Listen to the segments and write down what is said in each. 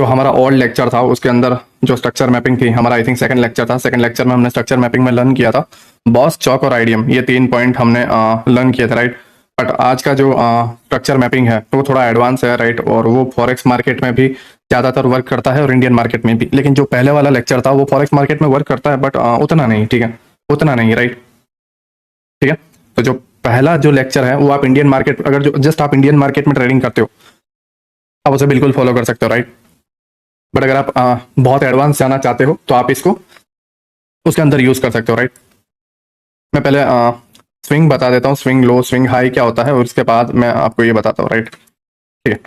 जो हमारा old lecture था उसके अंदर जो स्ट्रक्चर मैपिंग थी, हमारा आई थिंक सेकंड लेक्चर था, सेकंड लेक्चर में हमने स्ट्रक्चर मैपिंग में लर्न किया था बॉस, चौक और आईडीएम, ये 3 पॉइंट हमने लर्न किए थे, राइट। बट आज का जो स्ट्रक्चर मैपिंग है वो थोड़ा एडवांस है, राइट, और वो फॉरेक्स मार्केट में भी ज़्यादातर वर्क करता है और इंडियन मार्केट में भी। लेकिन जो पहले वाला लेक्चर था वो फॉरेक्स मार्केट में वर्क करता है बट उतना नहीं, ठीक है, उतना नहीं, राइट, ठीक है। तो जो पहला जो लेक्चर है वो आप इंडियन मार्केट, अगर जो जस्ट आप इंडियन मार्केट में ट्रेडिंग करते हो आप उसे बिल्कुल फॉलो कर सकते हो, राइट। बट अगर आप बहुत एडवांस जाना चाहते हो तो आप इसको उसके अंदर यूज कर सकते हो, राइट। मैं पहले स्विंग बता देता हूँ, स्विंग लो, स्विंग हाई क्या होता है, और उसके बाद मैं आपको ये बताता हूँ, राइट, ठीक है।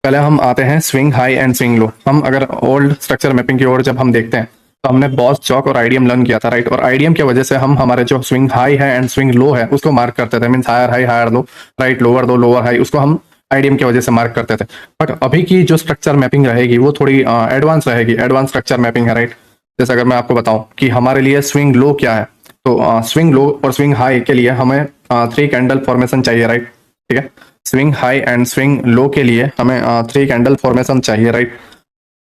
पहले हम आते हैं स्विंग हाई एंड स्विंग लो। हम अगर ओल्ड स्ट्रक्चर मैपिंग की ओर जब हम देखते हैं तो हमने बॉस, चौक और आईडीएम लर्न किया था, राइट। और आईडीएम की वजह से हम हमारे जो स्विंग हाई है एंड स्विंग लो है उसको मार्क करते थे, means higher high higher low, right, lower दो लोअर हाई, उसको हम आईडीएम की वजह से मार्क करते थे। बट अभी की जो स्ट्रक्चर मैपिंग रहेगी वो थोड़ी एडवांस रहेगी, एडवांस स्ट्रक्चर मैपिंग है, राइट। जैसे अगर मैं आपको बताऊं कि हमारे लिए स्विंग लो क्या है, तो स्विंग लो और स्विंग हाई के लिए हमें 3 कैंडल फॉर्मेशन चाहिए, राइट, ठीक है। स्विंग हाई एंड स्विंग लो के लिए हमें 3 कैंडल फॉर्मेशन चाहिए, राइट।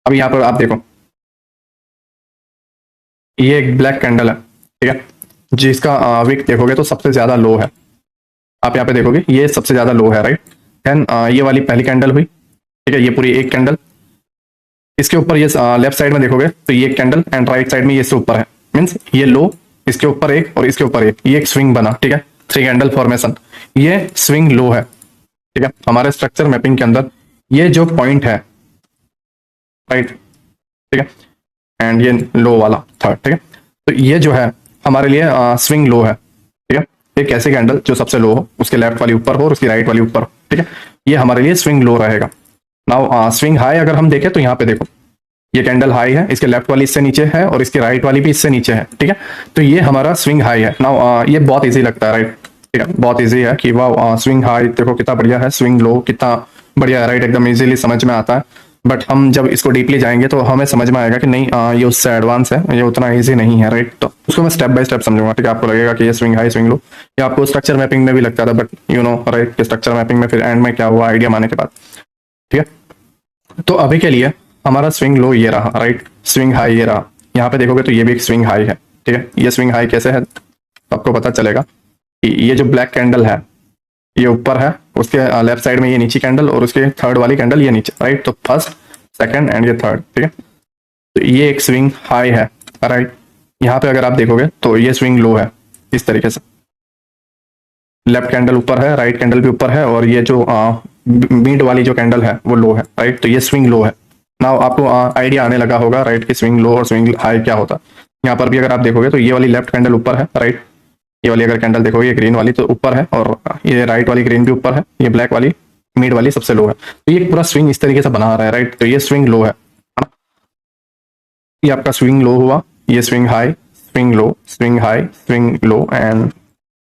अब यहाँ पर आप देखो, ये एक ब्लैक कैंडल है, ठीक है, जिसका विक देखोगे तो सबसे ज्यादा लो है। आप यहाँ पे देखोगे ये सबसे ज्यादा लो है, राइट। देन ये वाली पहली कैंडल हुई, ठीक है, ये पूरी एक कैंडल। इसके ऊपर ये लेफ्ट साइड में देखोगे तो ये एक कैंडल एंड राइट साइड में ये इससे ऊपर है, मीन्स ये लो, इसके ऊपर एक और इसके ऊपर एक, ये एक स्विंग बना, ठीक है, 3 कैंडल फॉर्मेशन, ये स्विंग लो है, ठीक है। हमारे स्ट्रक्चर मैपिंग के अंदर ये जो पॉइंट है, राइट, ठीक है, एंड ये लो वाला थर्ड, ठीक है। तो ये जो है हमारे लिए स्विंग लो है, ठीक है। एक ऐसे कैंडल जो सबसे लो हो, उसके लेफ्ट वाली ऊपर हो और उसकी राइट वाली ऊपर हो, ठीक है, ये हमारे लिए स्विंग लो रहेगा। नाउ स्विंग हाई अगर हम देखें तो यहाँ पे देखो, ये कैंडल हाई है, इसके लेफ्ट वाली इससे नीचे है और इसकी राइट वाली भी इससे नीचे है, ठीक है। तो ये हमारा स्विंग हाई है। नाउ ये बहुत इजी लगता है, राइट, ठीक है, बहुत इजी है कि वाह स्विंग हाई देखो कितना बढ़िया है, स्विंग लो कितना बढ़िया है, राइट, एकदम इजीली समझ में आता है। बट हम जब इसको डीपली जाएंगे तो हमें समझ में आएगा कि नहीं, ये उससे एडवांस है, ये उतना इजी नहीं है, राइट। तो उसको मैं स्टेप बाय स्टेप समझूंगा, ठीक है। आपको लगेगा कि ये स्विंग हाई स्विंग लो, ये आपको स्ट्रक्चर मैपिंग में भी लगता था, बट यू नो, राइट, कि स्ट्रक्चर मैपिंग में फिर एंड में क्या हुआ आइडिया आने के बाद, ठीक है। तो अभी के लिए हमारा स्विंग लो ये रहा, राइट, स्विंग हाई ये रहा। यहाँ पे देखोगे तो ये भी एक स्विंग हाई है, ठीक है। ये स्विंग हाई कैसे है तो आपको पता चलेगा कि ये जो ब्लैक कैंडल है ये ऊपर है, उसके लेफ्ट साइड में ये नीचे कैंडल और उसके थर्ड वाली कैंडल ये नीचे, राइट। तो फर्स्ट, सेकंड एंड ये थर्ड, ठीक है। तो ये एक स्विंग हाई है, राइट। यहाँ पे अगर आप देखोगे तो ये स्विंग लो है, इस तरीके से लेफ्ट कैंडल ऊपर है, राइट कैंडल भी ऊपर है, और ये जो मिड वाली जो कैंडल है वो लो है, राइट। तो ये स्विंग लो है। नाउ आपको आइडिया आने लगा होगा, राइट, कि स्विंग लो और स्विंग हाई क्या होता है। यहाँ पर भी अगर आप देखोगे तो ये वाली लेफ्ट कैंडल ऊपर है, राइट, ये वाली अगर कैंडल देखोगे ये ग्रीन वाली तो ऊपर है, और ये राइट वाली ग्रीन भी ऊपर है, ये ब्लैक वाली मिड वाली सबसे लो है। तो ये पूरा स्विंग इस तरीके से बना रहा है, राइट। तो ये स्विंग लो है ना? ये आपका स्विंग लो हुआ, ये swing high, swing low, swing high, swing low, and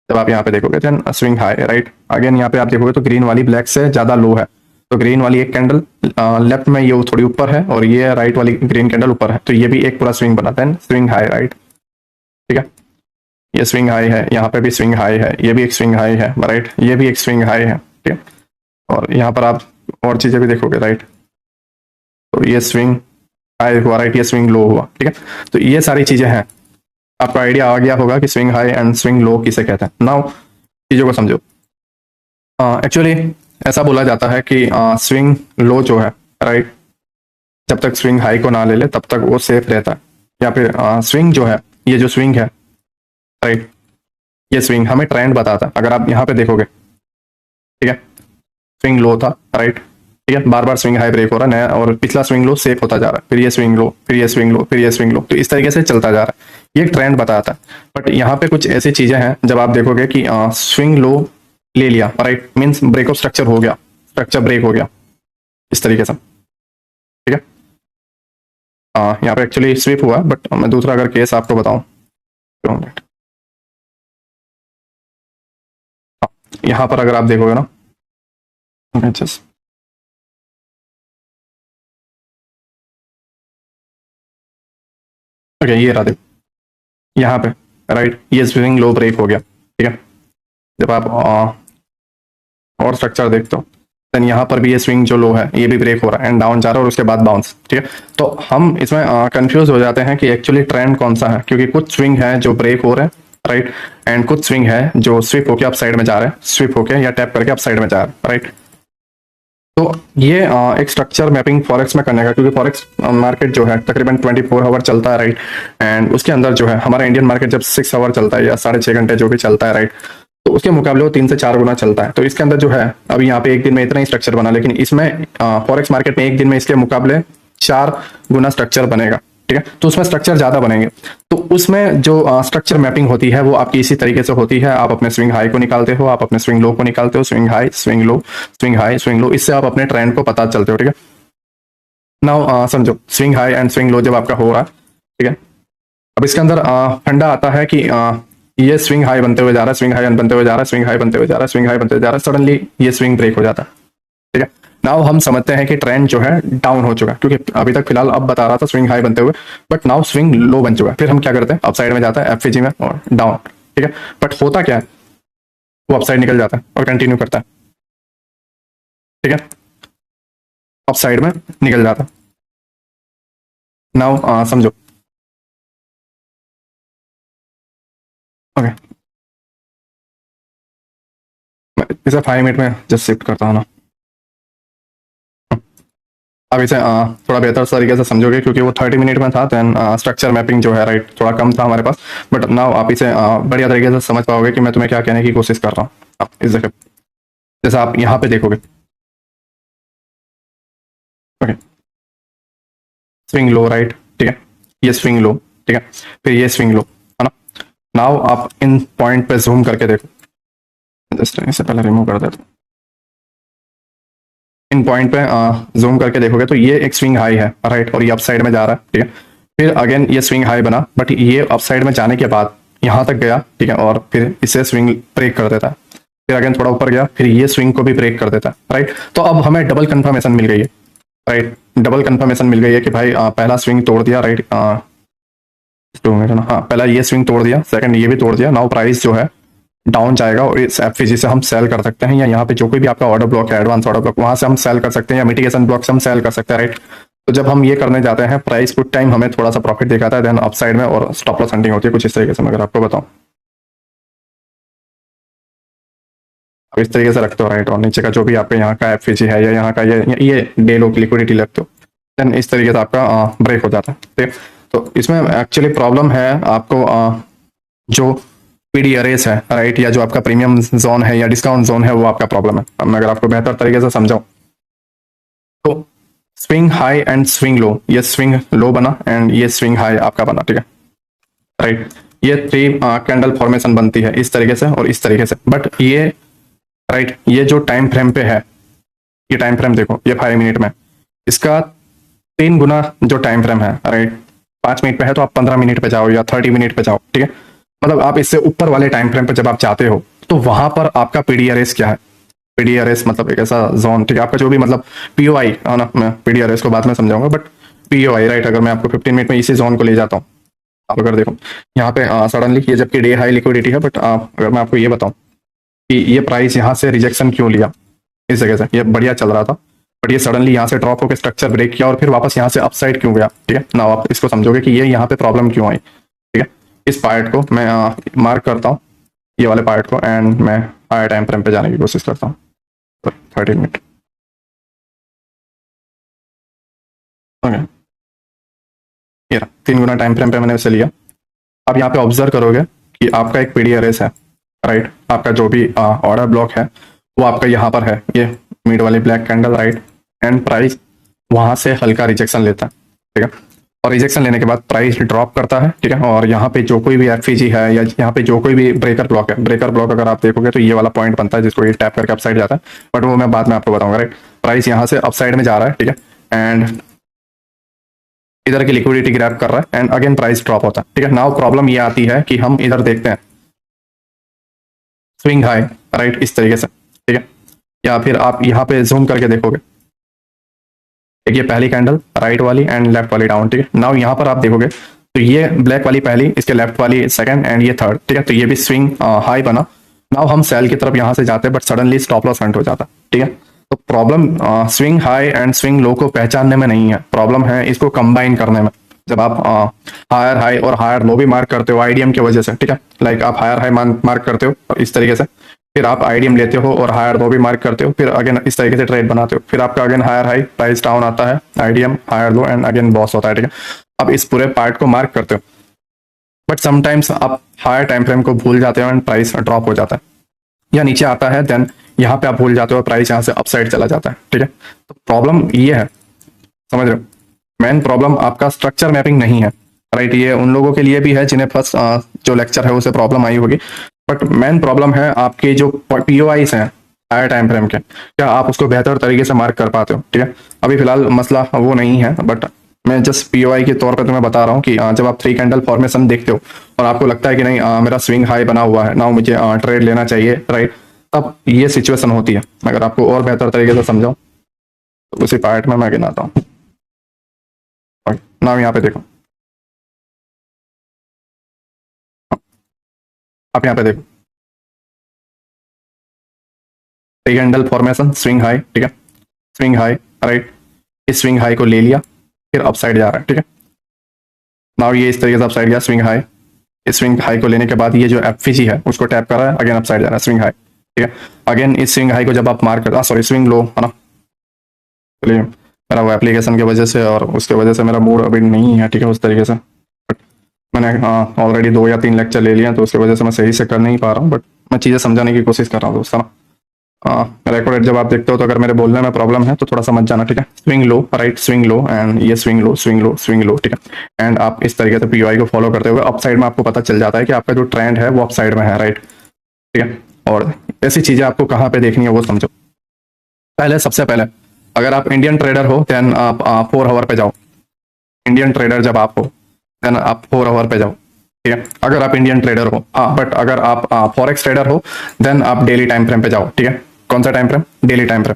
जब आप यहाँ पे देखोगे then swing high, right. Again यहाँ पे आप देखोगे तो ग्रीन वाली ब्लैक से ज्यादा लो है, तो ग्रीन वाली एक कैंडल लेफ्ट में ये थोड़ी ऊपर है और ये राइट वाली ग्रीन कैंडल ऊपर है, तो ये भी एक पूरा स्विंग बनाता है, स्विंग हाई, राइट, ठीक है। ये स्विंग हाई है, यहाँ पे भी स्विंग हाई है, ये भी एक स्विंग हाई है, राइट, ये भी एक स्विंग हाई है, ठीक है। और यहाँ पर आप और चीजें भी देखोगे, राइट। तो ये स्विंग हाई हुआ, राइट, ये स्विंग लो हुआ, ठीक है। तो ये सारी चीजें हैं, आपको आइडिया आ गया होगा कि स्विंग हाई एंड स्विंग लो किसे कहते हैं। नाउ चीजों को समझो। एक्चुअली ऐसा बोला जाता है कि स्विंग लो जो है, राइट, जब तक स्विंग हाई को ना ले ले तब तक वो सेफ रहता है। या फिर स्विंग जो है, ये जो स्विंग है, राइट, ये स्विंग हमें ट्रेंड बताता है। अगर आप यहाँ पे देखोगे, ठीक है, स्विंग लो था, राइट, ठीक है, बार बार स्विंग हाई ब्रेक हो रहा है नया, और पिछला स्विंग लो सेफ होता जा रहा है, फिर ये स्विंग लो, फिर ये स्विंग लो, फिर ये स्विंग लो, तो इस तरीके से चलता जा रहा है, ये ट्रेंड बताता है। बट यहाँ पे कुछ ऐसी चीजें हैं जब आप देखोगे कि स्विंग लो ले लिया, राइट, मीन्स ब्रेकअप स्ट्रक्चर हो गया, स्ट्रक्चर ब्रेक हो गया इस तरीके से, ठीक है। यहाँ पे एक्चुअली स्विप हुआ, बट मैं दूसरा अगर केस आपको बताऊं, यहाँ पर अगर आप देखोगे ना, जस्ट ओके, ये रहा देखो यहाँ पे, राइट, ये स्विंग लो ब्रेक हो गया, ठीक है। जब आप और स्ट्रक्चर देखते हो देन यहाँ पर भी ये स्विंग जो लो है ये भी ब्रेक हो रहा है एंड डाउन जा रहा है और उसके बाद बाउंस, ठीक है। तो हम इसमें कंफ्यूज हो जाते हैं कि एक्चुअली ट्रेंड कौन सा है, क्योंकि कुछ स्विंग है जो ब्रेक हो रहे हैं, राइट, एंड कुछ स्विंग है जो स्विप होके अप साइड में जा रहे हैं, स्विप होके या टैप करके अप साइड में जा रहे हैं, राइट। तो ये एक स्ट्रक्चर मैपिंग फॉरेक्स में करने का, क्योंकि फॉरेक्स मार्केट जो है तकरीबन 24 आवर चलता है, राइट, एंड उसके अंदर जो है हमारा इंडियन मार्केट जब 6 आवर चलता है या 6.5 घंटे जो भी चलता है, राइट, तो उसके मुकाबले वो 3 से 4 गुना चलता है। तो इसके अंदर जो है अभी यहाँ पे एक दिन में इतना ही स्ट्रक्चर बना, लेकिन इसमें फॉरेक्स मार्केट में एक दिन में इसके मुकाबले 4 गुना स्ट्रक्चर बनेगा, ठीक है। तो उसमें स्ट्रक्चर ज्यादा बनेंगे, तो उसमें जो स्ट्रक्चर मैपिंग होती है वो आपकी इसी तरीके से होती है। आप अपने स्विंग हाई को निकालते हो, आप अपने स्विंग लो को निकालते हो, swing high swing low, swing high swing लो, इससे आप अपने ट्रेंड को पता चलते हो, ठीक है। नाउ समझो स्विंग हाई एंड स्विंग लो जब आपका हो रहा है, ठीक है, अब इसके अंदर फंडा आता है कि ये स्विंग हाई बनते हुए जा रहा है, स्विंग हाई बनते हुए जा रहा है, स्विंग हाई बनते हुए जा रहा है, स्विंग हाई बनते हुए जा रहा है, सडनली ये स्विंग ब्रेक हो जाता है, ठीक है। नाउ हम समझते हैं कि ट्रेंड जो है डाउन हो चुका है, क्योंकि अभी तक फिलहाल अब बता रहा था स्विंग हाई बनते हुए, बट नाउ स्विंग लो बन चुका है। फिर हम क्या करते हैं, अप साइड में जाता है एफवीजी में और डाउन, ठीक है। बट होता क्या है, वो अप साइड निकल जाता है और कंटिन्यू करता है, ठीक है, अप साइड में निकल जाता है। नाउ समझो, ओके, मैं इसे 5 मिनट में जस्ट शिफ्ट करता हूँ ना। अब इसे थोड़ा बेहतर तरीके से समझोगे, क्योंकि वो 30 मिनट में था, देन स्ट्रक्चर मैपिंग जो है, राइट, थोड़ा कम था हमारे पास, बट नाउ आप इसे बढ़िया तरीके से समझ पाओगे कि मैं तुम्हें क्या कहने की कोशिश कर रहा हूँ। अब इस जगह जैसे आप यहाँ पे देखोगे, ओके, स्विंग लो, राइट, ठीक है, ये स्विंग लो, ठीक है, फिर ये स्विंग लो, है ना। नाउ आप इन पॉइंट पे जूम करके देखो, जस्ट इसे पहले रिमूव कर देता हूँ। इन पॉइंट पे जूम करके देखोगे तो ये एक स्विंग हाई है, राइट, और ये अप साइड में जा रहा है, ठीक है। फिर अगेन ये स्विंग हाई बना, बट ये अप साइड में जाने के बाद यहाँ तक गया, ठीक है, और फिर इसे स्विंग ब्रेक कर देता है। फिर अगेन थोड़ा ऊपर गया, फिर ये स्विंग को भी ब्रेक कर देता है, राइट। तो अब हमें डबल कंफर्मेशन मिल गई है, राइट, डबल कंफर्मेशन मिल गई है कि भाई पहला स्विंग तोड़ दिया, राइट, 2 मिनट ना, हाँ, पहला ये स्विंग तोड़ दिया, सेकंड ये भी तोड़ दिया। नाउ प्राइस जो है डाउन जाएगा और इस एफवीजी से हम सेल कर सकते हैं, या यहाँ पे जो कोई भी आपका ऑर्डर ब्लॉक है, एडवांस ऑर्डर ब्लॉक, वहां से हम सेल कर सकते हैं, या मिटिगेशन ब्लॉक से हम सेल कर सकते हैं, राइट। तो जब हम ये करने जाते हैं, प्राइस कुछ टाइम हमें थोड़ा सा प्रॉफिट दिखाता है, देन अप साइड में, और स्टॉप लॉस हंटिंग होती है कुछ इस तरीके से। मैं अगर आपको बताऊं, अब इस तरीके से रखते हो, राइट, और नीचे का जो भी आपके यहाँ का एफवीजी है या यहाँ का ये डे लो की लिक्विडिटी लगते हो, देन इस तरीके से आपका ब्रेक हो जाता है, ठीक है। तो इसमें एक्चुअली प्रॉब्लम है आपको जो पीडी अरेस है, राइट, या जो आपका प्रीमियम जोन है या डिस्काउंट जोन है, वो आपका प्रॉब्लम है। अब मैं अगर आपको बेहतर तरीके से समझाऊं तो स्विंग हाई एंड स्विंग लो, ये स्विंग लो बना एंड ये स्विंग हाई आपका बना, ठीक है, राइट। ये 3 कैंडल फॉर्मेशन बनती है इस तरीके से और इस तरीके से, बट ये, राइट, ये जो टाइम फ्रेम पे है, ये टाइम फ्रेम देखो, ये 5 मिनट में, इसका 3 गुना जो टाइम फ्रेम है, राइट, 5 मिनट पे है तो आप 15 मिनट पे जाओ या 30 मिनट पे जाओ, ठीक है। मतलब आप इससे ऊपर वाले टाइम फ्रेम पे जब आप जाते हो तो वहां पर आपका पीडीआरएस क्या है, पीडीआरएस मतलब एक ऐसा जोन, ठीक है, आपका जो भी मतलब पीओआई है ना, मैं पीडीआरएस को बाद में समझाऊंगा, बट पीओआई, राइट, अगर मैं आपको 15 मिनट में इसी जोन को ले जाता हूँ, आप अगर देखो यहाँ पे सडनली ये जबकि डे हाई लिक्विडिटी है, बट अगर मैं आपको ये बताऊं कि ये प्राइस यहाँ से रिजेक्शन क्यों लिया, इस जगह से ये बढ़िया चल रहा था, बट ये सडनली यहाँ से ड्रॉप होकर स्ट्रक्चर ब्रेक किया और फिर वापस यहाँ से अपसाइड क्यों गया, ठीक है ना। आप इसको समझोगे कि ये यहाँ पे प्रॉब्लम क्यों आई, ठीक है। इस पार्ट को मैं मार्क करता हूँ, ये वाले पार्ट को, एंड मैं हायर टाइम फ्रेम पे जाने की कोशिश करता हूँ, 30 मिनट, ओके, ये 3 गुना टाइम फ्रेम पे मैंने उसे लिया। अब यहाँ पे ऑब्जर्व करोगे कि आपका एक पीडीआरएस है, राइट, आपका जो भी ऑर्डर ब्लॉक है वो आपका यहाँ पर है, ये मिड वाली black candle, right, and price वहां से हल्का रिजेक्शन लेता है, ठीक है, और रिजेक्शन लेने के बाद प्राइस ड्रॉप करता है, ठीक है। और यहाँ पे जो कोई भी एफईजी है या यहाँ पे जो कोई भी ब्रेकर ब्लॉक है, ब्रेकर ब्लॉक अगर आप देखोगे तो ये वाला पॉइंट बनता है जिसको ये टैप करके अपसाइड जाता है, बट वो मैं बाद में आपको बताऊंगा, राइट। प्राइस यहाँ से अपसाइड में जा रहा है, ठीक है, एंड इधर की लिक्विडिटी ग्रैब कर रहा है एंड अगेन प्राइस ड्रॉप होता है, ठीक है। नाउ प्रॉब्लम ये आती है कि हम इधर देखते हैं स्विंग हाई, राइट, इस तरीके से, ठीक है, या फिर आप यहाँ पे जूम करके देखोगे, एक ये पहली कैंडल राइट वाली एंड लेफ्ट वाली डाउन, ठीक है। नाउ यहाँ पर आप देखोगे तो ये ब्लैक वाली पहली, इसके लेफ्ट वाली सेकंड एंड ये थर्ड, ठीक है। तो ये भी स्विंग हाई बना। नाउ हम सेल की तरफ यहाँ से जाते हैं, but suddenly stop loss Hunt हो जाता, ठीक है। तो problem swing high and swing लो को पहचानने में नहीं है, प्रॉब्लम है इसको कंबाइन करने में। जब आप हायर हाई और हायर लो भी मार्क करते हो आईडीएम की वजह से, ठीक है, लाइक आप हायर हाई मार्क करते हो इस तरीके से, फिर आप आईडीएम लेते हो और हायर लो भी मार्क करते हो, फिर अगेन इस तरीके से ट्रेड बनाते हो, फिर आपका again higher high price down आता है, IDM higher low and again BOS होता है, ठीक है। अब इस पूरे पार्ट को मार्क करते हो, बट समटाइम्स आप हायर टाइम फ्रेम को भूल जाते हो एंड प्राइस ड्रॉप हो जाता है या नीचे आता है, देन यहाँ पे आप भूल जाते हो, प्राइस यहाँ से अपसाइड चला जाता है, ठीक है। तो प्रॉब्लम ये है, समझ रहे हो, मेन प्रॉब्लम आपका स्ट्रक्चर मैपिंग नहीं है, राइट। ये उन लोगों के लिए भी है जिन्हें फर्स्ट जो लेक्चर है उसे प्रॉब्लम आई होगी, बट मेन प्रॉब्लम है आपके जो पीओआईस हैं हायर टाइम फ्रेम के, क्या आप उसको बेहतर तरीके से मार्क कर पाते हो, ठीक है। अभी फिलहाल मसला वो नहीं है, बट मैं जस्ट पीओआई के तौर पे तुम्हें बता रहा हूँ कि जब आप 3 कैंडल फॉर्मेशन देखते हो और आपको लगता है कि नहीं मेरा स्विंग हाई बना हुआ है ना, मुझे ट्रेड लेना चाहिए, राइट, तब ये सिचुएशन होती है। अगर आपको और बेहतर तरीके से समझाऊं तो उसी पार्ट में मैं गिनाता हूँ। नाउ यहाँ पे देखो, आप यहाँ पे देखो 3 कैंडल फॉर्मेशन स्विंग हाई, ठीक है, स्विंग हाई, राइट, इस स्विंग हाई को ले लिया, फिर अपसाइड जा रहा है, ठीक है। नाउ ये इस तरीके से अपसाइड गया स्विंग हाई, इस स्विंग हाई को लेने के बाद ये जो एफवीजी है उसको टैप कर रहा है, अगेन अपसाइड जा रहा है स्विंग हाई, ठीक है। अगेन इस स्विंग हाई को जब आप मार्क करते, सॉरी स्विंग लो है ना, चलिए मेरा वो एप्लीकेशन की वजह से और उसके वजह से मेरा मूड अभी नहीं है, ठीक है, उस तरीके से, बट मैंने ऑलरेडी 2 या 3 लेक्चर ले लिए तो उसकी वजह से मैं सही से कर नहीं पा रहा हूँ, बट मैं चीज़ें समझाने की कोशिश कर रहा हूँ दोस्तों। रिकॉर्डेड जब आप देखते हो तो अगर मेरे बोलने में प्रॉब्लम है तो थोड़ा समझ जाना, ठीक है। Swing low, right, swing low and ये swing low, swing low, swing low, ठीक है। एंड आप इस तरीके से पीओआई को फॉलो करते हुए अप साइड में आपको पता चल जाता है कि आपका जो ट्रेंड है वो अप साइड में है, राइट, ठीक है। और ऐसी चीज़ें आपको कहाँ पे देखनी है वो समझो। पहले सबसे पहले अगर आप इंडियन ट्रेडर हो देन आप 4 आवर पे जाओ, इंडियन ट्रेडर जब आप हो देन आप 4 आवर पे जाओ, ठीक है, अगर आप इंडियन ट्रेडर हो। बट अगर आप फॉरेक्स ट्रेडर हो देन आप डेली टाइम फ्रेम पे जाओ, ठीक है। कौन सा time frame? Daily time frame.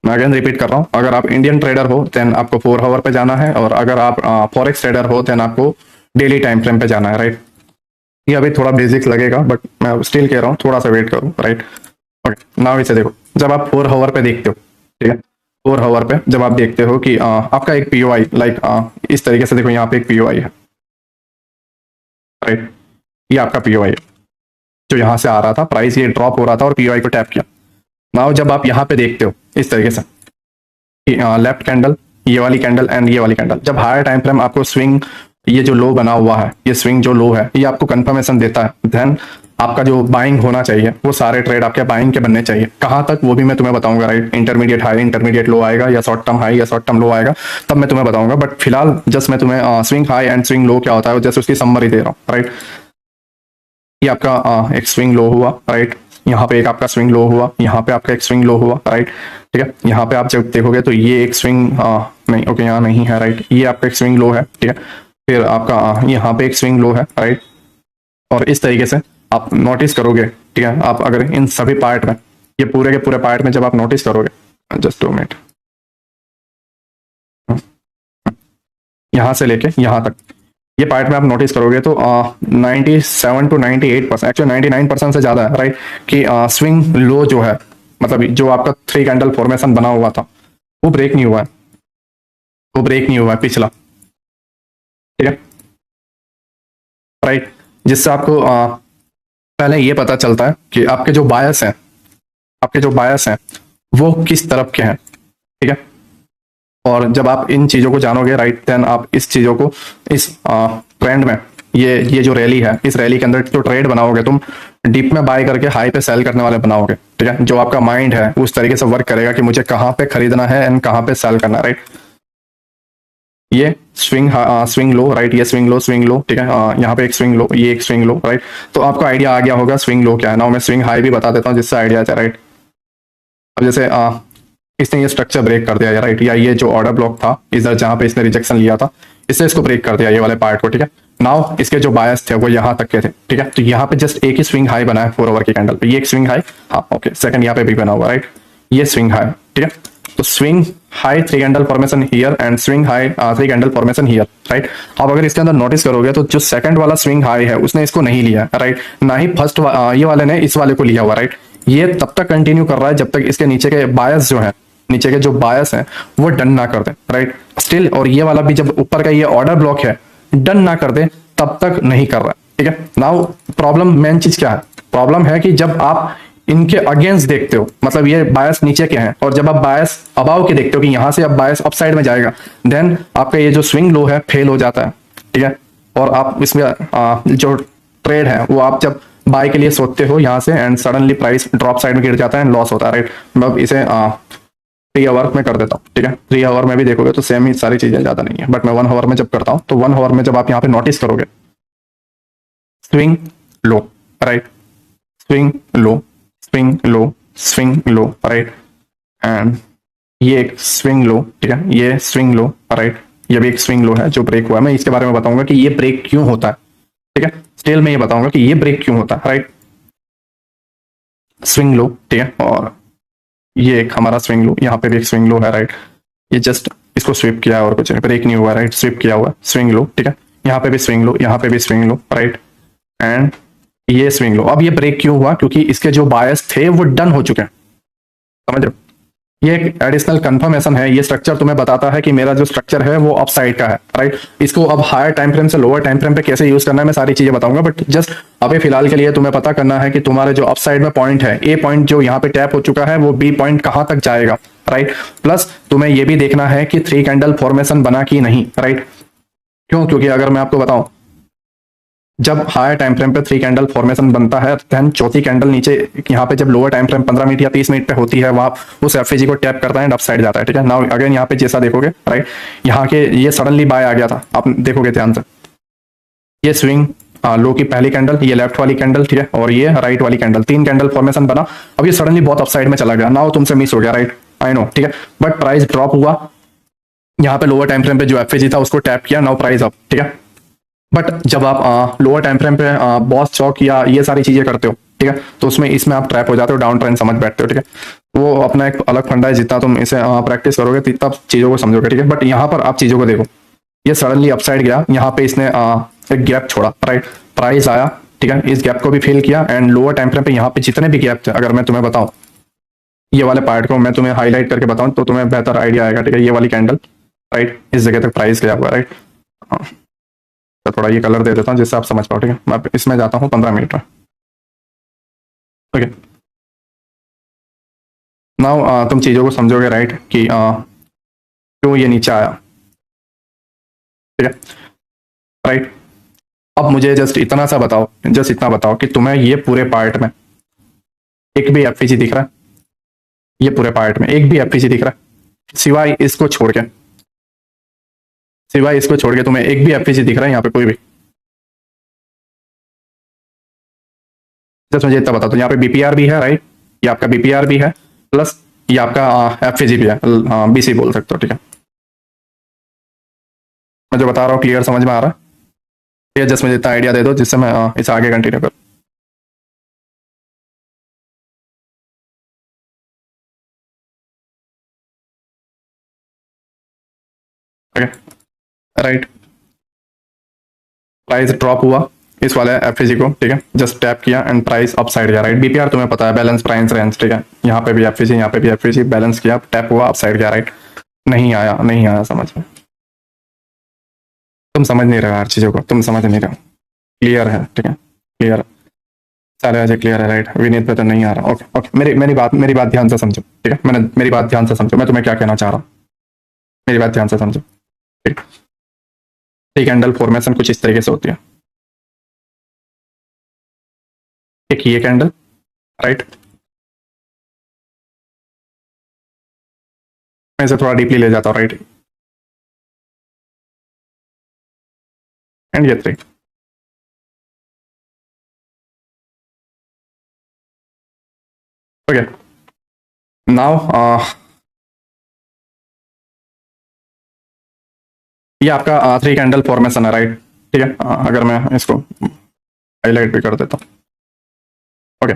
मैं अगेन रिपीट कर रहा हूँ, अगर आप इंडियन ट्रेडर हो देन आपको 4 आवर पे जाना है, और अगर आप फॉरेक्स ट्रेडर हो देन आपको डेली टाइम फ्रेम पे जाना है, राइट। ये अभी थोड़ा बेसिक लगेगा बट मैं स्टिल कह रहा हूँ थोड़ा सा वेट करो, राइट। ओके, नाउ इसे देखो, जब आप 4 आवर पे देखते हो, ठीक है, 4 आवर पे जब आप देखते हो कि आपका एक पीओआई लाइक इस तरीके से देखो, यहाँ पे एक पीओआई है, राइट, ये आपका पीओआई है जो यहाँ से आ रहा था, प्राइस ये ड्रॉप हो रहा था और पीओआई को टैप किया। नाउ जब आप यहाँ पे देखते हो इस तरीके से लेफ्ट कैंडल, ये वाली कैंडल एंड ये वाली कैंडल, जब हायर टाइम फ्रेम आपको स्विंग, ये जो लो बना हुआ है, ये स्विंग जो लो है, ये आपको कंफर्मेशन देता है, देन आपका जो बाइंग होना चाहिए वो सारे ट्रेड आपके बाइंग के बनने चाहिए। कहाँ तक वो भी मैं तुम्हें बताऊंगा, राइट। इंटरमीडिएट हाई, इंटरमीडिएट लो आएगा, या शॉर्ट टर्म हाई या शॉर्ट टर्म लो आएगा, तब मैं तुम्हें बताऊंगा। बट फिलहाल जस्ट मैं तुम्हें स्विंग हाई एंड स्विंग लो क्या होता है जस्ट उसकी समरी दे रहा हूँ, राइट। ये आपका एक स्विंग लो हुआ, राइट, यहाँ पे एक आपका स्विंग लो हुआ, यहाँ पे आपका एक स्विंग लो हुआ, राइट, ठीक है। यहाँ पे आप जब देखोगे तो ये एक स्विंग नहीं, ओके, यहाँ नहीं है, राइट, ये आपका एक स्विंग लो है, ठीक है। फिर आपका यहाँ पे एक स्विंग लो है, राइट, और इस तरीके से आप नोटिस करोगे, ठीक है। आप अगर इन सभी पार्ट में, ये पूरे के पूरे पार्ट में जब आप नोटिस करोगे, जस्ट 2 मिनट, यहाँ से लेके यहाँ तक ये पार्ट में आप नोटिस करोगे तो 97 to 98%, एक्चुअली 99% से ज्यादा है, राइट, कि स्विंग लो जो है, मतलब जो आपका 3 कैंडल फॉर्मेशन बना हुआ था वो ब्रेक नहीं हुआ है, वो ब्रेक नहीं हुआ है पिछला, ठीक है, राइट। जिससे आपको पहले ये पता चलता है कि आपके जो बायस हैं, आपके जो बायस हैं वो किस तरफ के हैं, ठीक है। और जब आप इन चीजों को जानोगे, राइट, देन आप इस चीजों को, इस ट्रेंड में, ये जो रैली है, इस रैली के अंदर जो ट्रेड बनाओगे तुम, डीप में बाय करके हाई पे सेल करने वाले बनाओगे, ठीक है। जो आपका माइंड है उस तरीके से वर्क करेगा कि मुझे कहाँ पे खरीदना है एंड कहाँ पे सेल करना है, राइट। ये स्विंग लो, राइट, ये स्विंग लो, स्विंग लो, ठीक है, यहाँ पे एक स्विंग लो, ये एक स्विंग लो, राइट। तो आपको आइडिया आ गया होगा स्विंग लो क्या है। नाउ मैं स्विंग हाई भी बता देता हूँ जिससे आइडिया है, राइट। अब जैसे इसने ये स्ट्रक्चर ब्रेक कर दिया, राइट, या ये जो ऑर्डर ब्लॉक था इधर जहां पे इसने रिजेक्शन लिया था, इससे इसको ब्रेक कर दिया, ये वाले पार्ट को, ठीक है। नाउ इसके जो बायस थे वो यहाँ तक के थे, ठीक है। तो यहाँ पे जस्ट एक ही स्विंग हाई बना है 4 आवर की कैंडल पे, ये एक स्विंग हाई, हाँ ओके, सेकंड यहाँ पे भी बना हुआ, राइट, ये स्विंग हाई, ठीक है। तो swing high 3 candle formation here and swing high 3 candle formation here, right. अब अगर इसके अंदर नोटिस करोगे तो जो सेकंड वाला स्विंग हाई है उसने इसको नहीं लिया, राइट, ना ही फर्स्ट ये वाले ने इस वाले को लिया हुआ, राइट। ये तब तक कंटिन्यू कर रहा है जब तक इसके नीचे के बायस जो है, नीचे के जो बायस है वो डन ना कर दे, राइट। स्टिल और ये वाला भी जब ऊपर का ये ऑर्डर ब्लॉक है डन ना कर दे तब तक नहीं कर रहा है, ठीक है। नाउ प्रॉब्लम, मेन चीज क्या है, प्रॉब्लम है कि जब आप इनके अगेंस्ट देखते हो, मतलब ये बायस नीचे के हैं, और जब आप बायस अबाव के देखते हो कि यहां से अब बायस अप साइड में जाएगा, देन आपका ये जो स्विंग लो है फेल हो जाता है, ठीक है। और आप इसमें जो ट्रेड है वो आप जब बाय के लिए सोचते हो यहाँ से, and suddenly price drop side में गिर जाता है एंड लॉस होता है, राइट। मैं इसे 3 आवर में कर देता हूँ, ठीक है। 3 आवर में भी देखोगे तो सेम ही सारी चीजें, ज्यादा नहीं है, बट मैं 1 आवर में जब करता हूँ तो 1 आवर में जब आप यहाँ पे नोटिस करोगे swing low, right, swing low, swing low, swing low, right, and ये एक स्विंग लो, ठीक है, ये स्विंग लो, राइट, ये भी एक स्विंग लो है जो ब्रेक हुआ है। मैं इसके बारे में बताऊंगा कि ये ब्रेक क्यों होता है, ठीक है। स्टिल में ये बताऊंगा कि ये ब्रेक क्यों होता है, राइट। स्विंग लो, ठीक है, और ये एक हमारा स्विंग लो, यहाँ पे भी एक स्विंग लो है, राइट। ये जस्ट इसको स्विप किया है और कुछ नहीं, ब्रेक नहीं हुआ, राइट, स्विप किया हुआ स्विंग लो, ठीक है। यहाँ पे भी स्विंग लो, यहाँ पे भी स्विंग लो, राइट, एंड ये स्विंग लो। अब ये ब्रेक क्यों हुआ, क्योंकि इसके जो बायस थे वो डन हो चुके हैं, समझ रहे हो। ये एक एडिशनल कंफर्मेशन है, ये स्ट्रक्चर तुम्हें बताता है कि मेरा जो स्ट्रक्चर है वो अपसाइड का है, राइट। इसको अब हायर टाइम फ्रेम से लोअर टाइम फ्रेम पे कैसे यूज करना है मैं सारी चीजें बताऊंगा, बट जस्ट अभी फिलहाल के लिए तुम्हें पता करना है कि तुम्हारे जो अपसाइड में पॉइंट है, ए पॉइंट जो यहाँ पे टैप हो चुका है वो बी पॉइंट कहां तक जाएगा, राइट। प्लस तुम्हें ये भी देखना है कि 3 कैंडल फॉर्मेशन बना कि नहीं, राइट। क्यों, क्योंकि अगर मैं आपको बताऊं जब हायर टाइम फ्रेम पे 3 कैंडल फॉर्मेशन बनता है, देन चौथी कैंडल नीचे यहाँ पे जब लोअर टाइम फ्रेम 15 मिनट या 30 मिनट पे होती है, वहां उस एफएजी को टैप करता है एंड अप साइड जाता है, ठीक है। नाउ अगेन यहाँ पे जैसा देखोगे, राइट, यहाँ के ये सडनली बाय आ गया था, आप देखोगे ध्यान से, ये स्विंग लो की पहली कैंडल, ये लेफ्ट वाली कैंडल, ठीक है, और ये राइट वाली कैंडल, 3 कैंडल फॉर्मेशन बना। अब ये सडनली बहुत अप साइड में चला गया, नाउ तुमसे मिस हो गया, राइट, आई नो, ठीक है। बट प्राइस ड्रॉप हुआ, यहाँ पे लोअर टाइम फ्रेम पे जो एफएजी था उसको टैप किया, नाउ प्राइस अप, ठीक है। बट जब आप लोअर टाइम फ्रेम पे बॉस चौक या ये सारी चीजें करते हो, ठीक है, तो उसमें इसमें आप ट्रैप हो जाते हो, डाउन ट्रेंड समझ बैठते हो, ठीक है। वो अपना एक अलग फंडा है, जितना तुम इसे प्रैक्टिस करोगे तितना चीजों को समझोगे, ठीक है। बट यहाँ पर आप चीजों को देखो, ये सडनली अपसाइड गया, यहाँ पे इसने एक गैप छोड़ा, राइट, प्राइस आया, ठीक है, इस गैप को भी फिल किया, एंड लोअर टाइम फ्रेम पे यहाँ पे जितने भी गैप थे, अगर मैं तुम्हें बताऊं ये वाले पार्ट को मैं तुम्हें हाईलाइट करके बताऊं तो तुम्हें बेहतर आइडिया आएगा, ठीक है। ये वाली कैंडल, राइट, इस जगह तक प्राइस गया हुआ, राइट। तो थोड़ा ये कलर दे देता हूँ जिससे आप समझ पाओ, ठीक है। मैं इसमें जाता हूँ 15 मिनट में, ओके। नाउ तुम चीजों को समझोगे, राइट, कि क्यों ये नीचे आया, ठीक है, राइट। अब मुझे जस्ट इतना सा बताओ, जस्ट इतना बताओ कि तुम्हें ये पूरे पार्ट में एक भी एफपीजी दिख रहा है, ये पूरे पार्ट में एक भी एफपीजी दिख रहा है, सिवाय इसको छोड़ के, सिवाय इसको छोड़ के तुम्हें एक भी एफपीजी दिख रहा है यहाँ पे, कोई भी। जस्ट मुझे इतना बता दो, यहाँ पे बीपीआर भी है, राइट, ये आपका बीपीआर भी है, प्लस ये आपका एफपीजी भी है, बीसी बोल सकते हो, ठीक है। मैं जो बता रहा हूँ क्लियर समझ में आ रहा है, ये जस्ट मुझे इतना आइडिया दे दो जिससे मैं इसे आगे कंटिन्यू करूँ। राइट, प्राइस ड्रॉप हुआ इस वाले एफएजी को, ठीक है, जस्ट टैप किया एंड प्राइस अप साइड गया, राइट। बीपीआर तुम्हें पता है, बैलेंस प्राइस रेंज, ठीक है। यहाँ पे भी एफएजी, यहाँ पे भी एफएजी, बैलेंस किया, टैप हुआ, अप साइड गया, राइट। नहीं आया, नहीं आया समझ में, तुम समझ नहीं रहे हो हर चीजों को, तुम समझ नहीं रहे हो, क्लियर है, ठीक है, क्लियर, सारे आज क्लियर है, राइट। विनीत पे तो नहीं आ रहा, ओके ओके। मेरी बात ध्यान से समझो, ठीक है, मैंने मेरी बात ध्यान से समझो, मैं तुम्हें क्या कहना चाह रहा हूँ, मेरी बात ध्यान से समझो, ठीक। 3 कैंडल फॉर्मेशन कुछ इस तरीके से होती है, एक ये कैंडल, राइट, मैं इसे थोड़ा डीपली ले जाता हूँ, राइट, एंड ये 3, ओके। नाउ ये आपका 3 कैंडल फॉर्मेशन है, राइट, ठीक है। अगर मैं इसको हाईलाइट भी कर देता हूँ, ओके,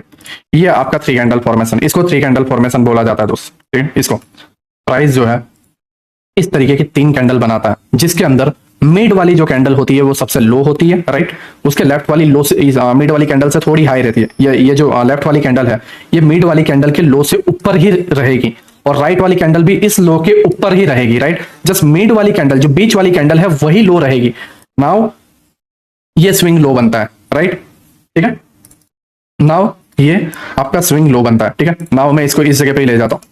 ये आपका 3 कैंडल फॉर्मेशन, इसको 3 कैंडल फॉर्मेशन बोला जाता है दोस्त, ठीक है। इसको प्राइस जो है इस तरीके की 3 कैंडल बनाता है जिसके अंदर मिड वाली जो कैंडल होती है वो सबसे लो होती है, राइट। उसके लेफ्ट वाली लो से मिड वाली कैंडल से थोड़ी हाई रहती है। ये जो लेफ्ट वाली कैंडल है ये मिड वाली कैंडल के लो से ऊपर ही रहेगी, और राइट वाली कैंडल भी इस लो के ऊपर ही रहेगी, राइट। जस्ट मिड वाली कैंडल जो बीच वाली कैंडल है वही लो रहेगी। नाउ ये स्विंग लो बनता है, राइट, ठीक है। नाउ ये आपका स्विंग लो बनता है, ठीक है। नाउ मैं इसको इस जगह पे ही ले जाता हूं।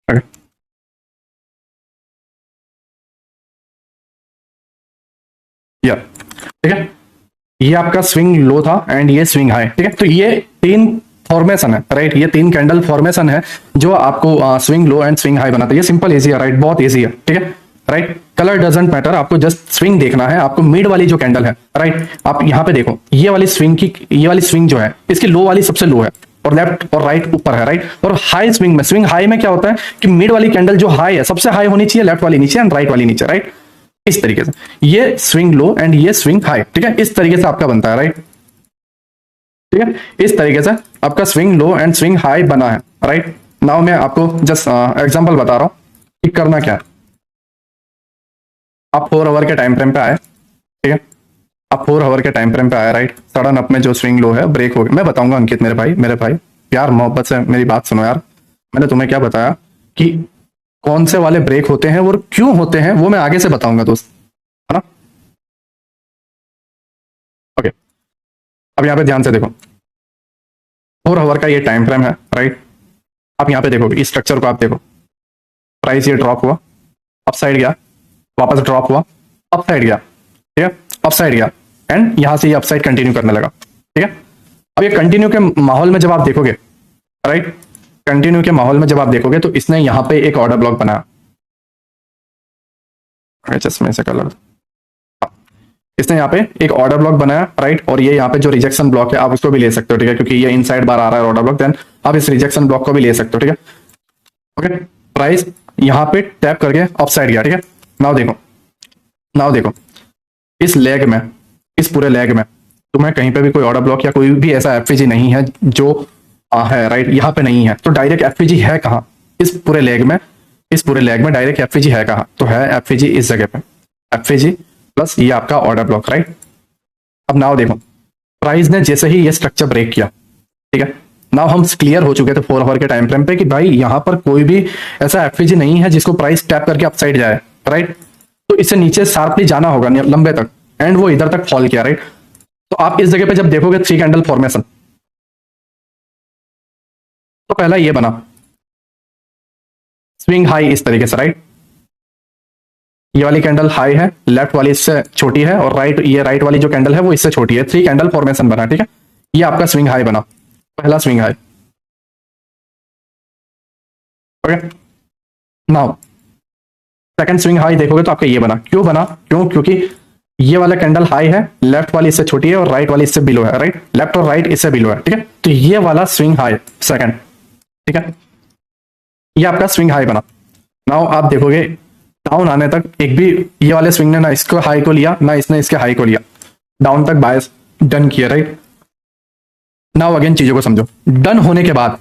Okay. या ठीक है, ये आपका स्विंग लो था एंड ये स्विंग हाई, ठीक है। तो ये तीन फॉर्मेशन है, राइट। ये तीन कैंडल फॉर्मेशन है जो आपको swing low and swing high बनाता है। ये सिंपल इजी है, राइट, बहुत इजी है, ठीक है, राइट। कलर डजेंट मैटर, आपको जस्ट स्विंग देखना है। आपको मिड वाली जो कैंडल है, राइट, आप यहाँ पे देखो, ये वाली स्विंग जो है इसकी लो वाली सबसे लो है, और लेफ्ट और राइट ऊपर है, राइट। और हाई स्विंग हाई में क्या होता है कि मिड वाली कैंडल जो हाई है सबसे हाई होनी चाहिए, लेफ्ट वाली नीचे एंड राइट वाली नीचे, राइट। इस तरीके से ये स्विंग लो एंड ये स्विंग हाई, ठीक है, इस तरीके से आपका बनता है, राइट, ठीक है। इस तरीके से आपका swing low and swing high बना है, राइट। नाउ मैं आपको जस्ट एग्जांपल बता रहा हूं कि करना क्या है। आप 4 आवर के टाइम फ्रेम पे आए, ठीक है, आप 4 आवर के टाइम फ्रेम पे आए, राइट। सडन अप में जो स्विंग लो है ब्रेक हो गया। मैं बताऊंगा अंकित, मेरे भाई प्यार मोहब्बत से मेरी बात सुनो यार। मैंने तुम्हें क्या बताया कि कौन से वाले ब्रेक होते हैं और क्यों होते हैं, वो मैं आगे से बताऊंगा दोस्त, है ना। ओके, अब यहाँ पे ध्यान से देखो, 4 आवर का ये टाइम फ्रेम है, राइट। आप यहाँ पे देखोगे इस स्ट्रक्चर को, आप देखो, प्राइस ये ड्रॉप हुआ, अप साइड गया, वापस ड्रॉप हुआ, अप साइड गया, ठीक है, अप साइड गया, एंड यहां से ये अप साइड कंटिन्यू करने लगा, ठीक है। अब ये कंटिन्यू के माहौल में जब आप देखोगे, राइट, कंटिन्यू के माहौल में जब आप देखोगे तो इसने यहां पे एक ऑर्डर ब्लॉक बनाया, चश्मे से कलर, इसने यहाँ पे एक ऑर्डर ब्लॉक बनाया, राइट। और ये यहाँ पे जो रिजेक्शन ब्लॉक है आप उसको भी ले सकते हो, ठीक है, क्योंकि ये इनसाइड बार आ रहा है ऑर्डर ब्लॉक, देन आप इस रिजेक्शन ब्लॉक को भी ले सकते हो, ठीक है। ओके, प्राइस यहाँ पे टैप करके अप साइड गया, ठीक है। नाउ देखो इस लेग में, इस पूरे लेग में तुम्हें कहीं पे भी कोई ऑर्डर ब्लॉक या कोई भी ऐसा एफपीजी नहीं है जो है, राइट, यहाँ पे नहीं है। तो डायरेक्ट एफपीजी है कहाँ, इस पूरे लेग में, इस पूरे लेग में डायरेक्ट एफपीजी है कहाँ, तो है एफपीजी इस जगह पे, एफपीजी प्लस ये आपका ऑर्डर ब्लॉक, राइट। अब नाउ देखो, प्राइस ने जैसे ही ये स्ट्रक्चर ब्रेक किया, ठीक है, नाउ हम क्लियर हो चुके थे 4 आवर के टाइम फ्रेम पे कि भाई यहां पर कोई भी ऐसा एफपीजी नहीं है जिसको प्राइस टैप करके अपसाइड जाए, राइट। तो इससे नीचे शार्पली जाना होगा लंबे तक, एंड वो इधर तक फॉल किया, राइट। तो आप इस जगह पे जब देखोगे 3 कैंडल फॉर्मेशन, तो पहला ये बना स्विंग हाई इस तरीके से, राइट। ये वाली कैंडल हाई है, लेफ्ट वाली इससे छोटी है, और ये राइट वाली जो कैंडल है वो इससे छोटी है। 3 कैंडल फॉर्मेशन बना, ठीक है। ये आपका स्विंग हाई बना, पहला swing high, okay. Now second swing high देखोगे तो आपका ये बना, क्योंकि ये वाला कैंडल हाई है, लेफ्ट वाली इससे छोटी है और राइट वाली इससे बिलो है, राइट, लेफ्ट और राइट इससे बिलो है, ठीक है। तो ये वाला स्विंग हाई सेकंड, ठीक है, ये आपका स्विंग हाई बना। नाउ आप देखोगे डाउन आने तक एक भी ये वाले स्विंग ने ना इसको हाई को लिया ना इसने इसके हाई को लिया, डाउन तक बायस डन किया, राइट। नाउ अगेन चीजों को समझो, डन होने के बाद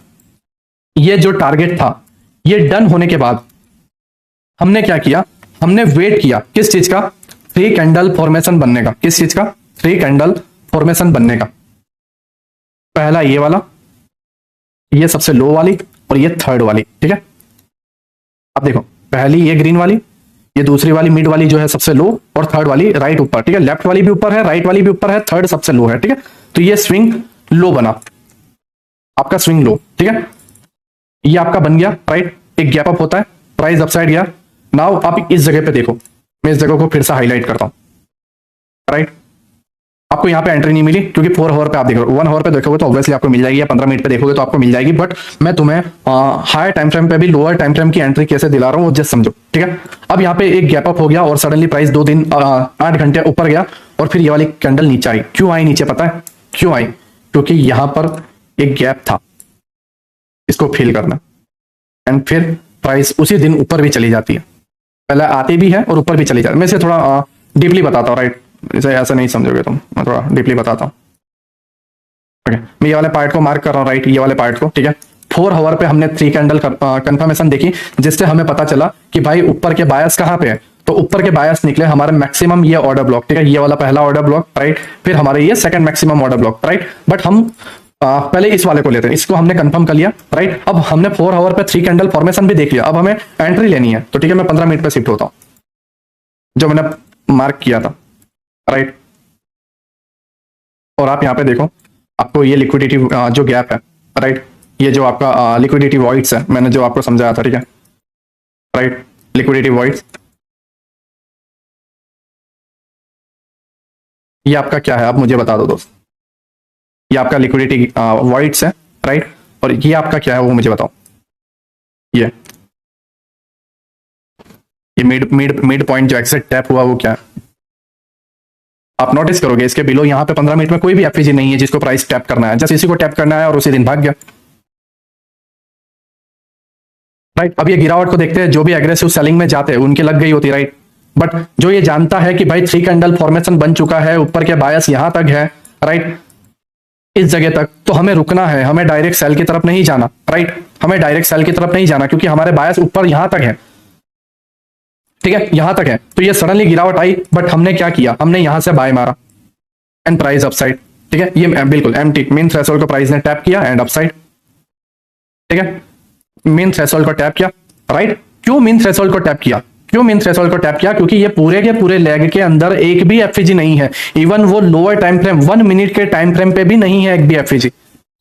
ये जो टारगेट था, ये डन होने के बाद हमने क्या किया, हमने वेट किया किस चीज का, 3 कैंडल फॉर्मेशन बनने का। किस चीज का, 3 कैंडल फॉर्मेशन बनने का। पहला ये वाला, ये सबसे लो वाली, और ये थर्ड वाली, ठीक है। अब देखो पहली ये ग्रीन वाली, ये दूसरी वाली मिड वाली जो है सबसे लो, और थर्ड वाली राइट ऊपर, ठीक है। लेफ्ट वाली भी ऊपर है, राइट वाली भी ऊपर है, थर्ड सबसे लो है, ठीक है। तो ये स्विंग लो बना, आपका स्विंग लो, ठीक है। ये आपका बन गया, राइट, एक गैप अप होता है, प्राइस अपसाइड गया। नाउ आप इस जगह पे देखो, मैं इस जगह को फिर से हाईलाइट करता हूं, राइट। आपको यहाँ पे एंट्री नहीं मिली क्योंकि 4 आवर पे आप देखोगे, 1 आवर पे देखोगे तो ऑब्वियसली आपको मिल जाएगी, या 15 मिनट पे देखोगे तो आपको मिल जाएगी। बट मैं तुम्हें हायर टाइम फ्रेम पे भी लोअर टाइम फ्रेम की एंट्री कैसे दिला रहा हूँ वो जस्ट समझो, ठीक है। अब यहाँ पे एक गैप अप हो गया और सडनली प्राइस 2 दिन 8 घंटे ऊपर गया, और फिर ये वाली कैंडल नीचे आई। क्यों आई नीचे पता है क्यों आई, क्योंकि यहां पर एक गैप था, इसको फिल करना, एंड फिर प्राइस उसी दिन ऊपर भी चली जाती है, पहले आती भी है और ऊपर भी चली जाती है। मैं इसे थोड़ा डीपली बताता हूँ, राइट। इसे ऐसा नहीं समझोगे तुम, मैं थोड़ा डीपली बताता हूँ। ओके, मैं ये वाले पार्ट को मार्क कर रहा हूँ, राइट, ये वाले पार्ट को, ठीक है। 4 आवर पे हमने 3 कैंडल कंफर्मेशन देखी, जिससे हमें पता चला कि भाई ऊपर के बायस कहाँ पे है। तो ऊपर के बायस निकले हमारे मैक्सिमम ये ऑर्डर ब्लॉक, ठीक है, ये वाला पहला ऑर्डर ब्लॉक, राइट। फिर हमारे ये second maximum order block, right. But हम पहले इस वाले को लेते हैं, इसको हमने कंफर्म कर लिया, राइट। अब हमने 4 आवर पे 3 कैंडल फॉर्मेशन भी देख लिया, अब हमें एंट्री लेनी है। तो ठीक है, मैं 15 मिनट पे शिफ्ट होता हूँ, जो मैंने मार्क किया था, राइट। और आप यहाँ पे देखो, आपको ये लिक्विडिटी जो गैप है, राइट, ये जो आपका लिक्विडिटी वॉइड्स है, मैंने जो आपको समझाया था, ठीक है, राइट, लिक्विडिटी वॉइड्स, ये आपका क्या है, आप मुझे बता दो दोस्त। ये आपका लिक्विडिटी वॉइड्स है, राइट। और ये आपका क्या है वो मुझे बताओ। ये ये मिड मिड मिड पॉइंट जो एक्सेट टैप हुआ वो क्या है। आप नोटिस करोगे इसके बिलो यहाँ पे 15 मिनट में कोई भी एफपीजी नहीं है जिसको प्राइस टैप करना है, जस्ट इसी को टैप करना है और उसी दिन भाग गया, राइट। अब ये गिरावट को देखते हैं, जो भी एग्रेसिव सेलिंग में जाते हैं उनकी लग गई होती, राइट। बट जो ये जानता है कि भाई 3 कैंडल फॉर्मेशन बन चुका है, ऊपर के बायस यहां तक है, राइट, इस जगह तक, तो हमें रुकना है, हमें डायरेक्ट सेल की तरफ नहीं जाना, राइट। हमें डायरेक्ट सेल की तरफ नहीं जाना, क्योंकि हमारे बायस ऊपर यहां तक है, ठीक है, यहां तक है। तो ये सडनली गिरावट आई, बट हमने क्या किया, हमने यहां से बाय मारा एंड प्राइस अपसाइड, ठीक है। ये बिल्कुल एम्प्टी मेन थ्रेशोल्ड को प्राइस ने टैप किया एंड अपसाइड, ठीक है। मेन थ्रेशोल्ड को टैप किया, राइट। क्यों मेन थ्रेशोल्ड को टैप किया, क्यों मेन थ्रेशोल्ड को टैप किया, क्योंकि ये पूरे के पूरे लेग के अंदर एक भी एफईजी नहीं है, इवन वो लोअर टाइम फ्रेम 1 मिनट के टाइम फ्रेम पे भी नहीं है एक भी एफईजी।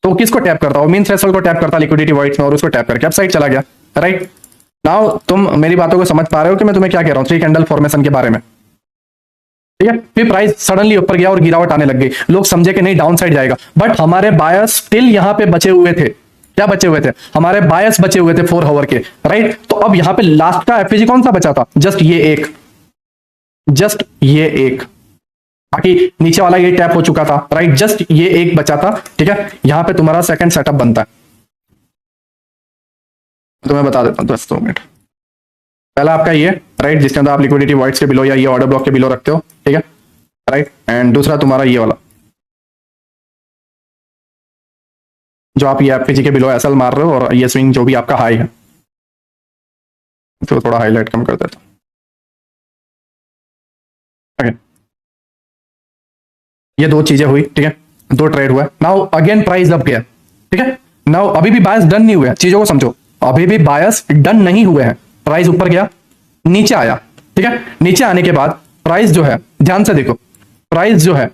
तो किसको टैप करता हो, मेन थ्रेशोल्ड को टैप करता लिक्विडिटी वॉइड्स में, और उसको टैप करके अपसाइड चला गया, राइट। नाउ तुम मेरी बातों को समझ पा रहे हो कि मैं तुम्हें क्या कह रहा हूं 3 कैंडल फॉर्मेशन के बारे में, ठीक है। फिर प्राइस सडनली ऊपर गया और गिरावट आने लग गई, लोग समझे कि नहीं डाउन साइड जाएगा, बट हमारे बायर्स स्टिल यहां पे बचे हुए थे। क्या बचे हुए थे, हमारे बायस बचे हुए थे 4 आवर के, राइट। तो अब यहां पे लास्ट का एफईजी कौन सा बचा था, जस्ट ये एक, जस्ट ये एक, बाकी नीचे वाला ये टैप हो चुका था, राइट। जस्ट ये एक बचा था, ठीक है। यहां पे तुम्हारा सेकंड सेटअप बनता है, तो मैं बता देता हूं 10 मिनट। पहला आपका ये, राइट, जिसके अंदर आप लिक्विडिटी वॉइड्स के बिलो या ये ऑर्डर ब्लॉक के बिलो रखते हो, ठीक है, राइट। एंड दूसरा तुम्हारा ये वाला, जो आप ये एफपीजी के बिलो एसएल मार रहे हो, और ये स्विंग जो भी आपका हाई है, तो थोड़ा हाईलाइट कम कर देता हूं, ओके। ये 2 चीजें हुई, ठीक है, 2 ट्रेड हुआ। नाउ अगेन प्राइस अप गया, ठीक है। नाउ अभी भी बायस डन नहीं हुए हैं, चीजों को समझो, अभी भी बायस डन नहीं हुए हैं। प्राइस ऊपर गया, नीचे आया, ठीक है। नीचे आने के बाद प्राइस जो है, ध्यान से देखो, प्राइस जो है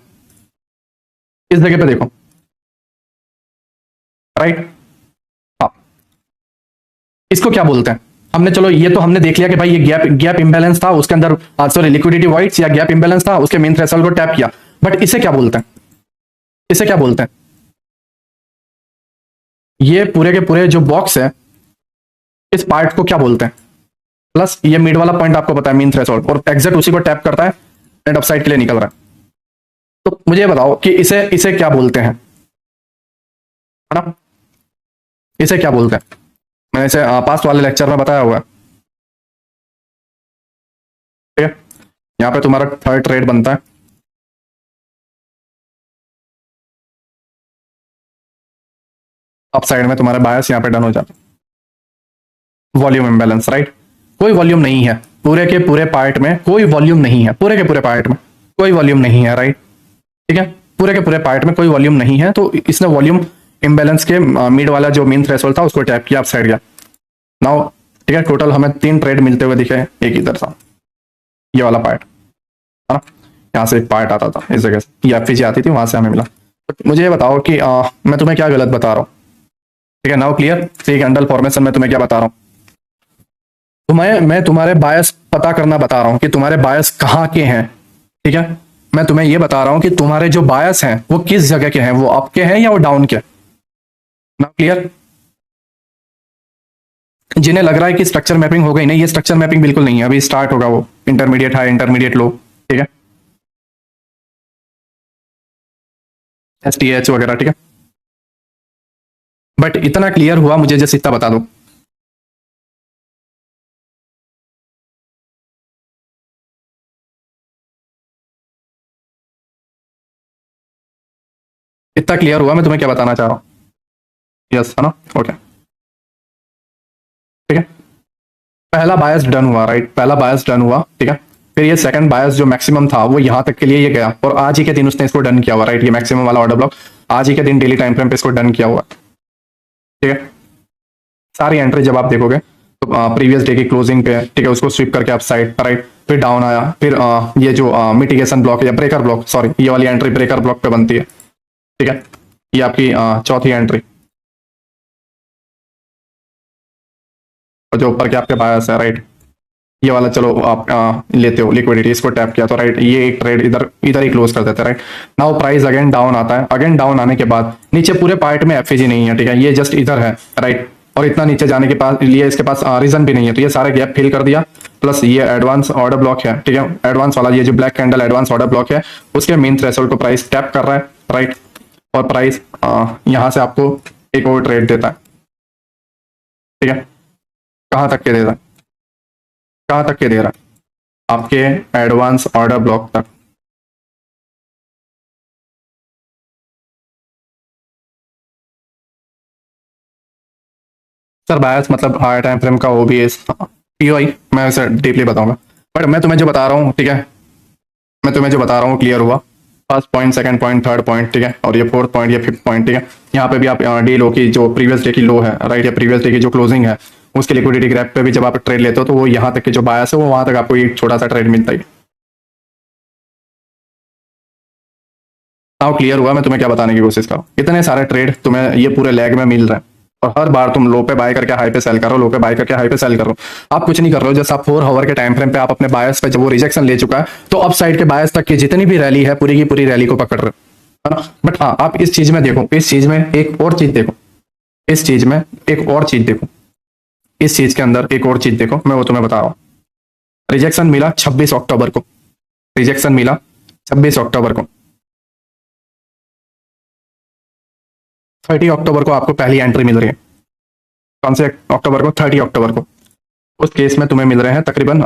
इस जगह पे देखो, राइट। हाँ, इसको क्या बोलते हैं, हमने चलो ये तो हमने देख लिया कि भाई ये गैप गैप इंबैलेंस था, उसके अंदर सॉरी लिक्विडिटी वॉइड्स या गैप इंबैलेंस था, उसके मेन थ्रेशोल्ड को टैप किया। बट इसे क्या बोलते हैं, इसे क्या बोलते हैं, ये पूरे के पूरे जो बॉक्स है, इस पार्ट को क्या बोलते हैं, प्लस ये मिड वाला पॉइंट आपको पता है मीन थ्रेशोल्ड, और एग्जैक्ट उसी को टैप करता है एंड अपसाइड के लिए निकल रहा है। तो मुझे बताओ कि इसे इसे क्या बोलते हैं, है ना, इसे क्या बोलते हैं। मैंने इसे पास्ट वाले लेक्चर में बताया हुआ है, ठीक है। यहाँ पे तुम्हारा थर्ड ट्रेड बनता है, अपसाइड में तुम्हारे बायस यहाँ पे डन हो जाता है। वॉल्यूम इम्बैलेंस, राइट, कोई वॉल्यूम नहीं है पूरे के पूरे पार्ट में, कोई वॉल्यूम नहीं है पूरे के पूरे पार्ट में, कोई वॉल्यूम नहीं है, राइट, ठीक है। पूरे के पूरे पार्ट में कोई वॉल्यूम नहीं है, तो इसने वॉल्यूम इम्बैलेंस के मिड वाला जो मेन थ्रेशोल्ड था उसको टैप किया, अपसाइड गया। नाउ ठीक है, टोटल हमें 3 ट्रेड मिलते हुए दिखे, एक इधर था ये वाला पार्ट, है ना, यहाँ से एक पार्ट आता था इस जगह से, ये एफपीजी आती थी, वहां से हमें मिला। तो मुझे ये बताओ कि मैं तुम्हें क्या गलत बता रहा हूँ, ठीक है। नाउ क्लियर, 3 कैंडल फॉर्मेशन में तुम्हें क्या बता रहा हूँ, मैं तुम्हारे बायस पता करना बता रहा हूं कि तुम्हारे बायस कहाँ के हैं, ठीक है। मैं तुम्हें यह बता रहा हूं कि तुम्हारे जो बायस हैं वो किस जगह के हैं, वो अप के हैं या वो डाउन के। नाउ क्लियर, जिन्हें लग रहा है कि स्ट्रक्चर मैपिंग हो गई, नहीं, ये स्ट्रक्चर मैपिंग बिल्कुल नहीं है, अभी स्टार्ट होगा वो इंटरमीडिएट हाई इंटरमीडिएट लो, ठीक है, STH वगैरह, ठीक है। बट इतना क्लियर हुआ मुझे, जस्ट इतना बता दो, इतना क्लियर हुआ मैं तुम्हें क्या बताना चाह रहा हूँ? यस है ना? ओके ठीक है। पहला बायस डन हुआ, राइट, पहला बायस डन हुआ, ठीक है। फिर ये सेकंड बायस जो मैक्सिमम था वो यहाँ तक के लिए ये गया, और आज ही के दिन उसने इसको डन किया हुआ, राइट, ये मैक्सिमम वाला ऑर्डर ब्लॉक आज ही के दिन डेली टाइम फ्रेम पे इसको डन किया हुआ, ठीक है। सारी एंट्री जब आप देखोगे तो प्रीवियस डे की क्लोजिंग पे, ठीक है, उसको स्विप करके आप साइड, राइट, फिर डाउन आया, फिर ये जो मिटिगेशन ब्लॉक या ब्रेकर ब्लॉक, सॉरी, ये वाली एंट्री ब्रेकर ब्लॉक पे बनती है, ठीक है। ये आपकी चौथी एंट्री, और जो ऊपर के आपके बायस है, राइट, ये वाला चलो आप लेते हो लिक्विडिटी, इसको टैप किया तो राइट, ये एक ट्रेड इधर इधर ही क्लोज कर देते हैं, right. Now price again down आता है, अगेन डाउन आने के बाद नीचे पूरे पार्ट में एफएजी नहीं है, ठीक है, ये जस्ट इधर है, राइट, और इतना नीचे जाने के पास लिए इसके पास रीजन भी नहीं है, तो ये सारे गैप फिल कर दिया। प्लस ये एडवांस ऑर्डर ब्लॉक है, ठीक है, एडवांस वाला ये जो black candle advance order block है उसके मेन थ्रेशोल्ड को प्राइस टैप कर रहा है, राइट, और प्राइस यहां से आपको एक और ट्रेड देता है, ठीक है। कहां तक के देता है? कहां तक के दे रहा है? आपके एडवांस ऑर्डर ब्लॉक तक। सर बायस मतलब हायर टाइम फ्रेम का ओबीएस पीओआई मैं वैसे डीपली बताऊंगा, बट मैं तुम्हें जो बता रहा हूँ, ठीक है, मैं तुम्हें जो बता रहा हूँ क्लियर हुआ? First point, second point, third point, ठीक है, और ये फोर्थ पॉइंट, ये फिफ्थ पॉइंट, ठीक है। यहाँ पे भी आप डी लो की जो प्रीवियस डे की लो है, राइट, या प्रीवियस डे की जो क्लोजिंग है उसकी लिक्विडिटी ग्रैप पे भी जब आप ट्रेड लेते हो तो वो यहाँ तक के जो बायस है वो वहां तक आपको एक छोटा सा ट्रेड मिलता ही। नाउ क्लियर हुआ मैं तुम्हें क्या बताने की कोशिश कर रहा हूँ? इतने सारे ट्रेड तुम्हें ये पूरे लेग में मिल रहे हैं, और हर बार तुम लो पे बाय करके हाई पे सेल कर रहे हो, लो पे बाय करके हाई पे सेल कर रहे हो। आप कुछ नहीं कर रहे हो, जैसे आप 4 आवर के टाइम फ्रेम पे आप अपने बायस पे जब वो रिजेक्शन ले चुका है तो अप साइड के बायस तक की जितनी भी रैली है पूरी की पूरी रैली को पकड़ रहे हो, है ना? बट हाँ, आप इस चीज में देखो, इस चीज में एक और चीज देखो, इस चीज में एक और चीज देखो, इस चीज के अंदर एक और चीज देखो, मैं वो तुम्हें बता रहा हूँ। रिजेक्शन मिला 26 अक्टूबर को, रिजेक्शन मिला 26 अक्टूबर को, 30 अक्टूबर को आपको पहली एंट्री मिल रही है। कौन से अक्टूबर को? 30 अक्टूबर को। उस केस में तुम्हें मिल रहे हैं तकरीबन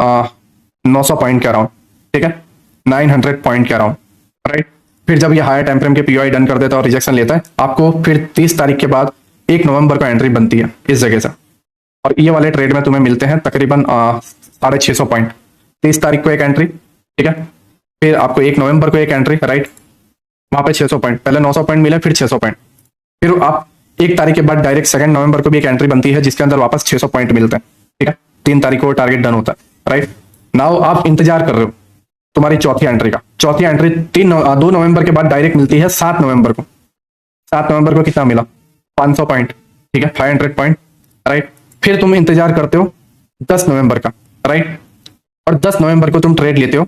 900 पॉइंट के अराउंड, ठीक है, 900 पॉइंट के अराउंड, राइट। फिर जब ये हायर टाइम फ्रेम के पीओआई डन कर देता है और रिजेक्शन लेता है, आपको फिर 30 तारीख के बाद 1 नवंबर को एंट्री बनती है इस जगह से, और ये वाले ट्रेड में तुम्हें मिलते हैं तकरीबन 650 पॉइंट। 30 तारीख को एक एंट्री, ठीक है, फिर आपको 1 नवंबर को एक एंट्री, राइट, वहां पे 600 पॉइंट, पहले 900 पॉइंट मिले, फिर 600 पॉइंट, फिर आप 1 तारीख के बाद डायरेक्ट 2 नवंबर को भी एक एंट्री बनती है जिसके अंदर वापस 600 पॉइंट मिलते हैं, ठीक है। 3 तारीख को टारगेट डन होता है, राइट। नाउ आप इंतजार कर रहे हो तुम्हारी चौथी एंट्री का। चौथी एंट्री 2 नवंबर के बाद डायरेक्ट मिलती है 7 नवंबर को। 7 नवंबर को कितना मिला? 500 पॉइंट, ठीक है, 500 पॉइंट, राइट। फिर तुम इंतजार करते हो 10 नवंबर का, राइट, और 10 नवंबर को तुम ट्रेड लेते हो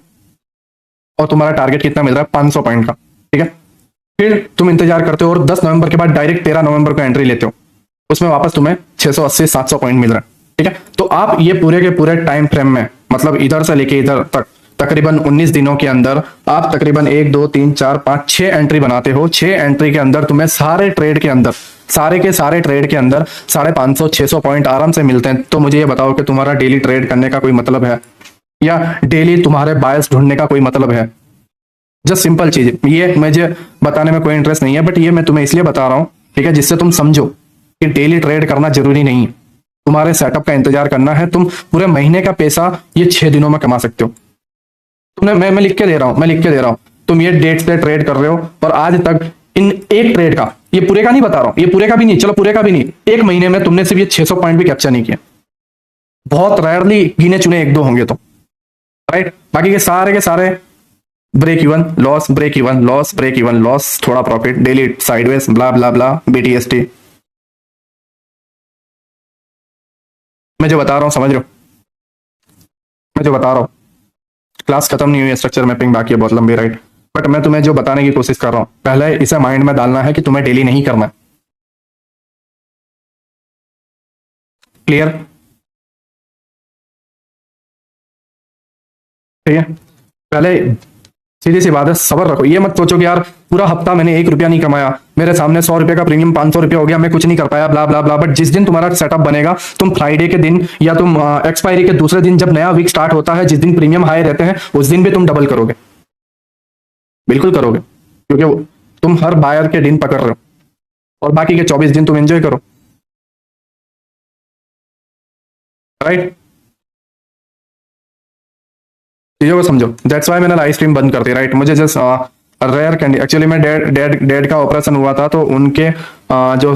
और तुम्हारा टारगेट कितना मिल रहा है? 500 पॉइंट का, ठीक है। फिर तुम इंतजार करते हो और 10 नवंबर के बाद डायरेक्ट 13 नवंबर को एंट्री लेते हो, उसमें वापस तुम्हें 680-700 पॉइंट मिल रहा है, ठीक है। तो आप ये पूरे के पूरे टाइम फ्रेम में, मतलब इधर से लेके इधर तक तकरीबन 19 दिनों के अंदर आप तकरीबन 1 2 3 4 5 6 एंट्री बनाते हो। 6 एंट्री के अंदर तुम्हें सारे ट्रेड के अंदर, सारे के सारे ट्रेड के अंदर 550-600 पॉइंट आराम से मिलते हैं। तो मुझे ये बताओ कि तुम्हारा डेली ट्रेड करने का कोई मतलब है, या डेली तुम्हारे बायस ढूंढने का कोई मतलब है? जस्ट सिंपल चीज, ये मुझे बताने में कोई इंटरेस्ट नहीं है, बट ये मैं तुम्हें इसलिए बता रहा हूं, ठीक है, जिससे तुम समझो कि डेली ट्रेड करना जरूरी नहीं है, तुम्हारे सेटअप का इंतजार करना है। तुम पूरे महीने का पैसा ये 6 दिनों में कमा सकते हो। तुमने मैं लिख के दे रहा हूं, मैं लिख के दे रहा हूं, तुम ये डेट से ट्रेड कर रहे हो और आज तक इन एक ट्रेड का, ये पूरे का नहीं बता रहा हूं, ये पूरे का भी नहीं, चलो पूरे का भी नहीं, एक महीने में तुमने सिर्फ ये 600 पॉइंट भी कैप्चर नहीं किया। बहुत रेयरली गिने चुने 1 2 होंगे तो, राइट। बाकी के सारे break even loss, break even loss, break even loss, थोड़ा profit, daily sideways, blah blah blah, BTST. मैं जो बता रहा हूं समझ रहे हो? मैं जो बता रहा हूं, क्लास खत्म नहीं हुई है, स्ट्रक्चर मैपिंग बाकी है बहुत लंबी, राइट। बट मैं तुम्हें जो बताने की कोशिश कर रहा हूं, पहले इसे माइंड में डालना है कि तुम्हें डेली नहीं करना है। क्लियर? ठीक है, पहले सीधी सी बात है, सबर रखो। ये मत सोचो कि यार पूरा हफ्ता मैंने 1 रुपया नहीं कमाया, मेरे सामने 100 रुपए का प्रीमियम 500 रुपया हो गया, मैं कुछ नहीं कर पाया, ब्ला ब्ला ब्ला। बट जिस दिन तुम्हारा सेटअप बनेगा, तुम फ्राइडे के दिन या तुम एक्सपायरी के दूसरे दिन, जब नया वीक स्टार्ट होता है, जिस दिन प्रीमियम हाई रहते हैं, उस दिन भी तुम डबल करोगे, बिल्कुल करोगे, क्योंकि तुम हर बायर के दिन पकड़ रहे हो और बाकी के 24 दिन तुम एंजॉय करो, राइट। चीजों को समझो, दैट्स वाई मैंने लाइव स्ट्रीम बंद कर दी, राइट। मुझे जस्ट रेयर कैंडी, एक्चुअली मैं डैड का ऑपरेशन हुआ था, तो उनके जो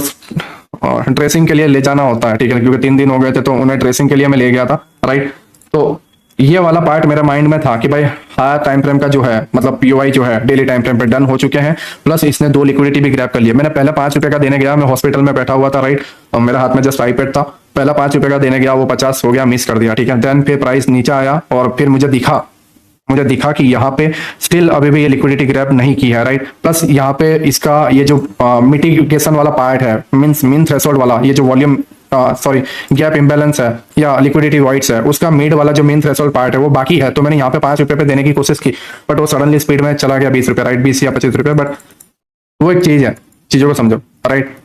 ड्रेसिंग के लिए ले जाना होता है, ठीक है, क्योंकि 3 दिन हो गए थे, तो उन्हें ड्रेसिंग के लिए मैं ले गया था, राइट। तो ये वाला पार्ट मेरे माइंड में था कि भाई हायर टाइम फ्रेम का जो है, मतलब पीओआई जो है डेली टाइम फ्रेम पे डन हो चुके हैं, प्लस इसने 2 लिक्विडिटी भी ग्रैब कर लिया। मैंने पहले 5 रुपए का देने गया, मैं हॉस्पिटल में बैठा हुआ था, राइट, और मेरे हाथ में जस्ट आईपैड था। पहला 5 रुपए का देने गया, वो 50 हो गया, मिस कर दिया, ठीक है। देन फिर प्राइस नीचे आया और फिर मुझे दिखा कि यहाँ पे स्टिल अभी भी ये लिक्विडिटी ग्रैब नहीं की है, राइट। प्लस यहाँ पे इसका ये जो मिटिगेशन वाला पार्ट है, मीन थ्रेशोल्ड वाला, ये जो वॉल्यूम सॉरी गैप इंबैलेंस है या लिक्विडिटी वाइड्स है, उसका मिड वाला जो मेन थ्रेशोल्ड पार्ट है वो बाकी है। तो मैंने यहाँ पे 5 रुपए पे देने की कोशिश की, बट वो सडनली स्पीड में चला गया 20 रुपए, राइट, 20 या 25 रुपए। बट वो एक चीज है, चीजों को समझो, राइट।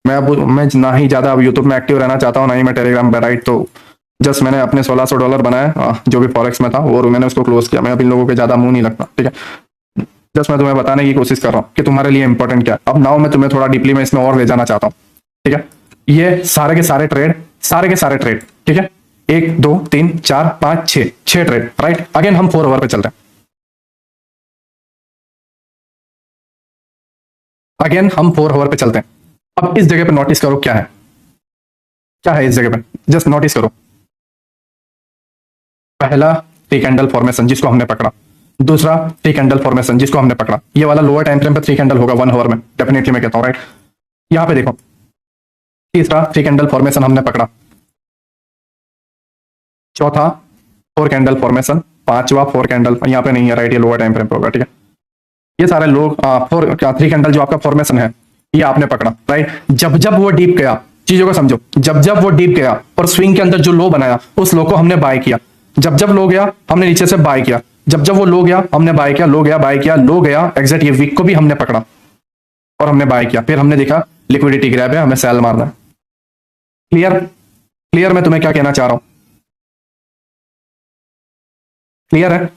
मैं ना ही ज्यादा अब यूट्यूब में एक्टिव रहना चाहता हूँ, ना ही मैं टेलीग्राम पे, राइट। तो जस्ट मैंने अपने $1600 बनाए, जो भी फॉरेक्स में था, और मैंने उसको क्लोज किया। मैं अब इन लोगों के ज्यादा मुंह नहीं लगता, ठीक है। जस्ट मैं तुम्हें बताने की कोशिश कर रहा हूँ कि तुम्हारे लिए इंपॉर्टेंट क्या है। अब नाउ मैं तुम्हें थोड़ा डीपली में इसमें और ले जाना चाहता हूँ, ठीक है। ये सारे के सारे ट्रेड, ठीक है, 1 2 3 4 5 6 ट्रेड, राइट। अगेन हम 4 आवर पे चलते हैं, अगेन हम 4 आवर पे चलते हैं। अब इस जगह पे नोटिस करो क्या है इस जगह पे, जस्ट नोटिस करो। पहला 3 कैंडल फॉर्मेशन जिसको हमने पकड़ा, दूसरा 3 कैंडल फॉर्मेशन जिसको हमने पकड़ा। ये वाला लोअर टाइम फ्रेम पे 3 कैंडल होगा 1 आवर में, डेफिनेटली मैं कहता हूं, राइट। यहां पे देखो, तीसरा 3 कैंडल फॉर्मेशन हमने पकड़ा, चौथा 4 कैंडल फॉर्मेशन, पांचवा 4 कैंडल यहां पे नहीं है, राइट, ये लोअर टाइम फ्रेम पे होगा, ठीक है। ये सारे लोग 3 कैंडल जो आपका फॉर्मेशन है ये आपने पकड़ा, राइट। जब जब वो डीप गया, चीजों को समझो, जब जब वो डीप गया और स्विंग के अंदर जो लो बनाया, उस लो को हमने बाय किया। जब जब लो गया हमने नीचे से बाय किया, जब जब वो लो गया हमने बाय किया, लो गया बाय किया, लो गया, एग्जैक्ट ये वीक को भी हमने पकड़ा और हमने बाय किया। फिर हमने देखा लिक्विडिटी ग्रैब है, हमें सेल मारना है। क्लियर मैं तुम्हें क्या कहना चाह रहा हूं, क्लियर है?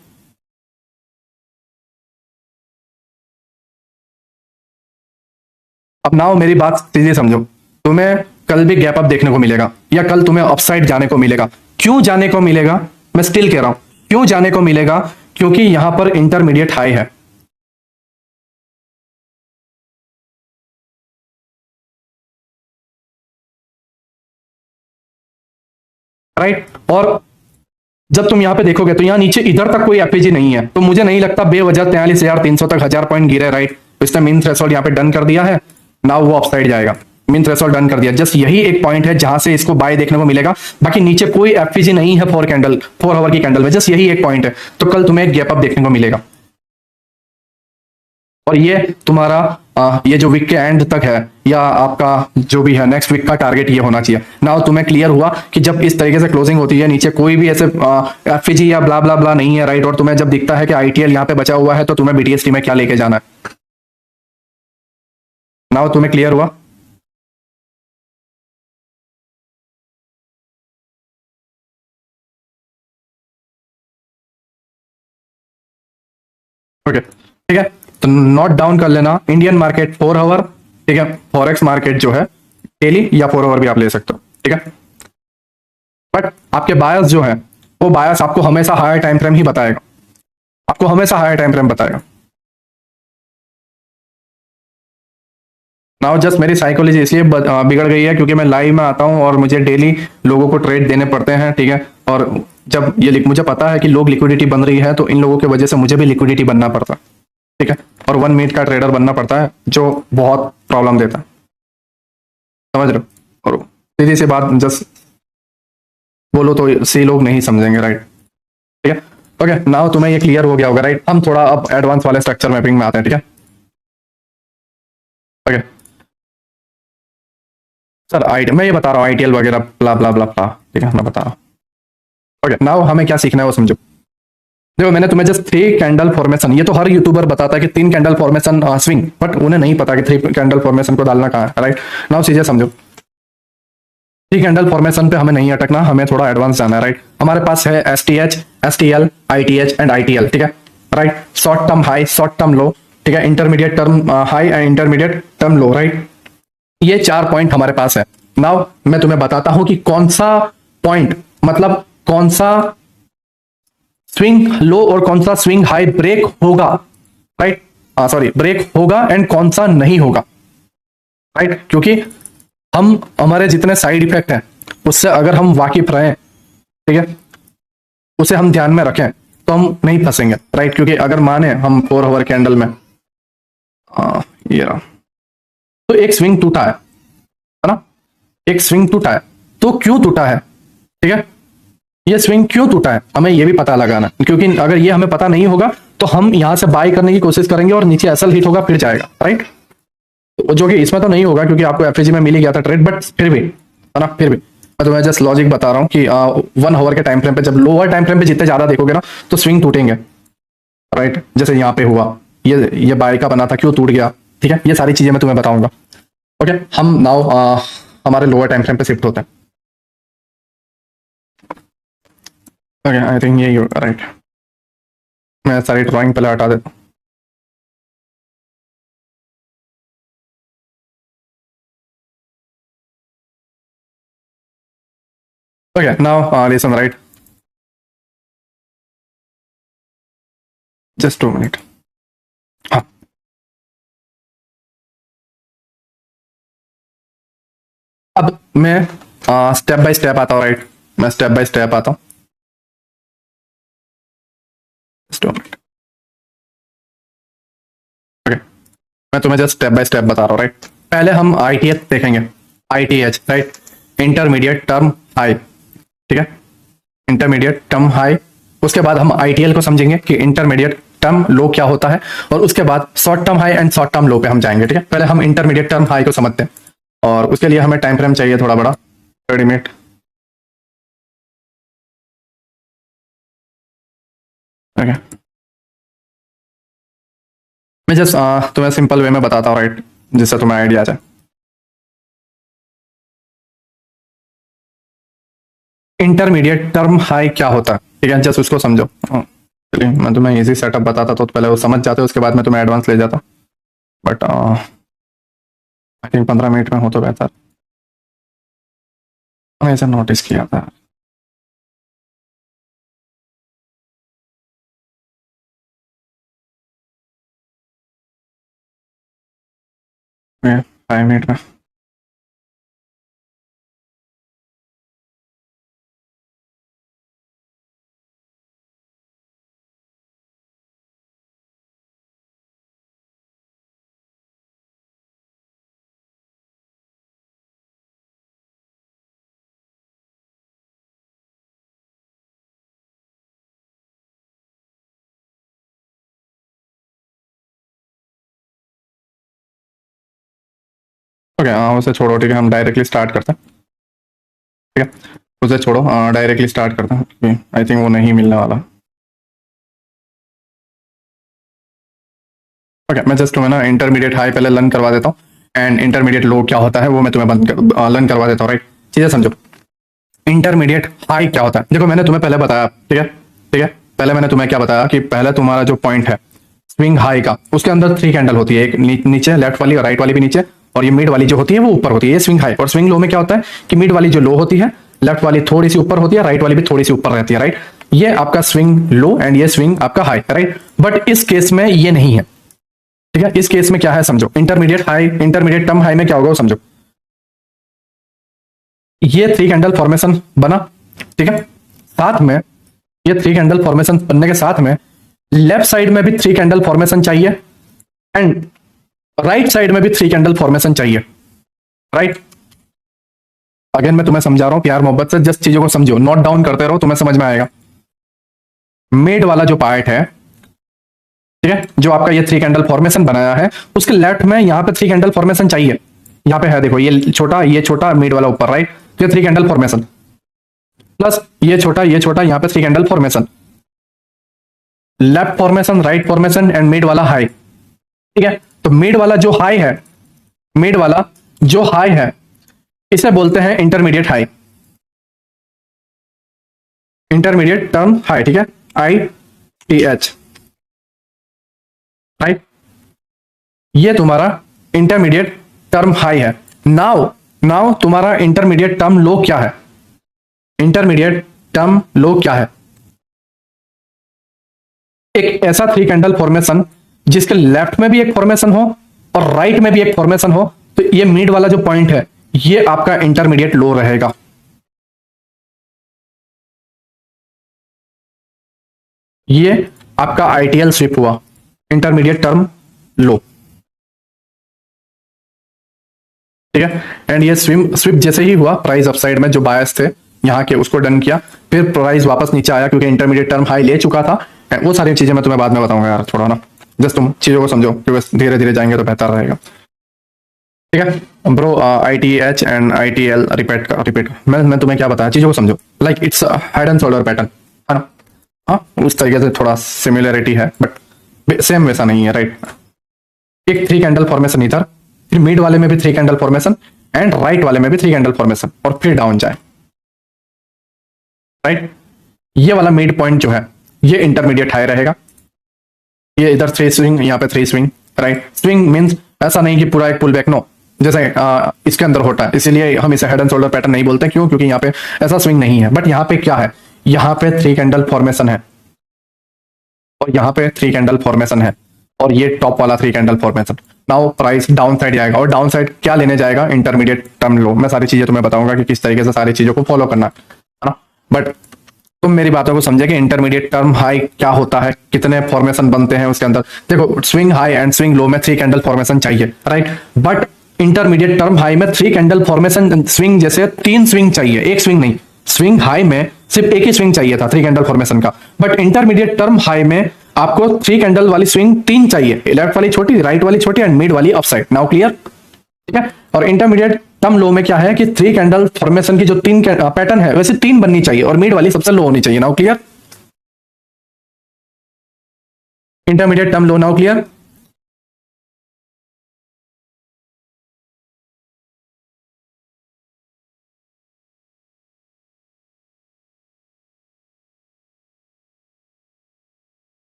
अब नाउ मेरी बात सीधी समझो, तुम्हें कल भी गैप अप देखने को मिलेगा या कल तुम्हें अपसाइड जाने को मिलेगा। क्यों जाने को मिलेगा, मैं स्टिल कह रहा हूं, क्यों जाने को मिलेगा? क्योंकि यहां पर इंटरमीडिएट हाई है, राइट। और जब तुम यहां पे देखोगे तो यहां नीचे इधर तक कोई एफएजी नहीं है, तो मुझे नहीं लगता बेवजह 43,300 तक 1000 पॉइंट गिरे, राइट। तो इसने मीन थ्रेशोल्ड यहां पे डन कर दिया है, नाउ वो अपसाइड जाएगा। मीन थ्रेशोल्ड डन कर दिया, जस्ट यही एक पॉइंट है जहां से इसको बाय देखने को मिलेगा। बाकी नीचे कोई एफपीजी नहीं है 4 आवर की कैंडल में, जस्ट यही एक पॉइंट है। तो कल तुम्हें एक गैप अप देखने को मिलेगा और ये तुम्हारा ये जो वीक के एंड तक है या आपका जो भी है नेक्स्ट वीक का टारगेट ये होना चाहिए। नाउ तुम्हें क्लियर हुआ कि जब इस तरीके से क्लोजिंग होती है, नीचे कोई भी ऐसे एफपीजी या ब्ला ब्ला ब्ला नहीं है, राइट। और तुम्हें जब दिखता है कि आईटीएल यहाँ पे बचा हुआ है, तो तुम्हें बीटीएसटी में क्या लेके जाना है। नाउ तुम्हें क्लियर हुआ? ओके, ठीक है। तो नोट डाउन कर लेना, इंडियन मार्केट 4 आवर, ठीक है। फॉरेक्स मार्केट जो है डेली या 4 आवर भी आप ले सकते हो, ठीक है। बट आपके बायस जो है वो बायस आपको हमेशा हायर टाइम फ्रेम ही बताएगा, आपको हमेशा हायर टाइम फ्रेम बताएगा। नाउ जस्ट मेरी साइकोलॉजी इसलिए बिगड़ गई है क्योंकि मैं लाइव में आता हूं और मुझे डेली लोगों को ट्रेड देने पड़ते हैं, ठीक है। और जब ये मुझे पता है कि लोग लिक्विडिटी बन रही है, तो इन लोगों की वजह से मुझे भी लिक्विडिटी बनना पड़ता है, ठीक है। और 1 मिनट का ट्रेडर बनना पड़ता है जो बहुत प्रॉब्लम देता है, समझ रहे हो। और सीधी सी बात जस्ट बोलो तो सी लोग नहीं समझेंगे, राइट, ठीक है। ओके, नाउ तुम्हें ये क्लियर हो गया होगा, राइट। हम थोड़ा अब एडवांस वाले स्ट्रक्चर मैपिंग में आते हैं, ठीक है। ओके सर, मैं ये बता रहा हूँ आईटीएल वगैरह ब्ला ब्ला ब्ला ब्ला, ठीक है, मैं बता रहा हूँ। ओके, नाउ हमें क्या सीखना है वो समझो। देखो, मैंने तुम्हें जस्ट 3 कैंडल फॉर्मेशन, ये तो हर यूट्यूबर बताता है कि 3 कैंडल फॉर्मेशन स्विंग, बट उन्हें नहीं पता कि 3 कैंडल फॉर्मेशन को डालना कहाँ है, राइट। नाउ सीधे समझो, 3 कैंडल फॉर्मेशन पे हमें नहीं अटकना, हमें थोड़ा एडवांस जाना है, राइट। हमारे पास है STH, STL, ITH and ITL, ठीक है, right. Short term high, short term लो, ठीक है, intermediate term high and intermediate term low, right. ये 4 पॉइंट हमारे पास है। नाउ मैं तुम्हें बताता हूं कि कौन सा पॉइंट, मतलब कौन सा स्विंग लो और कौन सा स्विंग हाई ब्रेक होगा, राइट, सॉरी ब्रेक होगा एंड कौन सा नहीं होगा, राइट। क्योंकि हम हमारे जितने साइड इफेक्ट हैं उससे अगर हम वाकिफ रहें, ठीक है, उसे हम ध्यान में रखें तो हम नहीं फंसेंगे, राइट। क्योंकि अगर माने हम 4 आवर कैंडल में ये रहा, तो एक स्विंग टूटा है ना, एक स्विंग टूटा है, तो क्यों टूटा है, ठीक है, ये स्विंग क्यों टूटा है हमें ये भी पता लगाना, क्योंकि अगर ये हमें पता नहीं होगा तो हम यहां से बाय करने की कोशिश करेंगे और नीचे एसएल हिट होगा फिर जाएगा, राइट। जो कि इसमें तो नहीं होगा क्योंकि आपको एफएजी में मिल ही गया था ट्रेड, बट फिर भी है ना, फिर भी मैं तुम्हें जस्ट लॉजिक बता रहा हूँ कि 1 आवर के टाइम फ्रेम पे, जब लोअर टाइम फ्रेम पे जितने ज्यादा देखोगे ना तो स्विंग टूटेंगे, राइट। जैसे यहाँ पे हुआ, ये बाय का बना था, क्यों टूट गया, ठीक है, ये सारी चीजें मैं तुम्हें बताऊंगा। ओके, हम नाउ हमारे लोअर टाइम फ्रेम पे शिफ्ट होते हैं। ओके, आई थिंक यही होगा, राइट। मैं सारी ड्राइंग पहले हटा देता हूँ। Okay, now listen, right, just 2 minute. हाँ, अब मैं स्टेप बाय स्टेप आता हूँ, राइट, मैं स्टेप बाय स्टेप आता हूँ। Just 2 minute. ओके, मैं तुम्हें जस्ट स्टेप बाय स्टेप बता रहा हूँ, राइट। पहले हम आईटीएच देखेंगे, ITH, right, intermediate term high, ठीक है, इंटरमीडिएट टर्म हाई। उसके बाद हम आईटीएल को समझेंगे कि इंटरमीडिएट टर्म लो क्या होता है, और उसके बाद short term high and short term लो पे हम जाएंगे, ठीक है। पहले हम इंटरमीडिएट टर्म हाई को समझते हैं, और उसके लिए हमें टाइम फ्रेम चाहिए थोड़ा बड़ा, 30 मिनट। ओके, मैं जस्ट तुम्हें सिंपल वे में बताता हूँ, राइट, जिससे तुम्हें आइडिया आ जाए। इंटरमीडिएट टर्म हाई क्या होता है, ठीक है, जस्ट उसको समझो। चलिए मैं तुम्हें इजी सेटअप बताता तो पहले वो समझ जाते, उसके बाद मैं तुम्हें एडवांस ले जाता, बट आई थिंक 15 मिनट में हो तो बेहतर। मैंने ऐसा नोटिस किया था। 5 मिनट में। ओके, उसे छोड़ो, ठीक है, हम डायरेक्टली स्टार्ट करते हैं, ठीक है, उसे छोड़ो, डायरेक्टली स्टार्ट करते हैं, आई थिंक वो नहीं मिलने वाला। ओके, मैं जस्ट तुम्हें ना इंटरमीडिएट हाई पहले लर्न करवा देता हूँ, एंड इंटरमीडिएट लो क्या होता है वो मैं तुम्हें लर्न करवा देता हूँ, राइट। चीजें समझो, इंटरमीडिएट हाई क्या होता है, देखो मैंने तुम्हें पहले बताया, ठीक है, ठीक है, पहले मैंने तुम्हें क्या बताया कि पहले तुम्हारा जो पॉइंट है स्विंग हाई का, उसके अंदर 3 कैंडल होती है, एक नीचे लेफ्ट वाली और राइट वाली भी नीचे, और ये मिड वाली जो होती है वो ऊपर होती है, ये स्विंग हाई। और स्विंग लो में क्या होता है कि मिड वाली जो लो होती है, लेफ्ट वाली थोड़ी सी ऊपर होती है, राइट वाली भी थोड़ी सी ऊपर रहती है, राइट। ये आपका स्विंग लो एंड ये स्विंग आपका हाई, राइट। बट इस केस में ये नहीं है, ठीक है। इस केस में क्या है समझो, intermediate high, intermediate term high में क्या होगा वो समझो। ये 3 कैंडल फॉर्मेशन बना, ठीक है, साथ में ये 3 कैंडल फॉर्मेशन बनने के साथ में लेफ्ट साइड में भी 3 कैंडल फॉर्मेशन चाहिए, एंड राइट साइड में भी 3 कैंडल फॉर्मेशन चाहिए, राइट। अगेन मैं तुम्हें समझा रहा हूं प्यार मोहब्बत से, जस्ट चीजों को समझो, नोट डाउन करते रहो, तुम्हें समझ में आएगा। मिड वाला जो पार्ट है, ठीक है, जो आपका ये 3 कैंडल फॉर्मेशन बनाया है, उसके लेफ्ट में यहां पे 3 कैंडल फॉर्मेशन चाहिए। यहां पे है देखो, ये छोटा मिड वाला ऊपर, राइट, ये 3 कैंडल फॉर्मेशन, प्लस ये छोटा यहां पे 3 candle formation, left formation, right formation and mid वाला हाई, ठीक है। तो मिड वाला जो हाई है, मिड वाला जो हाई है, इसे बोलते हैं intermediate high, intermediate term high, ठीक है, आई टी एच, राइट। ये तुम्हारा इंटरमीडिएट टर्म हाई है। नाउ नाउ तुम्हारा इंटरमीडिएट टर्म लो क्या है? इंटरमीडिएट टर्म लो क्या है? एक ऐसा थ्री कैंडल फॉर्मेशन जिसके लेफ्ट में भी एक फॉर्मेशन हो और राइट में भी एक फॉर्मेशन हो, तो ये मिड वाला जो पॉइंट है ये आपका इंटरमीडिएट लो रहेगा। ये आपका आईटीएल स्विप हुआ, इंटरमीडिएट टर्म लो, ठीक है। एंड ये स्विप जैसे ही हुआ, प्राइस अपसाइड में जो बायस थे यहाँ के उसको डन किया, फिर प्राइस वापस नीचे आया क्योंकि इंटरमीडिएट टर्म हाई ले चुका था। वो सारी चीजें मैं तुम्हें बाद में बताऊंगा यार, थोड़ा ना जस्ट तुम चीजों को समझो क्योंकि धीरे धीरे जाएंगे तो बेहतर रहेगा, ठीक है bro. ITH and ITL repeat मैं तुम्हें क्या बताया, चीजों को समझो। Like its head and shoulder pattern है ना, हाँ उस तरीके से थोड़ा सिमिलरिटी है बट सेम वैसा नहीं है, राइट। एक थ्री कैंडल फॉर्मेशन इधर, फिर मिड वाले में भी three candle formation and right वाले में भी थ्री कैंडल फॉर्मेशन और फिर डाउन जाए, राइट। ये वाला मिड पॉइंट जो है ये इंटरमीडिएट हाई रहेगा। ये इधर थ्री स्विंग, यहाँ पे three swing, right. Swing means ऐसा नहीं कि पूरा एक पुल बैक, नो, जैसे इसके अंदर होता है, इसीलिए हम इसे हेड एंड शोल्डर पैटर्न नहीं बोलते, क्यों? क्योंकि यहाँ पे ऐसा स्विंग नहीं है। बट यहाँ पे क्या है, यहाँ पे थ्री कैंडल फॉर्मेशन है और यहाँ पे थ्री कैंडल फॉर्मेशन है और ये टॉप वाला three candle formation. Now price down side जाएगा और डाउन साइड क्या लेने जाएगा, इंटरमीडिएट टर्म लो। मैं सारी चीजें तुम्हें बताऊंगा कि किस तरीके से सारी चीजों को फॉलो करना है ना। बट तुम मेरी बातों को समझे कि इंटरमीडिएट टर्म हाई क्या होता है, कितने फॉर्मेशन बनते हैं उसके अंदर। देखो स्विंग हाई एंड स्विंग लो में थ्री कैंडल फॉर्मेशन चाहिए, right. But intermediate term high में थ्री कैंडल फॉर्मेशन, स्विंग जैसे तीन स्विंग चाहिए, एक स्विंग नहीं। स्विंग हाई में सिर्फ एक ही स्विंग चाहिए था थ्री कैंडल फॉर्मेशन का, बट इंटरमीडिएट टर्म हाई में आपको थ्री कैंडल वाली स्विंग तीन चाहिए, लेफ्ट वाली छोटी, राइट वाली छोटी एंड मिड वाली अपसाइड। नाउ क्लियर, ठीक है। और इंटरमीडिएट टर्म लो में क्या है कि थ्री कैंडल फॉर्मेशन की जो तीन पैटर्न है वैसे तीन बननी चाहिए और मिड वाली सबसे लो होनी चाहिए। नाउ क्लियर, इंटरमीडिएट टर्म लो, नाउ क्लियर।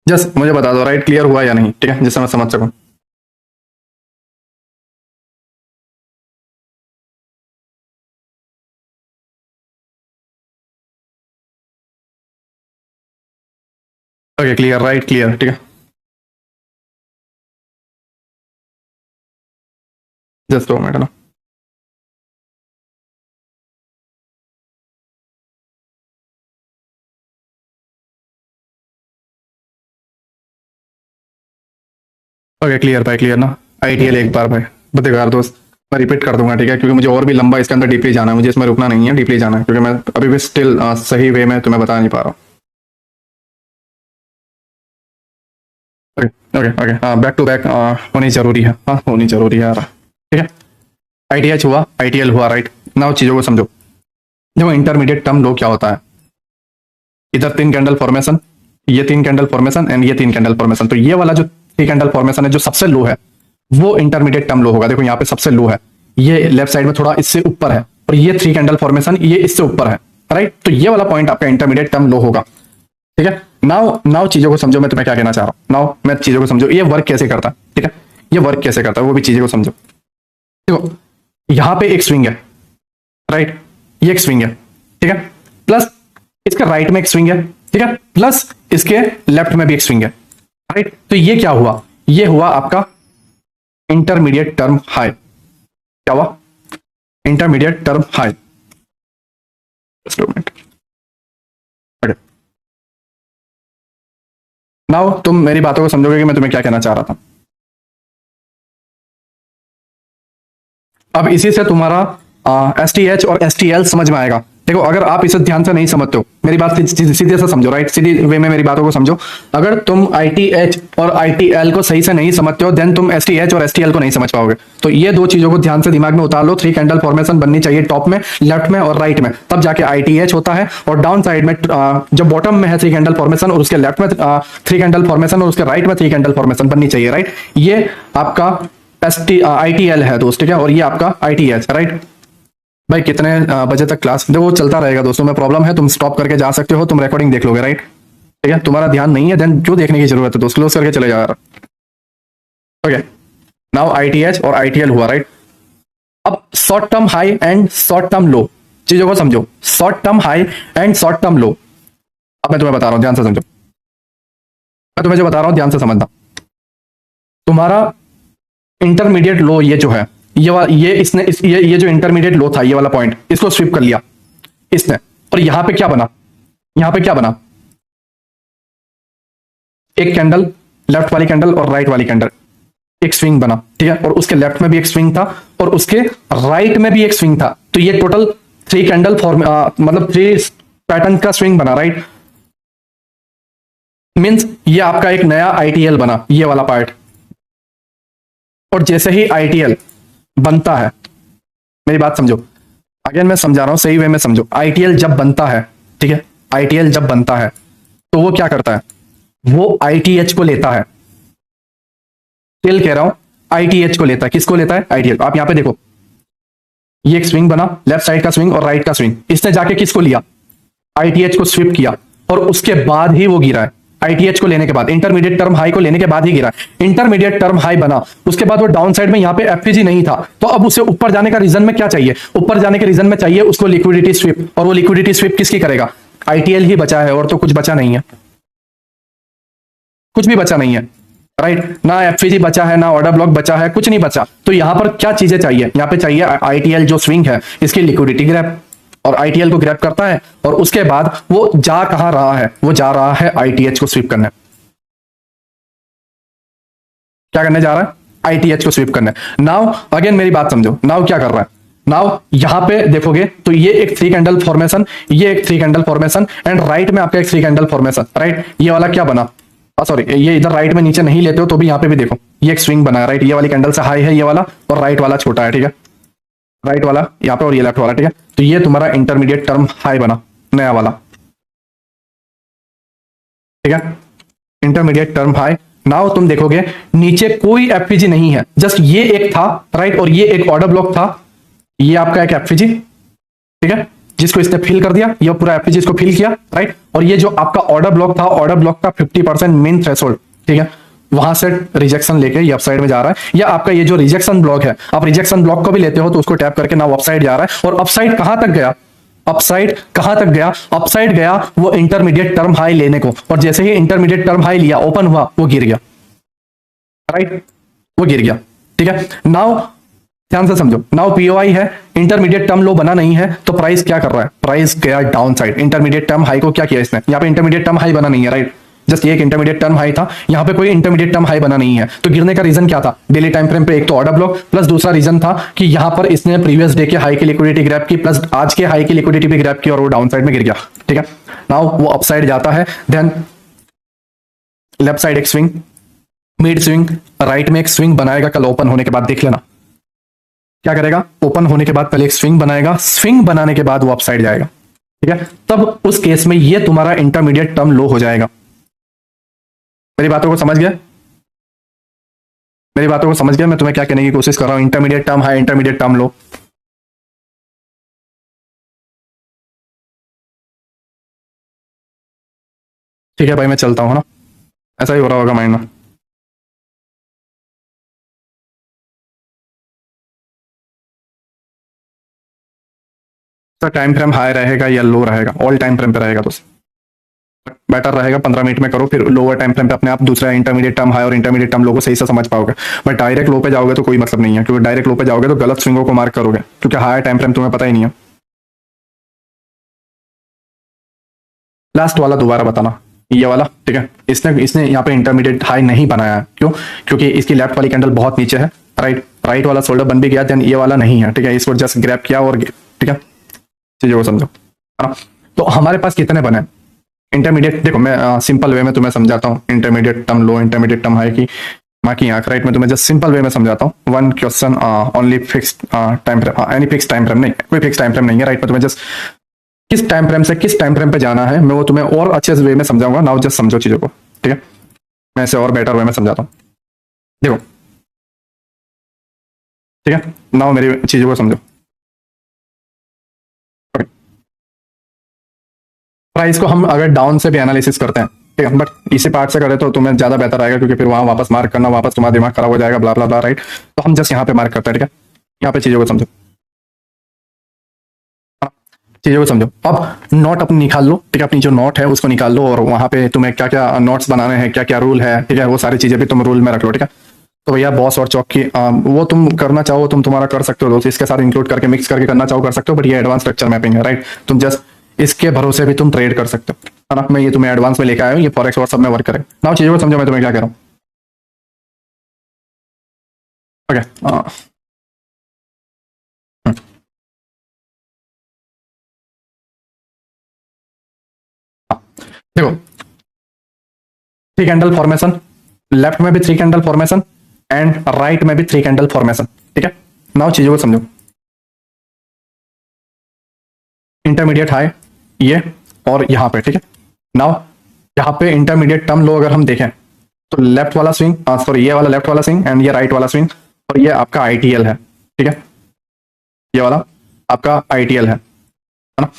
जस्ट मुझे बता दो राइट क्लियर हुआ या नहीं, ठीक है, जिससे मैं समझ सकूं। ओके क्लियर, राइट क्लियर, ठीक है। जस्ट 2 मिनट ना। ओके क्लियर भाई, क्लियर ना। आईटीएल एक बार भाई बताओ यार दोस्त, मैं रिपीट कर दूंगा, ठीक है, क्योंकि मुझे और भी लंबा इसके अंदर डीपली जाना है, मुझे इसमें रुकना नहीं है, डीपली जाना है, क्योंकि मैं अभी भी स्टिल सही वे में तुम्हें बता नहीं पा रहा हूँ। ओके ओके ओके, हाँ बैक टू बैक होनी जरूरी है, हाँ होनी जरूरी है यार, ठीक है। आईटीएच हुआ, आईटीएल हुआ, राइट। ना चीजों को समझो। देखो इंटरमीडिएट टर्म लो क्या होता है, इधर तीन कैंडल फॉर्मेशन, ये तीन कैंडल फॉर्मेशन एंड ये तीन कैंडल फॉर्मेशन, तो ये वाला जो थ्री कैंडल फॉर्मेशन है जो सबसे लो है वो इंटरमीडिएट टर्म लो होगा। देखो यहाँ पे सबसे लो है, ये लेफ्ट साइड में थोड़ा इससे ऊपर है और ये थ्री कैंडल फॉर्मेशन ये इससे ऊपर है, राइट। तो ये वाला पॉइंट आपका इंटरमीडिएट टर्म लो होगा, ठीक है। नाउ चीजों को समझो, मैं तुम्हें क्या कहना चाह रहा हूँ। नाउ मैं चीजों को समझो, ये वर्क कैसे करता है, ठीक है, ये वर्क कैसे करता है वो भी चीजों को समझो। देखो यहाँ पे एक स्विंग है, राइट, ये एक स्विंग है, ठीक है, प्लस इसके राइट में एक स्विंग है, ठीक है, प्लस इसके लेफ्ट में भी एक स्विंग है, राइट। तो ये क्या हुआ, ये हुआ आपका इंटरमीडिएट टर्म हाई। क्या हुआ, इंटरमीडिएट टर्म हाई। नाउ तुम मेरी बातों को समझोगे कि मैं तुम्हें क्या कहना चाह रहा था। अब इसी से तुम्हारा STH और STL समझ में आएगा। देखो अगर आप इसे ध्यान से नहीं समझते हो, मेरी बात सीधे से समझो, राइट, सीधी वे में मेरी बातों को समझो। अगर तुम ITH और ITL को सही से नहीं समझते हो देन तुम STH और STL को नहीं समझ पाओगे। तो ये दो चीजों को ध्यान से दिमाग में उतार लो, थ्री कैंडल फॉर्मेशन बननी चाहिए टॉप में, लेफ्ट में और राइट में, तब जाके ITH होता है। और डाउन साइड में जो बॉटम में है थ्री कैंडल फॉर्मेशन और उसके लेफ्ट में थ्री कैंडल फॉर्मेशन और उसके राइट में थ्री कैंडल फॉर्मेशन बननी चाहिए, राइट। ये आपका ITL है दोस्त, ठीक है, और ये आपका ITH, राइट। भाई कितने बजे तक क्लास, देखो चलता रहेगा दोस्तों में प्रॉब्लम है, तुम स्टॉप करके जा सकते हो, तुम रिकॉर्डिंग देख लोगे, राइट, ठीक है, तुम्हारा ध्यान नहीं है देन क्यों देखने की जरूरत है, तो क्लोज करके चले जा रहा। ओके, नाउ आईटीएच और आईटीएल हुआ, राइट। अब short term high and short term लो चीजों को समझो, short term high and short term लो। अब मैं तुम्हें बता रहा हूं, ध्यान से समझो, मैं तुम्हें जो बता रहा हूं ध्यान से समझना। तुम्हारा इंटरमीडिएट लो ये जो है, ये इसने ये जो इंटरमीडिएट लो था, ये वाला पॉइंट, इसको स्वीप कर लिया इसने, और यहां पे क्या बना, यहां पे क्या बना, एक कैंडल, लेफ्ट वाली कैंडल और राइट वाली कैंडल, एक स्विंग बना, ठीक है, और उसके लेफ्ट में भी एक स्विंग था और उसके राइट में भी एक स्विंग था। तो ये टोटल 3 कैंडल फॉर्म, मतलब 3 पैटर्न का स्विंग बना, राइट। मींस ये आपका एक नया आईटीएल बना, ये वाला पार्ट। और जैसे ही आईटीएल बनता है, मेरी बात समझो, अगेन मैं समझा रहा हूं, सही वे में समझो। आईटीएल जब बनता है, ठीक है, आईटीएल जब बनता है तो वो क्या करता है, वो आईटीएच को लेता है, टिल कह रहा हूं, आईटीएच को लेता है। किसको लेता है, आईटीएल। आप यहां पे देखो, ये एक स्विंग बना, लेफ्ट साइड का स्विंग और राइट का स्विंग, इसने जाके किसको लिया, आईटीएच को स्विप किया, और उसके बाद ही वो गिरा है। आईटीएच को लेने के बाद, इंटरमीडिएट टर्म हाई को लेने के बाद ही गिरा। इंटरमीडिएट टर्म हाई बना, उसके बाद वो डाउन साइड में यहां पे एफपीजी नहीं था, तो अब उसे ऊपर जाने का रीजन में क्या चाहिए, ऊपर जाने के रीजन में चाहिए उसको लिक्विडिटी स्विप, और वो लिक्विडिटी स्विप किसकी करेगा, आईटीएल ही बचा है, और तो कुछ बचा नहीं है, कुछ भी बचा नहीं है, राइट। ना एफपीजी बचा है, ना ऑर्डर ब्लॉक बचा है, कुछ नहीं बचा। तो यहां पर क्या चीजें चाहिए, यहां पे चाहिए आईटीएल जो स्विंग है इसकी लिक्विडिटी ग्रैब, और आईटीएल को ग्रैब करता है, और उसके बाद वो जा कहां रहा है, वो जा रहा है आईटीएच को स्वीप करने। क्या करने जा रहा है, आईटीएच को स्वीप करने। नाउ अगेन मेरी बात समझो, नाउ क्या कर रहा है, नाउ यहां पे देखोगे तो ये एक 3 कैंडल फॉर्मेशन, ये एक 3 कैंडल फॉर्मेशन, एंड राइट में आपका एक 3 कैंडल फॉर्मेशन, राइट। ये वाला क्या बना, सॉरी, ये इधर राइट में नीचे नहीं लेते हो तो भी यहां पे भी देखो, ये एक स्विंग बना है, राइट। ये वाली कैंडल से हाई है ये वाला, और राइट वाला छोटा है, ठीक है, राइट वाला यहाँ पे और ये लेफ्ट वाला, ठीक है। तो ये तुम्हारा इंटरमीडिएट टर्म हाई बना, नया वाला, ठीक है, इंटरमीडिएट टर्म हाई। नाउ तुम देखोगे नीचे कोई एफपीजी नहीं है, जस्ट ये एक था, राइट, और ये एक ऑर्डर ब्लॉक था, ये आपका एक एफपीजी, ठीक है, जिसको इसने फिल कर दिया, ये पूरा एफपीजी इसको फिल किया, राइट। और ये जो आपका ऑर्डर ब्लॉक था, ऑर्डर ब्लॉक का 50% मेन थ्रेशोल्ड, ठीक है, वहां से रिजेक्शन लेके ये अपसाइड में जा रहा है। या आपका ये जो रिजेक्शन ब्लॉक है, आप रिजेक्शन ब्लॉक को भी लेते हो तो उसको टैप करके ना वो अपसाइड जा रहा है। और अपसाइड कहां तक गया, अपसाइड कहां तक गया, अपसाइड गया वो इंटरमीडिएट टर्म हाई लेने को, और जैसे ही इंटरमीडिएट टर्म हाई लिया, ओपन हुआ, वो गिर गया, राइट, वो गिर गया, ठीक है। नाउ ध्यान से समझो, नाउ पीओआई है, इंटरमीडिएट टर्म लो बना नहीं है, तो प्राइस क्या कर रहा है, प्राइस गया down side. Intermediate term high को क्या किया इसने, यहां पे इंटरमीडिएट टर्म हाई बना नहीं है, राइट, जस्ट ये एक इंटरमीडिएट टर्म हाई था, यहां पे कोई इंटरमीडिएट टर्म हाई बना नहीं है, तो गिरने का रीजन क्या था, डेली टाइम फ्रेम पे एक तो ऑर्डर ब्लॉक, प्लस दूसरा रीजन था कि यहां पर इसने प्रीवियस डे के हाई की लिक्विडिटी ग्रैब की, प्लस आज के हाई की लिक्विडिटी भी ग्रैब की, और वो डाउन साइड में गिर गया, ठीक है। नाउ वो अपसाइड जाता है, देन लेफ्ट साइड एक स्विंग, मिड स्विंग, राइट में एक स्विंग बनाएगा, कल ओपन होने के बाद देख लेना क्या करेगा, ओपन होने के बाद पहले एक स्विंग बनाएगा, स्विंग बनाने के बाद वो अपसाइड जाएगा, ठीक है। तब उस केस में ये तुम्हारा इंटरमीडिएट टर्म लो हो जाएगा। मेरी बातों को समझ गया, मेरी बातों को समझ गया मैं तुम्हें क्या कहने की कोशिश कर रहा हूं, intermediate term high, intermediate term लो। ठीक है भाई, मैं चलता हूं ना, ऐसा ही हो रहा होगा माइंड में। सर टाइम फ्रेम हाई रहेगा या लो रहेगा, ऑल टाइम फ्रेम पे रहेगा तो बेटर रहेगा, 15 मिनट में करो, फिर लोअर टाइम फ्रेम पे अपने आप दूसरा इंटरमीडिएट टर्म हाई और इंटरमीडिएट टर्म लो को सही से समझ पाओगे। बट डायरेक्ट लो पे जाओगे तो कोई मतलब नहीं है, क्योंकि डायरेक्ट लो पे जाओगे तो गलत स्विंगों को मार्क करोगे, क्योंकि हाई टाइम फ्रेम तुम्हें पता ही नहीं है। लास्ट वाला दोबारा बताना, ये वाला, ठीक है, इसने इसने यहाँ पे इंटरमीडिएट हाई नहीं बनाया है, क्यों, क्योंकि इसकी लेफ्ट वाली कैंडल बहुत नीचे है, राइट, राइट वाला शोल्डर बन भी गया, देन ये वाला नहीं है, ठीक है, इसको जस्ट ग्रैब किया और, ठीक है, चीजों को समझो, है ना। तो हमारे पास कितने बने इंटरमीडिएट, देखो मैं सिंपल वे में तुम्हें समझाता हूँ, इंटरमीडिएट टर्म लो, इंटरमीडिएट टर्म हाई की माँ की आंख, राइट, मैं तुम्हें जस्ट सिंपल वे में समझाता हूँ। One question only fixed time frame, any fix time frame नहीं, कोई फिक्स टाइम फ्रेम नहीं है, राइट। मैं तुम्हें जस्ट किस टाइम फ्रेम से किस टाइम फ्रेम पे जाना है मैं वो तुम्हें और अच्छे वे में समझाऊंगा। नाउ जस्ट समझो चीजों को, ठीक है, मैं इसे और बेटर वे में समझाता हूँ, देखो, ठीक है। नाउ मेरी चीजों को समझो, प्राइस को हम अगर डाउन से भी एनालिसिस करते हैं, ठीक है, बट इसी पार्ट से करे तो तुम्हें ज्यादा बेहतर आएगा, क्योंकि फिर वहां वापस मार्क करना, वापस तुम्हारा दिमाग खराब हो जाएगा, ब्ला ब्ला ब्ला, राइट। तो हम जस्ट यहाँ पे मार्क करते हैं, ठीक है। यहाँ पे चीजों को समझो, चीजों को समझो। अब नोट अपनी निकाल लो, ठीक है, अपनी जो नोट है उसको निकाल लो, और वहां पे तुम्हें क्या क्या नोट्स बनाने हैं, क्या क्या रूल है, ठीक है, वो सारी चीजें भी तुम रूल में रख लो, ठीक है। तो भैया बॉस और चौक की वो तुम करना चाहो तुम तुम्हारा कर सकते हो दोस्त, इसके साथ इंक्लूड करके मिक्स करके करना चाहो कर सकते हो, बट ये एडवांस स्ट्रक्चर मैपिंग है, राइट। तुम जस्ट इसके भरोसे भी तुम ट्रेड कर सकते हो, है ना। मैं ये तुम्हें एडवांस में लेके आया हूँ, ये फॉरेक्स और सब में वर्क करे ना। चीजों को समझो मैं तुम्हें क्या कह रहा हूँ, ओके। देखो, थ्री कैंडल फॉर्मेशन, लेफ्ट में भी three candle formation and right में भी थ्री कैंडल फॉर्मेशन, ठीक है। नाउ चीजों को समझो, इंटरमीडिएट हाई ये और यहां पे, ठीक है। नाउ यहां पे इंटरमीडिएट टर्म लो अगर हम देखें तो लेफ्ट वाला स्विंग, सॉरी ये वाला लेफ्ट वाला स्विंग एंड ये राइट वाला स्विंग, और ये आपका आईटीएल है, ठीक है। ये वाला आपका आईटीएल है ना।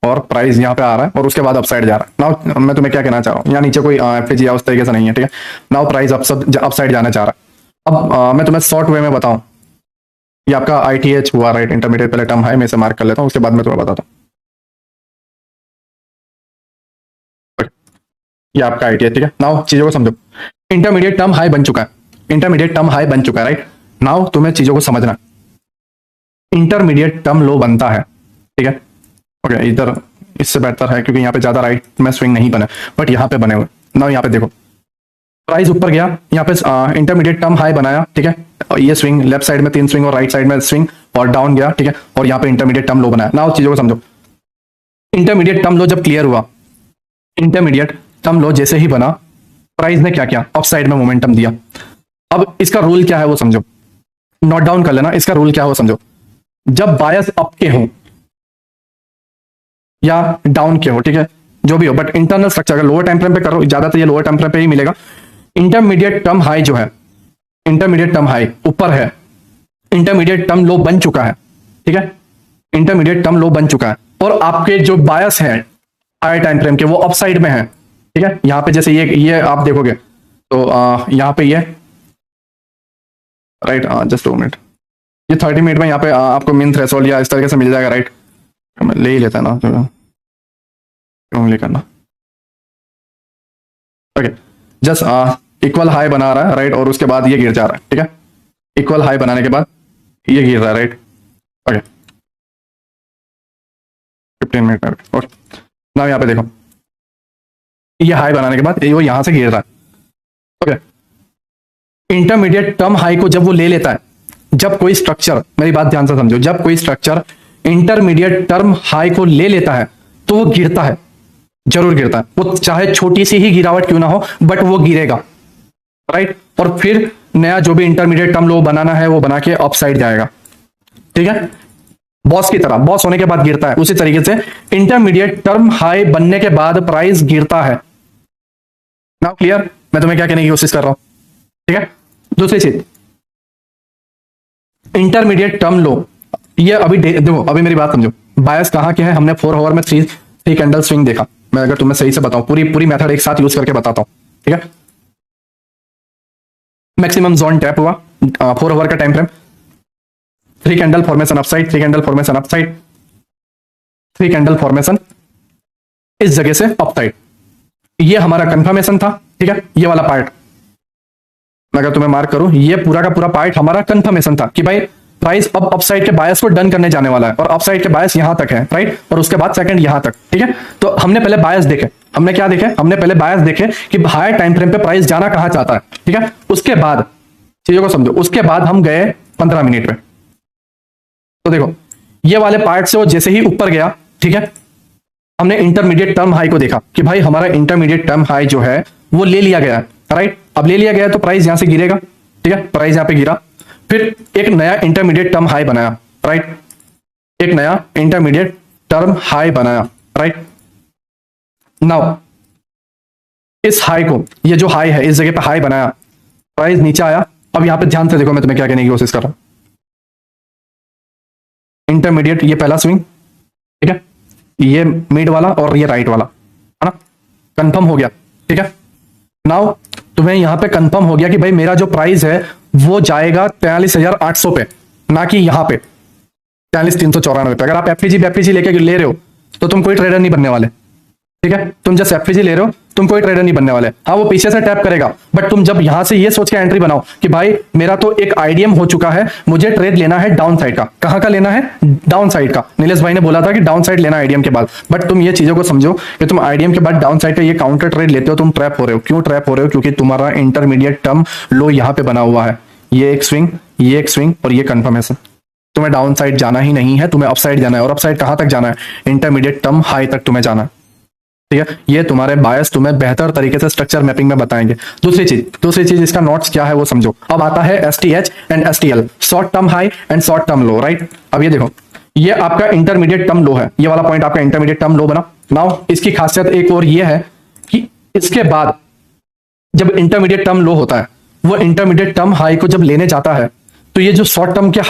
और प्राइस यहाँ पे आ रहा है और उसके बाद अपसाइड जा रहा है। नाउ मैं तुम्हें क्या कहना चाह रहा हूँ, यहाँ नीचे कोई एफएजी उस तरीके से नहीं है, ठीक है। नाउ प्राइस अपसाइड जाना चाह रहा है। अब मैं तुम्हें शॉर्ट वे में बताऊं, ये आपका आईटीएच हुआ, राइट। इंटरमीडिएट पहले टर्म हाई में से मार्क कर लेता हूँ, उसके बाद मैं तुम्हें बताता हूँ। ये आपका आईटीएच, ठीक है। नाउ चीजों को समझो, इंटरमीडिएट टर्म हाई बन चुका है, इंटरमीडिएट टर्म हाई बन चुका है, राइट। नाउ तुम्हें चीजों को समझना, इंटरमीडिएट टर्म लो बनता है, ठीक है। ओके, इधर इससे बेहतर है क्योंकि यहाँ पे ज्यादा राइट में स्विंग नहीं बने, बट यहाँ पे बने हुए। नाउ यहाँ पे देखो, प्राइस ऊपर गया, यहाँ पे इंटरमीडिएट टर्म हाई बनाया, ठीक है। और ये स्विंग लेफ्ट साइड में 3 स्विंग और राइट साइड में स्विंग, और डाउन गया, ठीक है। और यहाँ पे इंटरमीडिएट टर्म लो बनाया। नाउ चीजों को समझो, इंटरमीडिएट टर्म लो जब क्लियर हुआ, इंटरमीडिएट टर्म लो जैसे ही बना, प्राइस ने क्या किया, अप साइड में मोमेंटम दिया। अब इसका रूल क्या है वो समझो, नोट डाउन कर लेना, इसका रूल क्या है वो समझो। जब बायस अप के हो या डाउन के हो, ठीक है, जो भी हो, बट इंटरनल स्ट्रक्चर अगर लोअर टाइम फ्रेम पे करो, ज्यादातर ये लोअर टाइम फ्रेम पे ही मिलेगा। इंटरमीडिएट टर्म हाई जो है, इंटरमीडिएट टर्म हाई ऊपर है, इंटरमीडिएट टर्म लो बन चुका है, ठीक है। इंटरमीडिएट टर्म लो बन चुका है, और आपके जो बायस है हाई टाइम फ्रेम के वो अप साइड में है, ठीक है। यहाँ पे जैसे ये आप देखोगे तो यहाँ पे ये राइट, जस्ट 2 मिनट, ये 30 मिनट में यहाँ पे आपको मिन थ्रेशोल्ड या इस तरीके से मिल जाएगा, राइट। ले ही लेता है ना, क्यों ले करना, ओके। जस्ट इक्वल हाई बना रहा है, राइट, और उसके बाद ये गिर जा रहा है, ठीक है। इक्वल हाई बनाने के बाद ये गिर रहा है, राइट, ओके। 15 मिनट में, ओके। ना यहाँ पे देखो, ये हाई बनाने के बाद वो यहां से गिर रहा है, ओके। इंटरमीडिएट टर्म हाई को जब वो ले लेता है, जब कोई स्ट्रक्चर, मेरी बात ध्यान से समझो, जब कोई स्ट्रक्चर इंटरमीडिएट टर्म हाई को ले लेता है तो वो गिरता है, जरूर गिरता है, वो चाहे छोटी सी ही गिरावट क्यों ना हो, बट वो गिरेगा, राइट। और फिर नया जो भी इंटरमीडिएट टर्म लो बनाना है वो बना के अप साइड जाएगा, ठीक है। बॉस की तरह, बॉस होने के बाद गिरता है, उसी तरीके से इंटरमीडिएट टर्म हाई बनने के बाद प्राइस गिरता है। नाउ क्लियर मैं तुम्हें क्या कहने की कोशिश कर रहा हूं, ठीक है। दूसरी चीज, इंटरमीडिएट टर्म लो, ये अभी देखो, अभी मेरी बात समझो, बायस कहां के हैं, हमने 4 आवर में थ्री कैंडल स्विंग देखा। मैं अगर तुम्हें सही से बताऊं, पूरी मेथड एक साथ यूज करके बताता हूं, ठीक है। मैक्सिमम जोन टैप हुआ, 4 आवर का time frame, 3 candle formation upside, 3 candle formation upside, 3 candle formation इस जगह से अपसाइड, ये हमारा कंफर्मेशन था, ठीक है। ये वाला पार्ट मैं अगर तुम्हें मार्क करूं, ये पूरा का पूरा पार्ट हमारा कंफर्मेशन था कि भाई प्राइस अब अपसाइड के बायस को डन करने जाने वाला है, और अपसाइड के बायस यहां तक है, राइट, और उसके बाद सेकंड यहां तक, ठीक है। तो हमने पहले बायस देखे, हमने क्या देखे, हमने पहले बायस देखे कि हायर टाइम फ्रेम पे प्राइस जाना कहां चाहता है, ठीक है। उसके बाद चीजों को समझो, उसके बाद हम गए 15 मिनट में, तो देखो ये वाले पार्ट से वो जैसे ही ऊपर गया, ठीक है, हमने इंटरमीडिएट टर्म हाई को देखा कि भाई हमारा इंटरमीडिएट टर्म हाई जो है वो ले लिया गया, राइट। अब ले लिया गया तो प्राइस यहां से गिरेगा, ठीक है, प्राइस यहां पे गिरा, फिर एक नया इंटरमीडिएट टर्म हाई बनाया, राइट, एक नया इंटरमीडिएट टर्म हाई बनाया, राइट। नाउ इस हाई को, ये जो हाई है इस जगह पे हाई बनाया, प्राइस नीचे आया। अब यहां पे ध्यान से देखो, मैं तुम्हें क्या कहने की कोशिश कर रहा हूं, इंटरमीडिएट ये पहला स्विंग, ठीक है, ये मिड वाला और ये राइट वाला, है ना, कंफर्म हो गया। ठीक है। नाउ तुम्हें यहां पे कंफर्म हो गया कि भाई मेरा जो प्राइस है वो जाएगा 43,800 पे, ना कि यहां पे 43,394 पे। अगर आप एफपीजी लेके ले रहे हो तो तुम कोई ट्रेडर नहीं बनने वाले, ठीक है। तुम जस्ट एफपीजी ले रहे हो, तुम कोई ट्रेडर नहीं बनने वाले। हाँ वो पीछे से टैप करेगा, बट तुम जब यहां से ये सोच के एंट्री बनाओ कि भाई मेरा तो एक आईडीएम हो चुका है, मुझे ट्रेड लेना है डाउन साइड का। कहां का लेना है? डाउन साइड का। नीलेश भाई ने बोला था कि डाउन साइड लेना आईडीएम के बाद, बट तुम ये चीजों को समझो कि तुम आईडीएम के बाद डाउन साइड का ये काउंटर ट्रेड लेते हो, तुम ट्रैप हो रहे हो। क्यों ट्रैप हो रहे हो? क्योंकि तुम्हारा इंटरमीडिएट टर्म लो यहां पे बना हुआ है। ये एक स्विंग, ये एक स्विंग और ये कंफर्मेशन। तुम्हें डाउन साइड जाना ही नहीं है, तुम्हें अपसाइड जाना है। और अपसाइड कहां तक जाना है? इंटरमीडिएट टर्म हाई तक तुम्हें जाना है, ठीक है। ये तुम्हारे बायस तुम्हें बेहतर तरीके से स्ट्रक्चर मैपिंग में बताएंगे। दूसरी चीज इसका नोट्स क्या है वो समझो। अब आता है STH and STL, short term high and short term low, right. अब ये देखो, ये आपका इंटरमीडिएट टर्म लो है, ये वाला पॉइंट आपका इंटरमीडिएट टर्म लो बना। नाउ इसकी खासियत एक और ये है कि इसके बाद जब इंटरमीडिएट टर्म लो होता है, वो इंटरमीडिएट टर्म हाई को जब लेने जाता है, तो ये जो शॉर्ट टर्म के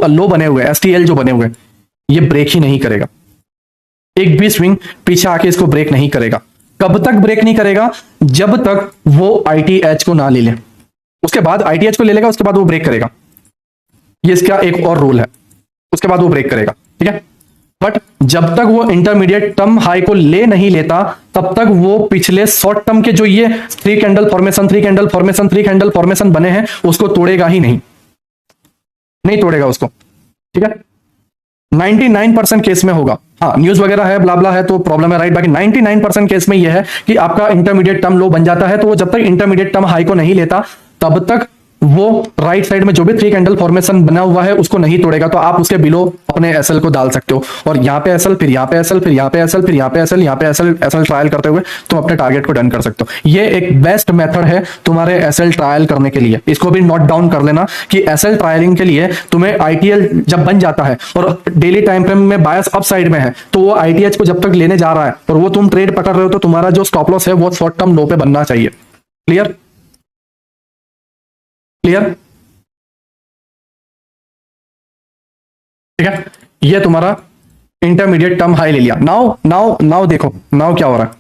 लो बने हुए एसटीएल जो बने हुए, ये ब्रेक ही नहीं करेगा। एक भी स्विंग पीछे आके इसको ब्रेक नहीं करेगा। कब तक ब्रेक नहीं करेगा? जब तक वो आईटीएच को ना ले ले। उसके बाद आईटीएच को ले लेगा, उसके बाद वो ब्रेक करेगा। ये इसका एक और रूल है, उसके बाद वो ब्रेक करेगा, ठीक है। बट जब तक वो इंटरमीडिएट टर्म हाई को ले नहीं लेता, तब तक वो पिछले शॉर्ट टर्म के जो ये 3 कैंडल फॉर्मेशन बने हैं, उसको तोड़ेगा ही नहीं तोड़ेगा उसको, ठीक है। 99% केस में होगा। हाँ न्यूज वगैरह है, ब्ला ब्ला है तो प्रॉब्लम है, राइट। बाकी 99% केस में यह है कि आपका इंटरमीडिएट टर्म लो बन जाता है, तो वो जब तक इंटरमीडिएट टर्म हाई को नहीं लेता, तब तक वो राइट साइड में जो भी 3 कैंडल फॉर्मेशन बना हुआ है उसको नहीं तोड़ेगा। तो आप उसके बिलो अपने एसएल को डाल सकते हो, और यहाँ पे एसएल, फिर यहाँ पे एसएल, फिर यहाँ पे एसएल, फिर यहाँ पे एसएल, यहाँ पे एसएल ट्रायल करते हुए तुम अपने टारगेट को डन कर सकते हो। ये एक बेस्ट मेथड है तुम्हारे एसएल ट्रायल करने के लिए। इसको भी नोट डाउन कर लेना कि एसएल ट्रायलिंग के लिए तुम्हें आईटीएल जब बन जाता है और डेली टाइम फ्रेम में बायस अप साइड में है, तो वो आईटीएच को जब तक लेने जा रहा है और वो तुम ट्रेड पकड़ रहे हो, तो तुम्हारा जो स्टॉप लॉस है वो शॉर्ट टर्म लो पे बनना चाहिए। क्लियर? ठीक है। ये तुम्हारा इंटरमीडिएट टर्म हाई ले लिया। नाउ देखो, नाउ क्या हो रहा है?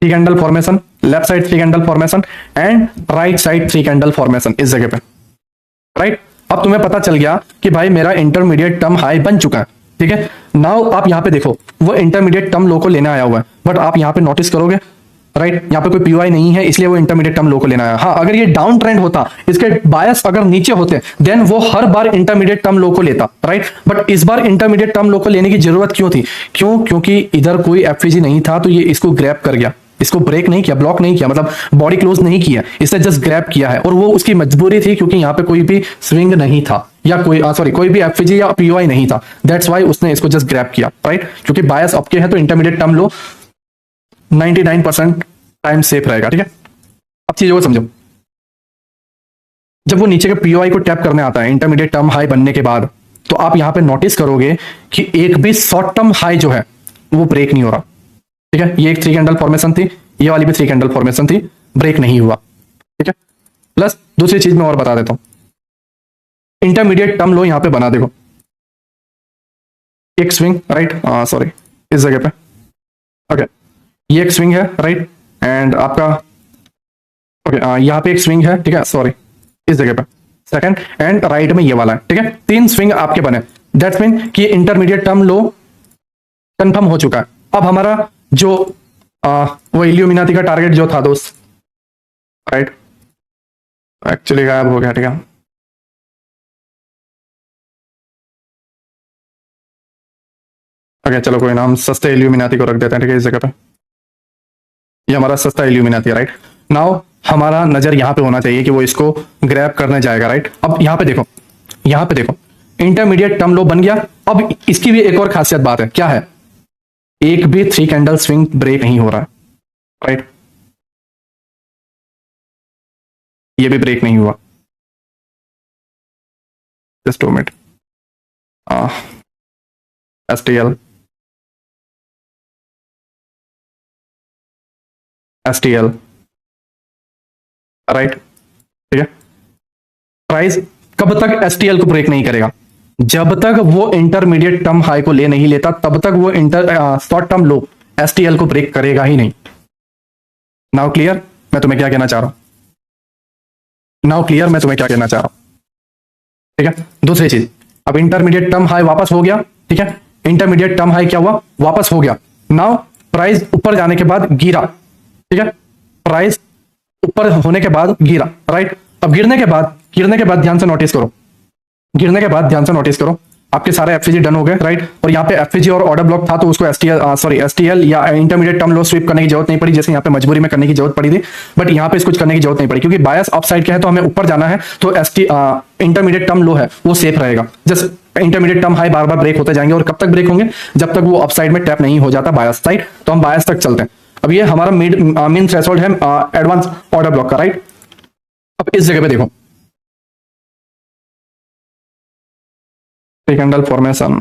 3 candle formation, left side 3 candle formation and right side 3 candle formation इस जगह पे, राइट। अब तुम्हें पता चल गया कि भाई मेरा इंटरमीडिएट टर्म हाई बन चुका है, ठीक है। नाउ आप यहां पे देखो, वो इंटरमीडिएट टर्म लो को लेने आया हुआ है, बट आप यहां पे नोटिस करोगे, राइट, यहाँ पे कोई पीओआई नहीं है, इसलिए वो इंटरमीडिएट टर्म लो को लेना है। हाँ अगर ये डाउन ट्रेंड होता, इसके बायस अगर नीचे होते, देन वो हर बार इंटरमीडिएट टर्म लो को लेता, राइट। बट इस बार इंटरमीडिएट टर्म लो को लेने की जरूरत क्यों थी? क्योंकि इधर कोई एफवीजी नहीं था, तो ये इसको ग्रैब कर गया, इसको ब्रेक नहीं किया, ब्लॉक नहीं किया, मतलब बॉडी क्लोज नहीं किया, इसने जस्ट ग्रैब किया है। और वो उसकी मजबूरी थी, क्योंकि यहाँ पे कोई भी स्विंग नहीं था, या कोई भी एफवीजी या पीओआई नहीं था। दैट्स वाई उसने इसको जस्ट ग्रैब किया, राइट। क्योंकि बायस आपके हैं तो इंटरमीडिएट टर्म लो 99% टाइम सेफ रहेगा, ठीक है। अब चीजों को समझो, जब वो नीचे के पीओआई को टैप करने आता है इंटरमीडिएट टर्म हाई बनने के बाद, तो आप यहां पे नोटिस करोगे कि एक भी शॉर्ट टर्म हाई जो है वो ब्रेक नहीं हो रहा, ठीक है। ये एक 3 कैंडल फॉर्मेशन थी, ये वाली भी 3 कैंडल फॉर्मेशन थी, ब्रेक नहीं हुआ, ठीक है। प्लस दूसरी चीज मैं और बता देता हूं, इंटरमीडिएट टर्म लो यहां पे बना, देखो एक स्विंग, राइट, सॉरी इस जगह पे, ओके, ये एक स्विंग है, राइट, एंड आपका ओके यहाँ पे एक स्विंग है, ठीक है, सॉरी इस जगह पे सेकंड, एंड राइट में ये वाला है, ठीक है। 3 स्विंग आपके बने, दैट्स मीन कि इंटरमीडिएट टर्म लो कंफर्म हो चुका है। अब हमारा जो वो इल्यूमिनाती का टारगेट जो था दोस्त, राइट, एक्चुअली गायब हो गया, ठीक है। ओके चलो कोई ना, हम सस्ते इल्यूमिनाती को रख देते हैं, ठीक है, इस जगह पे। ये हमारा सस्ता इल्यूमिनाती है, राइट। नाउ हमारा नजर यहां पे होना चाहिए कि वो इसको ग्रैब करने जाएगा, राइट। अब यहां पे देखो इंटरमीडिएट टर्म लो बन गया। अब इसकी भी एक और खासियत बात है, क्या है? एक भी 3 कैंडल स्विंग ब्रेक नहीं हो रहा है, राइट, ये भी ब्रेक नहीं हुआ। जस्ट 2 मिनट, एसटीएल राइट, ठीक है। प्राइस कब तक एसटीएल को ब्रेक नहीं करेगा? जब तक वो इंटरमीडिएट टर्म हाई को ले नहीं लेता, तब तक वो शॉर्ट टर्म लो एसटीएल को ब्रेक करेगा ही नहीं। नाउ क्लियर मैं तुम्हें क्या कहना चाह रहा हूं, नाउ क्लियर मैं तुम्हें क्या कहना चाह रहा हूं। ठीक है, दूसरी चीज, अब इंटरमीडिएट टर्म हाई वापस हो गया। ठीक है, इंटरमीडिएट टर्म हाई क्या हुआ, वापस हो गया। नाउ प्राइस ऊपर जाने के बाद गिरा। ठीक है, प्राइस ऊपर होने के बाद गिरा, राइट। अब गिरने के बाद ध्यान से नोटिस करो, गिरने के बाद ध्यान से नोटिस करो, आपके सारे एफसीजी डन हो गए, राइट। और यहाँ पे एफसीजी और ऑर्डर ब्लॉक था तो उसको एसटीएल या इंटरमीडिएट टर्म लो स्वीप करने की जरूरत नहीं पड़ी, जैसे यहाँ पे मजबूरी में करने की जरूरत पड़ी थी। बट यहाँ पे इसको कुछ करने की जरूरत नहीं पड़ी, क्योंकि बायस अप साइड के है तो हमें ऊपर जाना है, तो इंटरमीडिएट टर्म लो है वो सेफ रहेगा। जस्ट इंटरमीडिएट टर्म हाई बार बार ब्रेक होते जाएंगे, और कब तक ब्रेक होंगे, जब तक वो अप साइड में टैप नहीं हो जाता बायस साइड, तो हम बायस तक चलते हैं। अब ये हमारा मेन थ्रेशोल्ड है एडवांस ऑर्डर ब्लॉक का, राइट। अब इस जगह पे देखो, कैंडल फॉर्मेशन,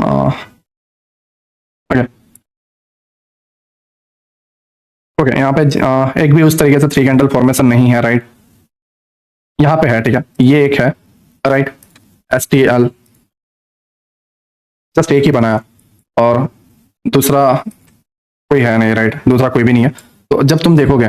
ओके ओके, यहाँ पे एक भी उस तरीके से 3 कैंडल फॉर्मेशन नहीं है, राइट। यहाँ पे है, ठीक है, ये एक है, राइट, STL जस्ट एक ही बनाया, और दूसरा कोई है नहीं, राइट, दूसरा कोई भी नहीं है। तो जब तुम देखोगे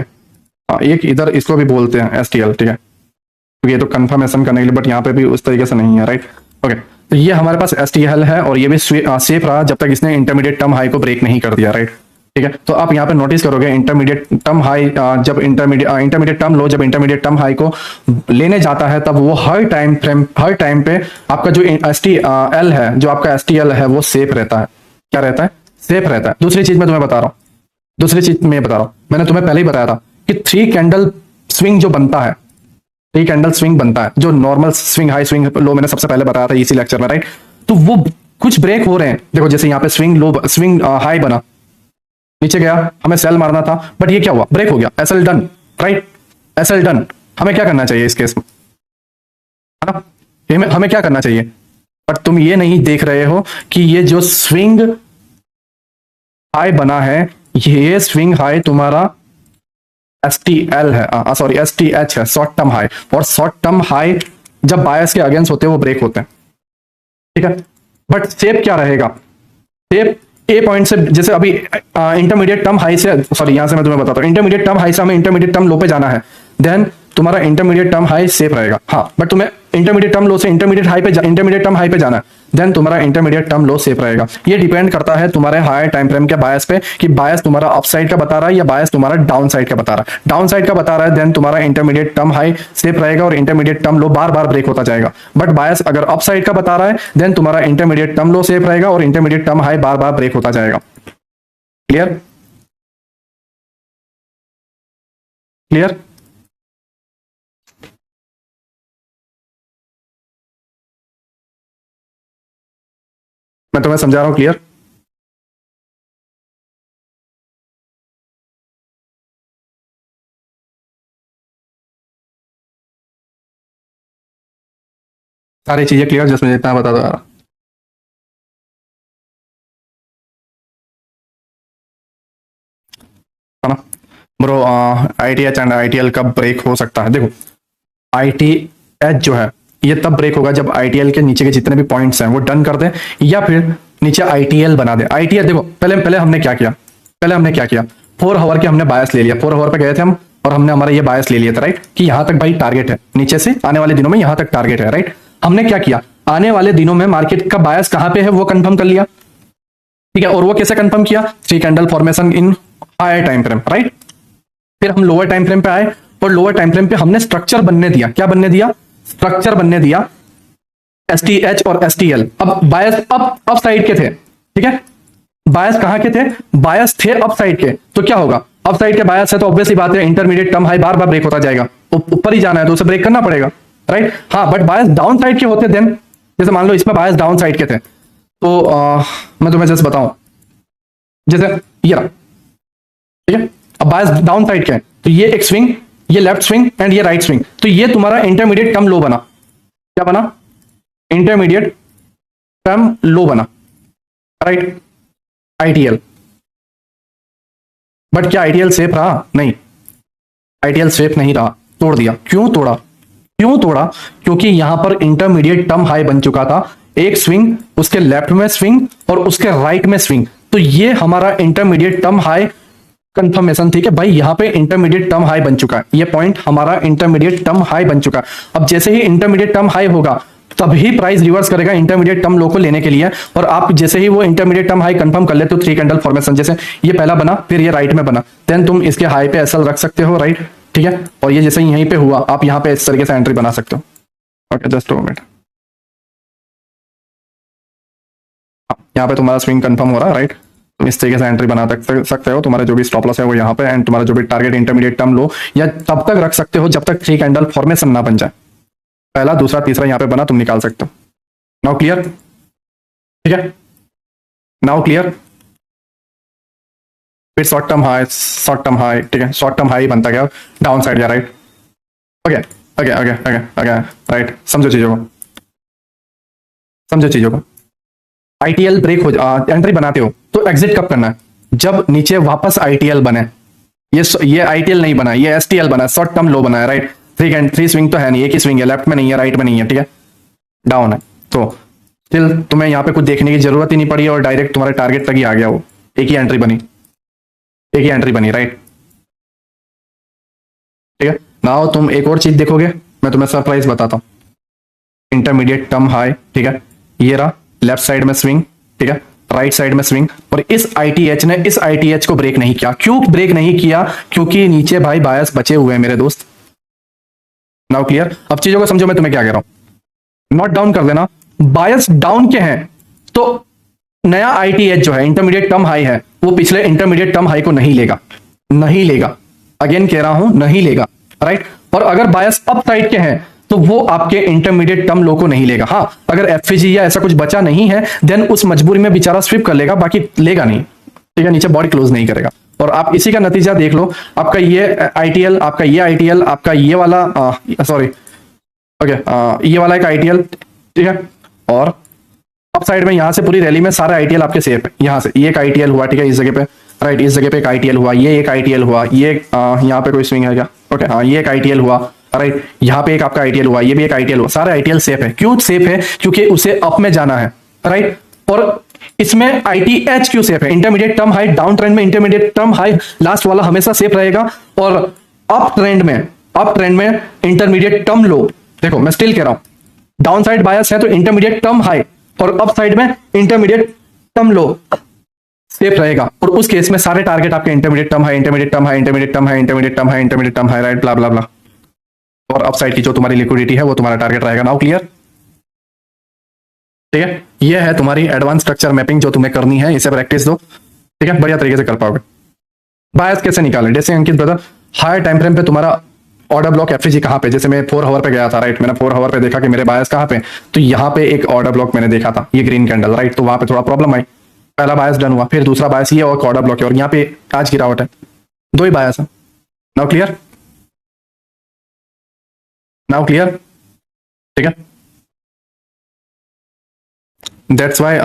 एक इधर इसको भी बोलते हैं STL, ठीक है, क्योंकि ये तो कंफर्मेशन करने के लिए, बट यहाँ पे भी उस तरीके से नहीं है, राइट। ओके, तो ये हमारे पास STL है, और ये भी सेफ रहा जब तक इसने इंटरमीडिएट टर्म हाई को ब्रेक नहीं कर दिया, राइट। ठीक है, तो आप यहाँ पे नोटिस करोगे इंटरमीडिएट टर्म हाई जब इंटरमीडिएट टर्म लो जब इंटरमीडिएट टर्म हाई को लेने जाता है, तब वो हर टाइम पे आपका जो STL है, जो आपका STL है वो सेफ रहता है। क्या रहता है, सेफ रहता है। दूसरी चीज मैं तुम्हें बता रहा हूँ, मैंने तुम्हें पहले ही बताया था कि 3 कैंडल स्विंग जो बनता है, 3 कैंडल स्विंग बनता है, जो नॉर्मल स्विंग हाई स्विंग लो मैंने सबसे पहले बताया था इसी लेक्चर में, राइट। तो वो कुछ ब्रेक हो रहे हैं, देखो जैसे यहाँ पे स्विंग लो स्विंग हाई बना, नीचे गया, हमें सेल मारना था, बट ये क्या हुआ, ब्रेक हो गया, SL done, right, SL done. हमें क्या करना चाहिए इस केस में, है ना, हमें क्या करना चाहिए, बट तुम ये नहीं देख रहे हो कि ये जो स्विंग हाई बना है, ये स्विंग हाई तुम्हारा STL है, सॉरी STH है, शॉर्ट टर्म हाई। और शॉर्ट टर्म हाई जब बायस के अगेंस्ट होते हैं वो ब्रेक होते हैं, ठीक है। बट सेफ क्या रहेगा, सेफ ए पॉइंट से, जैसे अभी इंटरमीडिएट टर्म हाई से, सॉरी यहां से मैं तुम्हें बताता हूं, इंटरमीडिएट टर्म हाई से हमें इंटरमीडिएट टर्म लो पे जाना है, देन तुम्हारा इंटरमीडिएट टर्म हाई सेफ रहेगा। हाँ, बट तुम्हें इंटरमीडिएट टर्म लो से इंटरमीडिएट टर्म हाई पे जाना है, देन तुम्हारा इंटरमीडिएट टर्म लो सेफ रहेगा। ये डिपेंड करता है तुम्हारे हायर टाइम फ्रेम के बायस पे, कि बायस तुम्हारा अप साइड का बता रहा है या बायस तुम्हारा डाउन साइड का बता रहा है। डाउन साइड का बता रहा है, देन तुम्हारा इंटरमीडिएट टर्म हाई सेफ रहेगा और इंटरमीडिएट टर्म लो बार बार ब्रेक होता जाएगा। बट बायस अगर अप साइड का बता रहा है, देन तुम्हारा इंटरमीडिएट टर्म लो सेफ रहेगा और इंटरमीडिएट टर्म हाई बार बार ब्रेक होता जाएगा। Clear, clear. मैं तुम्हें समझा रहा हूं, क्लियर। सारी चीजें क्लियर, जिसमें जितना बता दो, है ना ब्रो। ITH एंड ITL कब ब्रेक हो सकता है, देखो ITH जो है ये तब ब्रेक होगा जब ITL के नीचे के जितने भी पॉइंट्स हैं वो डन कर दे, या फिर नीचे ITL बना दे। ITL देखो, पहले हमने क्या किया, 4 आवर के हमने बायस ले लिया, 4 आवर पे गए थे हम, और हमने हमारा ये बायस ले लिया था, राइट, कि यहां तक भाई टारगेट है, नीचे से आने वाले दिनों में यहां तक टारगेट है, राइट। हमने क्या किया, आने वाले दिनों में मार्केट का बायस कहां पे है वो कंफर्म कर लिया, ठीक है। और वो कैसे कंफर्म किया, 3 candle formation in higher time frame, right. फिर हम लोअर टाइम फ्रेम पे आए, और लोअर टाइम फ्रेम पे हमने स्ट्रक्चर बनने दिया, क्या बनने दिया, स्ट्रक्चर बनने दिया, STH और STL। अब बायस अप साइड के थे, ठीक है, बायस कहां के थे, बायस थे अप साइड के, तो क्या होगा, अप साइड के बायस है तो ऑब्वियसली बात है इंटरमीडिएट टर्म हाई बार बार ब्रेक होता जाएगा, ऊपर ही जाना है तो उसे ब्रेक करना पड़ेगा, राइट। हाँ, बट बायस डाउन साइड के होते, देन जैसे मान लो इसमें बायस डाउन साइड के थे, तो मैं तुम्हें जैसे बताऊं, जैसे ये रहा, ठीक है, अब बायस डाउन साइड के हैं, तो ये एक स्विंग, ये लेफ्ट स्विंग एंड ये राइट स्विंग, तो ये तुम्हारा इंटरमीडिएट टर्म लो बना, क्या बना, इंटरमीडिएट टर्म लो बना, राइट, ITL। बट क्या ITL सेफ रहा, नहीं, ITL सेफ नहीं रहा, तोड़ दिया। क्यों तोड़ा, क्योंकि यहां पर इंटरमीडिएट टर्म हाई बन चुका था, एक स्विंग, उसके लेफ्ट में स्विंग और उसके राइट में स्विंग, तो ये हमारा इंटरमीडिएट टर्म हाई कंफर्मेशन, ठीक है भाई, यहाँ पे इंटरमीडिएट टर्म हाई बन चुका है, ये पॉइंट हमारा इंटरमीडिएट टर्म हाई बन चुका है। अब जैसे ही इंटरमीडिएट टर्म हाई होगा तभी प्राइस रिवर्स करेगा इंटरमीडिएट टर्म लो को लेने के लिए, और आप जैसे ही वो इंटरमीडिएट टर्म हाई कंफर्म कर लेते हो, थ्री कैंडल फॉर्मेशन, जैसे ये पहला बना फिर ये राइट में बना, देन तुम इसके हाई पे एसएल रख सकते हो, राइट, ठीक है, और ये जैसे यहीं पे हुआ आप यहाँ पे इस तरीके से एंट्री बना सकते हो। ओके, जस्ट 2 मिनट, यहाँ पे तुम्हारा स्विंग कंफर्म हो रहा है, राइट, तुम इस तरीके से एंट्री बना सकते हो, तुम्हारा जो भी स्टॉप लॉस है वो यहाँ पे, एंड तुम्हारा जो भी टारगेट इंटरमीडिएट टर्म लो या तब तक रख सकते हो जब तक थ्री कैंडल फॉर्मेशन ना बन जाए, पहला दूसरा तीसरा यहाँ पे बना तुम निकाल सकते हो। नाउ क्लियर, ठीक है, नाउ क्लियर, फिर शॉर्ट टर्म हाई, ठीक है, शॉर्ट टर्म हाई बनता गया डाउन साइड या right. Okay okay okay okay okay, right, समझो चीजों को। आईटीएल ब्रेक हो एंट्री बनाते हो तो एग्जिट कब करना है, जब नीचे वापस आईटीएल बने, ये आईटीएल नहीं बना, ये एसटीएल बना, शॉर्ट टर्म लो बना है, राइट, थ्री स्विंग तो है नहीं, एक ही स्विंग है, लेफ्ट में नहीं है, राइट में नहीं है, ठीक है, डाउन है, तो स्टिल तुम्हें यहाँ पे कुछ देखने की जरूरत ही नहीं पड़ी और डायरेक्ट तुम्हारे टारगेट तक ही आ गया, वो एक ही एंट्री बनी, राइट, ठीक है। नाउ तुम एक और चीज देखोगे, मैं तुम्हें सरप्राइज बताता हूँ, इंटरमीडिएट टर्म हाई, ठीक है, ये रहा लेफ्ट साइड में स्विंग, ठीक है, राइट साइड में स्विंग, और इस आईटीएच ने इस आईटीएच को ब्रेक नहीं किया, क्यों ब्रेक नहीं किया, क्योंकि नीचे भाई बायस बचे हुए हैं मेरे दोस्त। नाउ क्लियर, अब चीजों को समझो मैं तुम्हें क्या कह रहा हूं, नोट डाउन कर देना, बायस डाउन के हैं तो नया आईटीएच जो है इंटरमीडिएट टर्म हाई है वो पिछले इंटरमीडिएट टर्म हाई को नहीं लेगा, अगेन कह रहा हूं नहीं लेगा, राइट, और अगर बायस अप साइड के हैं तो वो आपके इंटरमीडिएट टर्म लो को नहीं लेगा। हाँ, अगर एफजी या ऐसा कुछ बचा नहीं है देन उस मजबूरी में बेचारा स्विप कर लेगा, बाकी लेगा नहीं, ठीक है, नीचे बॉडी क्लोज नहीं करेगा। और आप इसी का नतीजा देख लो, आपका ये आईटीएल, आपका ये आईटीएल, आपका ये वाला सॉरी ओके ये वाला एक आईटीएल, ठीक है, और अप साइड में यहां से पूरी रैली में सारे आईटीएल आपके सेफ है, यहां से ये एक आईटीएल हुआ, ठीक है, इस जगह पे, राइट, इस जगह पे एक आईटीएल हुआ, ये एक आईटीएल हुआ, ये यहाँ पे कोई स्विंग है क्या, ओके हाँ, ये एक आईटीएल हुआ, राइट, यहाँ पे एक आपका आईटीएल हुआ, ये भी एक आईटीएल हुआ, सारे आईटीएल सेफ है, क्यों सेफ है, क्योंकि उसे अप में जाना है, राइट, और इसमें आईटीएच क्यों सेफ है, intermediate term high, down trend में इंटरमीडिएट टर्म हाई लास्ट वाला हमेशा सेफ रहेगा, और अप ट्रेंड में इंटरमीडिएट टर्म लो, देखो मैं स्टिल कह रहा हूं डाउन साइड बायस है तो इंटरमीडिएट टर्म हाई और अप साइड में इंटरमीडिएट टर्म लो सेफ रहेगा, और उस केस में सारे टारगेट आपके intermediate term high, intermediate term high, intermediate term high, intermediate term high, intermediate term high, right, blah blah blah, और अप साइड की जो तुम्हारी लिक्विडिटी है वो तुम्हारा टारगेट रहेगा। नाउ क्लियर, ठीक है, ये है तुम्हारी एडवांस स्ट्रक्चर मैपिंग जो तुम्हें करनी है, इसे प्रैक्टिस दो, ठीक है, बढ़िया तरीके से कर पाओगे। बायस कैसे निकालें, जैसे अंकित ब्रदर हायर टाइम फ्रेम पे तुम्हारा ऑर्डर ब्लॉक एफजी कहां पे, जैसे मैं 4 आवर पे गया था, राइट, मैंने 4 आवर पे देखा कि मेरे बायस कहां पे, तो यहाँ पे एक ऑर्डर ब्लॉक मैंने देखा था, ये ग्रीन कैंडल, राइट, तो वहां पे थोड़ा प्रॉब्लम आई, पहला बायस डन हुआ, फिर दूसरा बायस ये और ऑर्डर ब्लॉक है, और यहाँ पे आज गिरावट है, दो ही बायस है। नाउ क्लियर, ठीक है, दैट्स वाई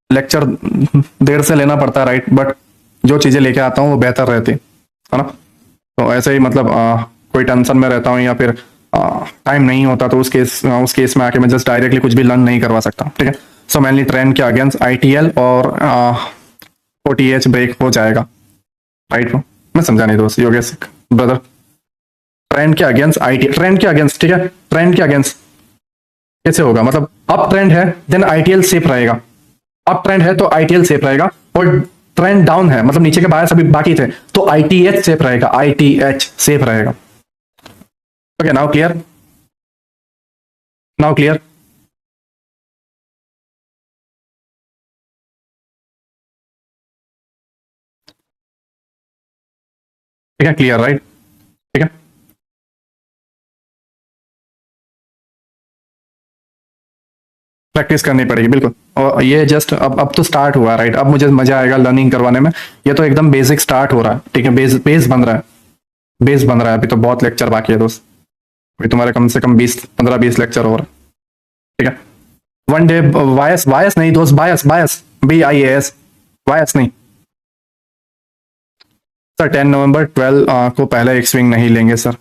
लेक्चर देर से लेना पड़ता है, राइट, बट जो चीजें लेके आता हूँ वो बेहतर रहती है ना, तो ऐसे ही मतलब कोई टेंशन में रहता हूँ या फिर टाइम नहीं होता तो उस केस में आके मैं जस्ट डायरेक्टली कुछ भी लर्न नहीं करवा सकता, ठीक है। सो मेनली ट्रेंड के अगेंस्ट आईटीएल और ओटीएच ब्रेक हो जाएगा, राइट, मैं समझा नहीं दोस्त योगेश ब्रदर, ट्रेंड के अगेंस्ट ट्रेंड के अगेंस्ट, ठीक है, ट्रेंड के अगेंस्ट कैसे होगा, मतलब अप ट्रेंड है देन आईटीएल सेफ रहेगा, अप ट्रेंड है तो आईटीएल सेफ रहेगा, और ट्रेंड डाउन है मतलब नीचे के बायस अभी बाकी थे तो आईटीएच सेफ रहेगा, आईटीएच सेफ रहेगा। ओके, नाउ क्लियर, ठीक है, क्लियर, राइट, ठीक है, प्रैक्टिस करनी पड़ेगी बिल्कुल, और ये जस्ट अब तो स्टार्ट हुआ, राइट, अब मुझे मजा आएगा लर्निंग करवाने में, ये तो एकदम बेसिक स्टार्ट हो रहा है, ठीक है, बेस बन रहा है, अभी तो बहुत लेक्चर बाकी है दोस्त, अभी तुम्हारे कम से कम 15-20 लेक्चर हो रहा है, ठीक है, वन डे वायस वायस नहीं दोस्त, बायस BIAS, वायस नहीं सर, 10 नवंबर 12 को पहले एक स्विंग नहीं लेंगे सर,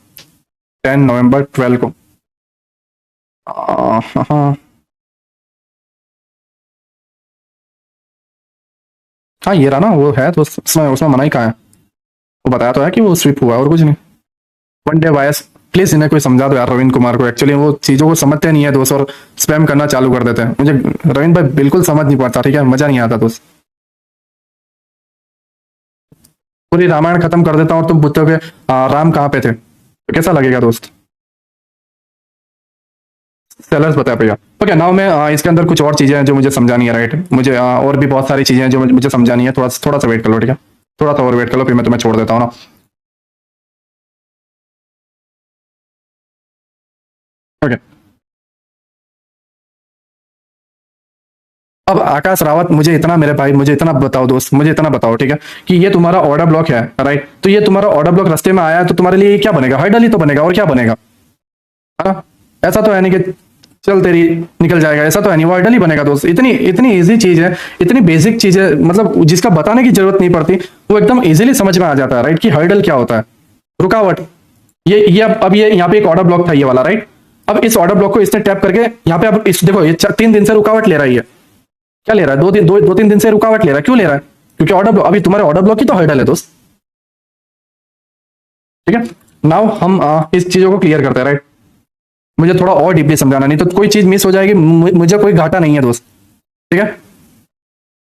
10 नवंबर 12 को, हाँ हाँ ये रहा ना, वो है तो उसमें मना ही कहाँ है, वो बताया तो है कि वो स्विप हुआ और कुछ नहीं। वन डे बायस, प्लीज इन्हें कोई समझा दो यार रविंद्र कुमार को, एक्चुअली वो चीजों को समझते नहीं है दोस्त और स्पैम करना चालू कर देते हैं। मुझे रविंद्र भाई बिल्कुल समझ नहीं पाता, ठीक है, मजा नहीं आता दोस्त। पूरी रामायण खत्म कर देता हूँ और तुम पूछते हो कि राम कहाँ पे थे, तो कैसा लगेगा दोस्त। सेलर्स बताया भैया। ओके नाउ मैं इसके अंदर कुछ और चीजें हैं जो मुझे समझानी है, राइट। मुझे और भी बहुत सारी चीजें हैं जो मुझे समझानी है, थोड़ा थोड़ा सा वेट कर लो, ठीक है, थोड़ा सा और वेट कर लो, फिर मैं तुम्हें छोड़ देता हूँ ना। ओके, अब आकाश रावत, मुझे इतना मेरे भाई, मुझे इतना बताओ दोस्त, मुझे इतना बताओ, ठीक है, कि ये तुम्हारा ऑर्डर ब्लॉक है, राइट। तो ये तुम्हारा ऑर्डर ब्लॉक रास्ते में आया है, तो तुम्हारे लिए ये क्या बनेगा, हर्डल ही तो बनेगा, और क्या बनेगा। हाँ, ऐसा तो है नहीं कि चल तेरी निकल जाएगा, ऐसा तो है नहीं, वो हर्डल ही बनेगा दोस्त। इतनी इतनी इजी चीज है, इतनी बेसिक चीज है, मतलब जिसका बताने की जरूरत नहीं पड़ती, वो एकदम इजीली समझ में आ जाता है, राइट, कि हर्डल क्या होता है। रुकावट, ये अब ये यहाँ पे एक ऑर्डर ब्लॉक था ये वाला, राइट। अब इस ऑर्डर ब्लॉक को इसने टैप करके यहाँ पे, अब इस देखो, ये 3 दिन से रुकावट ले रहा है, ये क्या ले रहा है, 2-3 दिन से रुकावट ले रहा है, क्यों ले रहा है, क्योंकि ऑर्डर ब्लॉक, अभी तुम्हारे ऑर्डर ब्लॉक ही तो हर्डल है दोस्त, ठीक है। नाउ हम इस चीजों को क्लियर करते हैं, राइट। मुझे थोड़ा और डीपली समझाना, नहीं तो कोई चीज मिस हो जाएगी, मुझे कोई घाटा नहीं है दोस्त, ठीक है।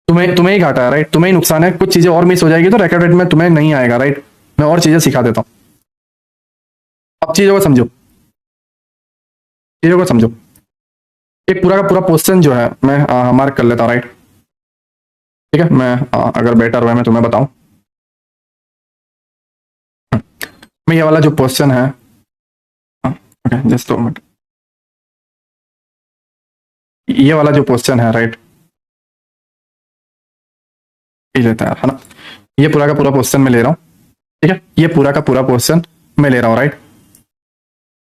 तुम्हें तुम्हें ही घाटा है, राइट, तुम्हें ही नुकसान है, कुछ चीजें और मिस हो जाएगी तो रिकॉर्डेड में तुम्हें नहीं आएगा, राइट। मैं और चीजें सिखा देता हूँ, अब चीजों को समझो, चीजों को समझो। एक पूरा का पूरा क्वेश्चन जो है मैं मार्क कर लेता हूँ, राइट, ठीक है। मैं अगर बेटर हुआ मैं तुम्हें बताऊं, मैं ये वाला जो क्वेश्चन है, ओके जस्ट 2 मिनट, ये वाला जो क्वेश्चन है, राइट, ये लेता है ना, ये पूरा का पूरा क्वेश्चन मैं ले रहा हूँ, ठीक है, ये पूरा का पूरा क्वेश्चन मैं ले रहा हूँ, राइट,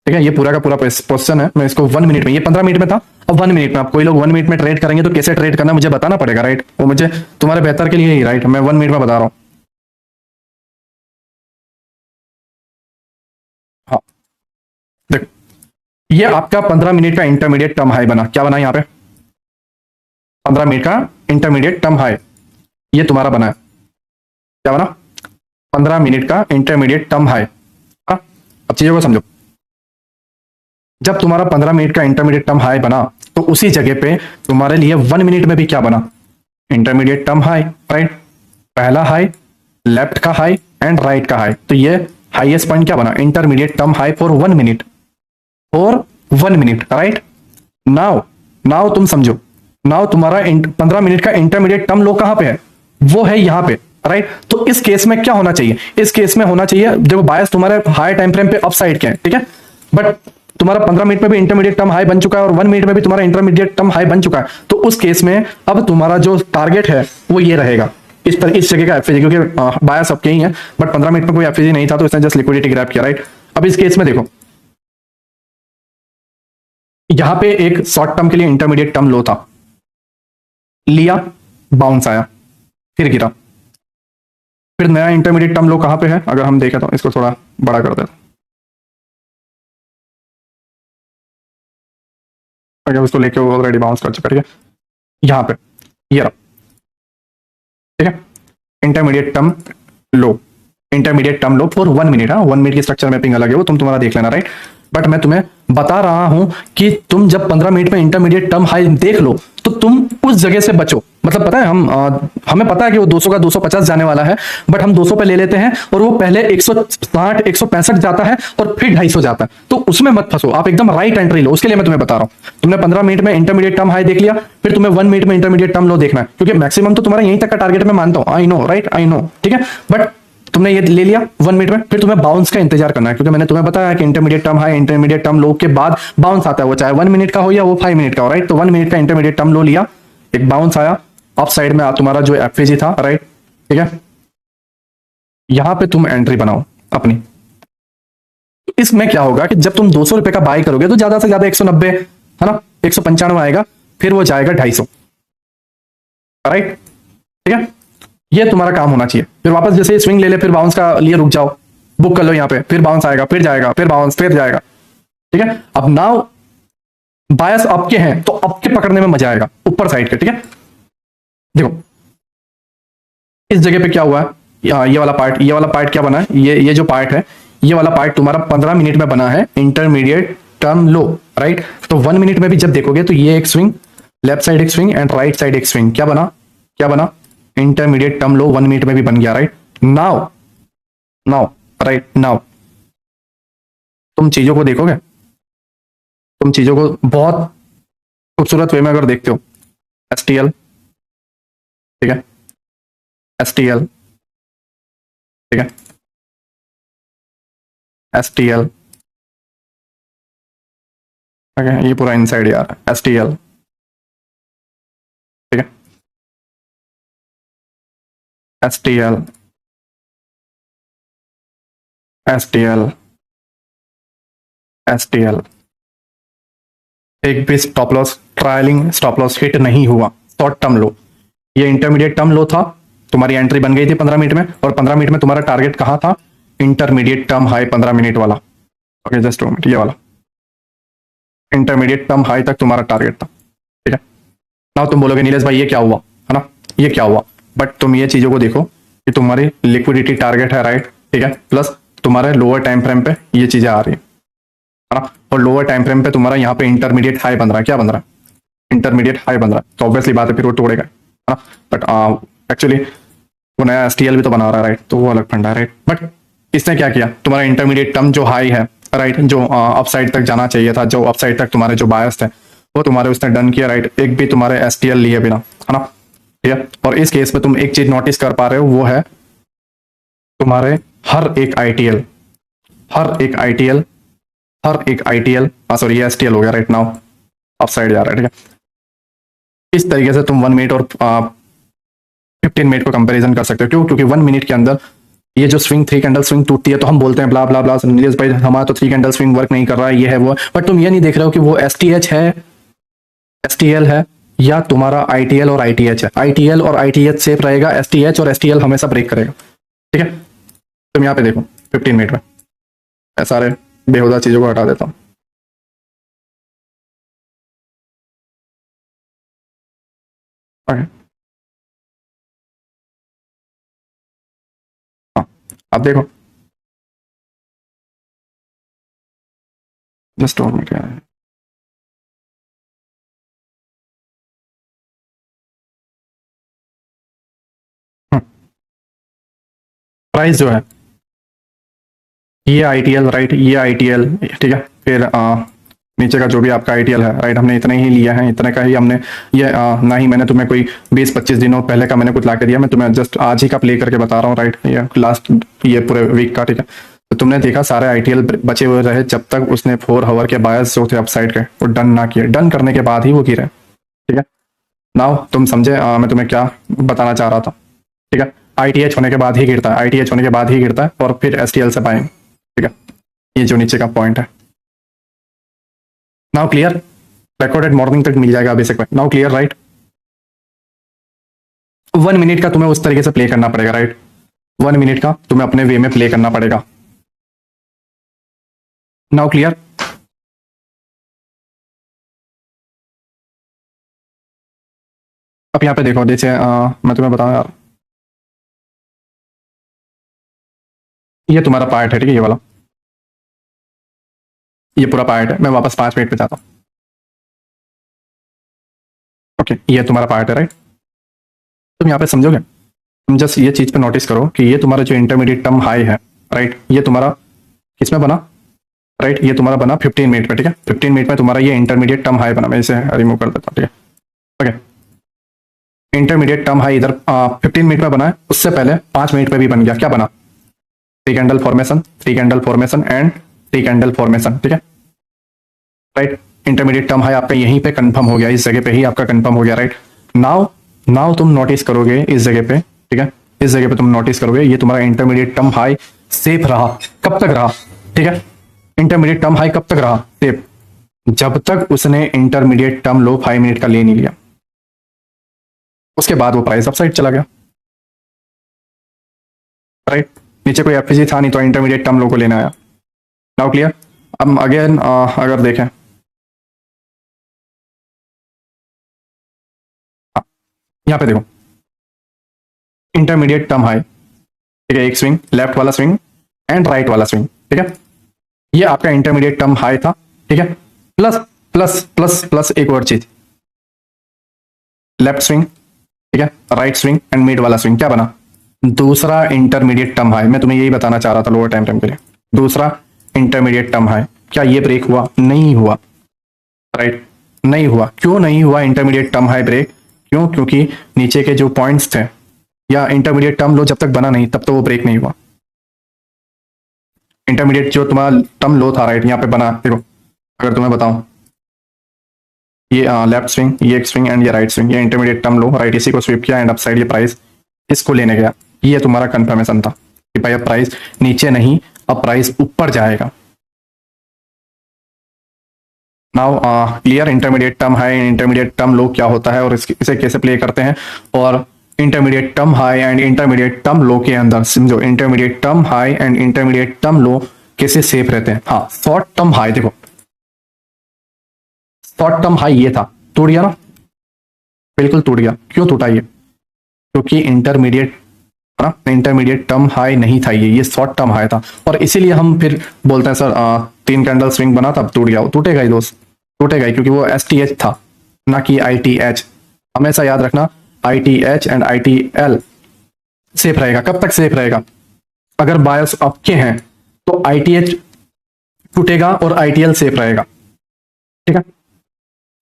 ठीक है। ये पूरा का पूरा क्वेश्चन है, मैं इसको 1 मिनट में, ये 15 मिनट में था, अब 1 मिनट में, आप कोई लोग 1 मिनट में ट्रेड करेंगे तो कैसे ट्रेड करना मुझे बताना पड़ेगा, राइट, वो मुझे तुम्हारे बेहतर के लिए ही, राइट, मैं 1 मिनट में बता रहा हूँ। हाँ, देखो, ये आपका 15 मिनट का इंटरमीडिएट टर्म हाई बना, क्या बना यहाँ पे, 15 मिनट का इंटरमीडिएट टर्म हाई, ये तुम्हारा बना है, क्या बना, 15 मिनट का इंटरमीडिएट टर्म हाई। अब चीजों को समझो, जब तुम्हारा 15 मिनट का इंटरमीडिएट टर्म हाई बना, तो उसी जगह पे तुम्हारे लिए 1 मिनट में भी क्या बना, इंटरमीडिएट टर्म हाई, राइट। पहला हाई, लेफ्ट का हाई एंड राइट का हाई, तो ये हाईएस्ट पॉइंट क्या बना, intermediate term high for 1 minute, for 1 minute, right. Now now तुम समझो, नाउ तुम्हारा 15 मिनट का इंटरमीडिएट टर्म लो कहां पे है, वो है यहां पे, राइट। तो इस केस में क्या होना चाहिए, इस केस में होना चाहिए, देखो बायस तुम्हारे हाई टाइम फ्रेम पे अप साइड के हैं, ठीक है, बट तुम्हारा 15 मिनट में भी इंटरमीडिएट टर्म हाई बन चुका है और 1 मिनट में भी तुम्हारा इंटरमीडिएट टर्म हाई बन चुका है, तो उस केस में अब तुम्हारा जो टारगेट है वो ये रहेगा, इस जगह का एफएजी, क्योंकि बायस सबके ही है, बट 15 मिनट में कोई एफएजी नहीं था तो इसने जस्ट लिक्विडिटी ग्रैब किया, राइट। अब इस केस में देखो, यहां पे एक शॉर्ट टर्म के लिए इंटरमीडिएट टर्म लो था, लिया, बाउंस आया, फिर गिरा, फिर नया इंटरमीडिएट टर्म लो कहां पे है, अगर हम देखें तो इसको थोड़ा बड़ा कर देते हैं, अगर उसको लेके वो ऑलरेडी बाउंस कर चुका है, ठीक है, यहां पे ये रहा, ठीक है, intermediate term low, intermediate term low for 1 minute, हाँ 1 मिनट की स्ट्रक्चर मैपिंग अलग है, वो तुम तुम्हारा देख लेना, राइट। बट मैं तुम्हें बता रहा हूं कि तुम जब 15 मिनट में इंटरमीडिएट टर्म हाई देख लो तो तुम उस जगह से बचो, मतलब पता है हमें पता है कि वो 200 का 250 जाने वाला है, बट हम 200 पे ले लेते हैं और वो पहले 160 165 जाता है और फिर 250 जाता है, तो उसमें मत फंसो, आप एकदम राइट एंट्री लो, उसके लिए मैं तुम्हें बता रहा हूं। तुमने 15 मिनट में इंटरमीडिएट टर्म हाई देख लिया, फिर तुम्हें 1 मिनट में इंटरमीडिएट टर्म लो देखना है, क्योंकि मैक्सिमम तो तुम्हारा यहीं तक का टारगेट मैं मानता हूं, I know, right, I know, ठीक है, बट तुमने ये ले लिया 1 मिनट में, फिर तुम्हें बाउंस का इंतजार करना है, क्योंकि मैंने तुम्हें बताया कि intermediate term high, intermediate term लो के बाद बाउंस आता है, वो चाहे 1 मिनट का हो या वो 5 मिनट का हो, राइट। तो 1 मिनट का इंटरमीडिएट टर्म लो लिया, एक बाउंस आया, अप साइड में तुम्हारा जो एफएजी था, राइट, ठीक है, यहां पे तुम एंट्री बनाओ अपनी। इसमें क्या होगा कि जब तुम 200 रुपए का बाय करोगे तो ज्यादा से ज्यादा 190, है ना, 195 आएगा, फिर वो जाएगा 250, राइट, ठीक है। ये तुम्हारा काम होना चाहिए, फिर वापस जैसे स्विंग ले ले, फिर बाउंस का लिए रुक जाओ, बुक कर लो यहाँ पे, फिर बाउंस आएगा, फिर जाएगा, फिर बाउंस, फिर जाएगा, ठीक है। अब नाउ बायस आपके हैं तो आपके पकड़ने में मजा आएगा ऊपर साइड के, ठीक है। देखो इस जगह पे क्या हुआ है, ये वाला पार्ट क्या बना है, ये जो पार्ट है, ये वाला पार्ट तुम्हारा 15 मिनट में बना है इंटरमीडिएट टर्म लो, राइट। तो 1 मिनट में भी जब देखोगे तो ये एक स्विंग, लेफ्ट साइड एक स्विंग एंड राइट साइड एक स्विंग, क्या बना, इंटरमीडिएट टर्म लो 1 मिनट में भी बन गया, right. Now now right now तुम चीजों को देखोगे, तुम चीजों को बहुत खूबसूरत वे में अगर देखते हो, एसटीएल, ठीक है, एसटीएल, ठीक है, एसटीएल, ओके, ये पूरा इनसाइड यार, एसटीएल, ठीक है, एसटीएल, एसटीएल, एसटीएल, एक भी stop loss, trailing stop loss hit नहीं हुआ, शॉर्ट टर्म लो, ये इंटरमीडिएट टर्म लो था, तुम्हारी एंट्री बन गई थी 15 मिनट में, और 15 मिनट में तुम्हारा टारगेट कहाँ था, इंटरमीडिएट टर्म हाई 15 मिनट वाला, ओके जस्ट मिनट, ये वाला इंटरमीडिएट टर्म हाई तक तुम्हारा टारगेट था, ठीक है। ना तुम बोलोगे नीलेश भाई ये क्या हुआ, है ना, ये क्या हुआ, बट तुम ये चीजों को देखो कि तुम्हारी लिक्विडिटी टारगेट है, राइट, ठीक है, प्लस तुम्हारे लोअर टाइम फ्रेम पे ये चीजें आ रही है ना, और लोअर टाइम फ्रेम पे तुम्हारा यहाँ पे इंटरमीडिएट हाई बन रहा है, क्या बन रहा है, इंटरमीडिएट हाई बन रहा है, तो ऑब्वियसली बात है फिर वो तोड़ेगा, है ना। बट एक्चुअली वो नया एसटीएल भी तो बना रहा है, राइट, तो वो अलग फंडा है, राइट। बट इसने क्या किया, तुम्हारा इंटरमीडिएट टर्म जो हाई है, राइट, जो अपसाइड तक जाना चाहिए था, जो अपसाइड तक तुम्हारे जो बायस थे वो तुम्हारे उसने डन किया, राइट, एक भी तुम्हारे एसटीएल लिए बिना, है ना, ठीक है। और इस केस में तुम एक चीज नोटिस कर पा रहे हो, वो है तुम्हारे हर एक आईटीएल, हर एक आईटीएल, हर एक आईटीएल, सॉरी ये एसटीएल हो गया, राइट नाउ अपसाइड जा रहा है, ठीक है। इस तरीके से तुम 1 मिनट और 15 मिनट को कंपैरिजन कर सकते हो, क्यों, क्योंकि 1 मिनट के अंदर ये जो स्विंग 3 कैंडल स्विंग टूटती है तो हम बोलते हैं ब्ला ब्ला ब्ला, नीलेश भाई हमारा तो 3 कैंडल स्विंग वर्क नहीं कर रहा है, ये है वो, बट तुम ये नहीं देख रहे हो कि वो एसटीएच है, एसटीएल है, या तुम्हारा आईटीएल और आईटीएच है, आईटीएल और आईटीएच सेफ रहेगा, एसटीएच और एसटीएल हमेशा ब्रेक करेगा, ठीक है। तुम यहाँ पे देखो 15 मिनट में, मैं सारे बेहुदा चीजों को हटा देता हूँ, ओके, हाँ, अब देखो, जस्ट 2 मिनट यार, प्राइस जो है, ये आईटीएल, राइट, ये आईटीएल, ठीक है, फिर नीचे का जो भी आपका आईटीएल है, राइट, हमने इतने ही लिया है, इतने का ही हमने ये ना ही मैंने तुम्हें कोई 20-25 दिनों पहले का मैंने कुछ ला के दिया, मैं तुम्हें जस्ट आज ही का प्ले करके बता रहा हूँ, राइट, ये लास्ट ये पूरे वीक का, ठीक है। तो तुमने देखा सारे आईटीएल बचे हुए रहे जब तक उसने 4 आवर के बायस जो थे अपसाइड के वो डन ना किए, डन करने के बाद ही वो गिरे, ठीक है। नाउ तुम समझे मैं तुम्हें क्या बताना चाह रहा था, ठीक है। आईटीएच होने के बाद ही गिरता है, आईटीएच होने के बाद ही गिरता है, और फिर एसटीएल से बाइंग, ठीक है, ये जो नीचे का पॉइंट है। नाउ क्लियर, रिकॉर्डेड मॉर्निंग तक मिल जाएगा बेसिक में, नाउ क्लियर, राइट। 1 मिनट का तुम्हें उस तरीके से प्ले करना पड़ेगा, राइट, 1 मिनट का तुम्हें अपने वे में प्ले करना पड़ेगा, नाउ क्लियर। अब यहाँ पे देखो, जैसे मैं तुम्हें बताऊं यार, ये तुम्हारा पार्ट है, ठीक है, ये वाला, ये पूरा पार्ट है, मैं वापस 5 मिनट पे जाता हूँ, ओके, ये तुम्हारा पार्ट है, राइट। तुम यहाँ पे समझोगे, तुम जस्ट ये चीज पे नोटिस करो कि ये तुम्हारा जो इंटरमीडिएट टर्म हाई है, राइट, ये तुम्हारा किसमें बना, राइट, ये तुम्हारा बना 15 मिनट में, ठीक है, 15 मिनट में तुम्हारा ये इंटरमीडिएट टर्म हाई बना, मैं इसे रिमूव कर देता हूँ, ठीक है, ओके। इंटरमीडिएट टर्म हाई इधर 15 मिनट में बना है, उससे पहले 5 मिनट में भी बन गया, क्या बना, 3 candle formation, 3 candle formation and 3 candle formation, ठीक है, राइट। इंटरमीडिएट टर्म हाई आपका यहीं पे कंफर्म हो गया, इस जगह पे ही आपका कंफर्म हो गया, राइट। नाउ नाउ तुम नोटिस करोगे इस जगह पे, ठीक है, इस जगह पे तुम नोटिस करोगे ये तुम्हारा इंटरमीडिएट टर्म हाई सेफ रहा, कब तक रहा, ठीक है, इंटरमीडिएट टर्म हाई कब तक रहा सेफ, जब तक उसने इंटरमीडिएट टर्म लो 5 मिनट का ले नहीं लिया, उसके बाद वो प्राइस अपसाइड चला गया, राइट। नीचे कोई एफपीजी था नहीं तो इंटरमीडिएट टर्म लो को लेना आया, नाउ क्लियर। अब अगेन अगर देखें, यहाँ पे देखो इंटरमीडिएट टर्म हाई, ठीक है, एक स्विंग, लेफ्ट वाला स्विंग एंड राइट वाला स्विंग, ठीक है। ये आपका इंटरमीडिएट टर्म हाई था, ठीक है। प्लस प्लस प्लस प्लस एक और चीज, लेफ्ट स्विंग, ठीक है, राइट स्विंग एंड मिड वाला स्विंग, क्या बना, दूसरा इंटरमीडिएट टर्म हाई। मैं तुम्हें यही बताना चाह रहा था लोअर टाइम फ्रेम के लिए, दूसरा इंटरमीडिएट टर्म हाई। क्या ये ब्रेक हुआ? नहीं हुआ, राइट, नहीं हुआ। क्यों नहीं हुआ इंटरमीडिएट टर्म हाई ब्रेक? क्यों? क्योंकि नीचे के जो पॉइंट्स थे या इंटरमीडिएट टर्म लो जब तक बना नहीं तब तो वो ब्रेक नहीं हुआ। इंटरमीडिएट जो तुम्हारा टर्म लो था, राइट, यहाँ पे बना, देखो अगर तुम्हें बताऊं, ये लेफ्ट स्विंग, ये एक स्विंग एंड ये राइट स्विंग, ये इंटरमीडिएट टर्म लो, राइट, इसी को स्वीप किया एंड अपसाइड ये प्राइस इसको लेने गया। ये तुम्हारा कंफर्मेशन था कि भाई अब प्राइस नीचे नहीं, अब प्राइस ऊपर जाएगा। Now clear, intermediate term high, intermediate term लो क्या होता है और इसे कैसे प्ले करते हैं, और intermediate term high and intermediate term लो के अंदर समझो, intermediate term high and intermediate term लो कैसे सेफ रहते हैं। हाँ, शॉर्ट टर्म हाई देखो, शॉर्ट टर्म हाई ये था, टूट गया ना, बिल्कुल टूट गया। क्यों टूटा ये? क्योंकि इंटरमीडिएट ना, इंटरमीडिएट टर्म हाई नहीं था, ये शॉर्ट टर्म हाई था, और इसीलिए हम फिर बोलते हैं सर 3 कैंडल स्विंग बना तब टूट गया। टूटेगा ही दोस्त, टूटेगा ही, क्योंकि वो STH था ना कि ITH। हमेशा याद रखना, ITH एंड ITL सेफ रहेगा। कब तक सेफ रहेगा? अगर बायस अप के हैं तो ITH टूटेगा और ITL सेफ रहेगा, ठीक है।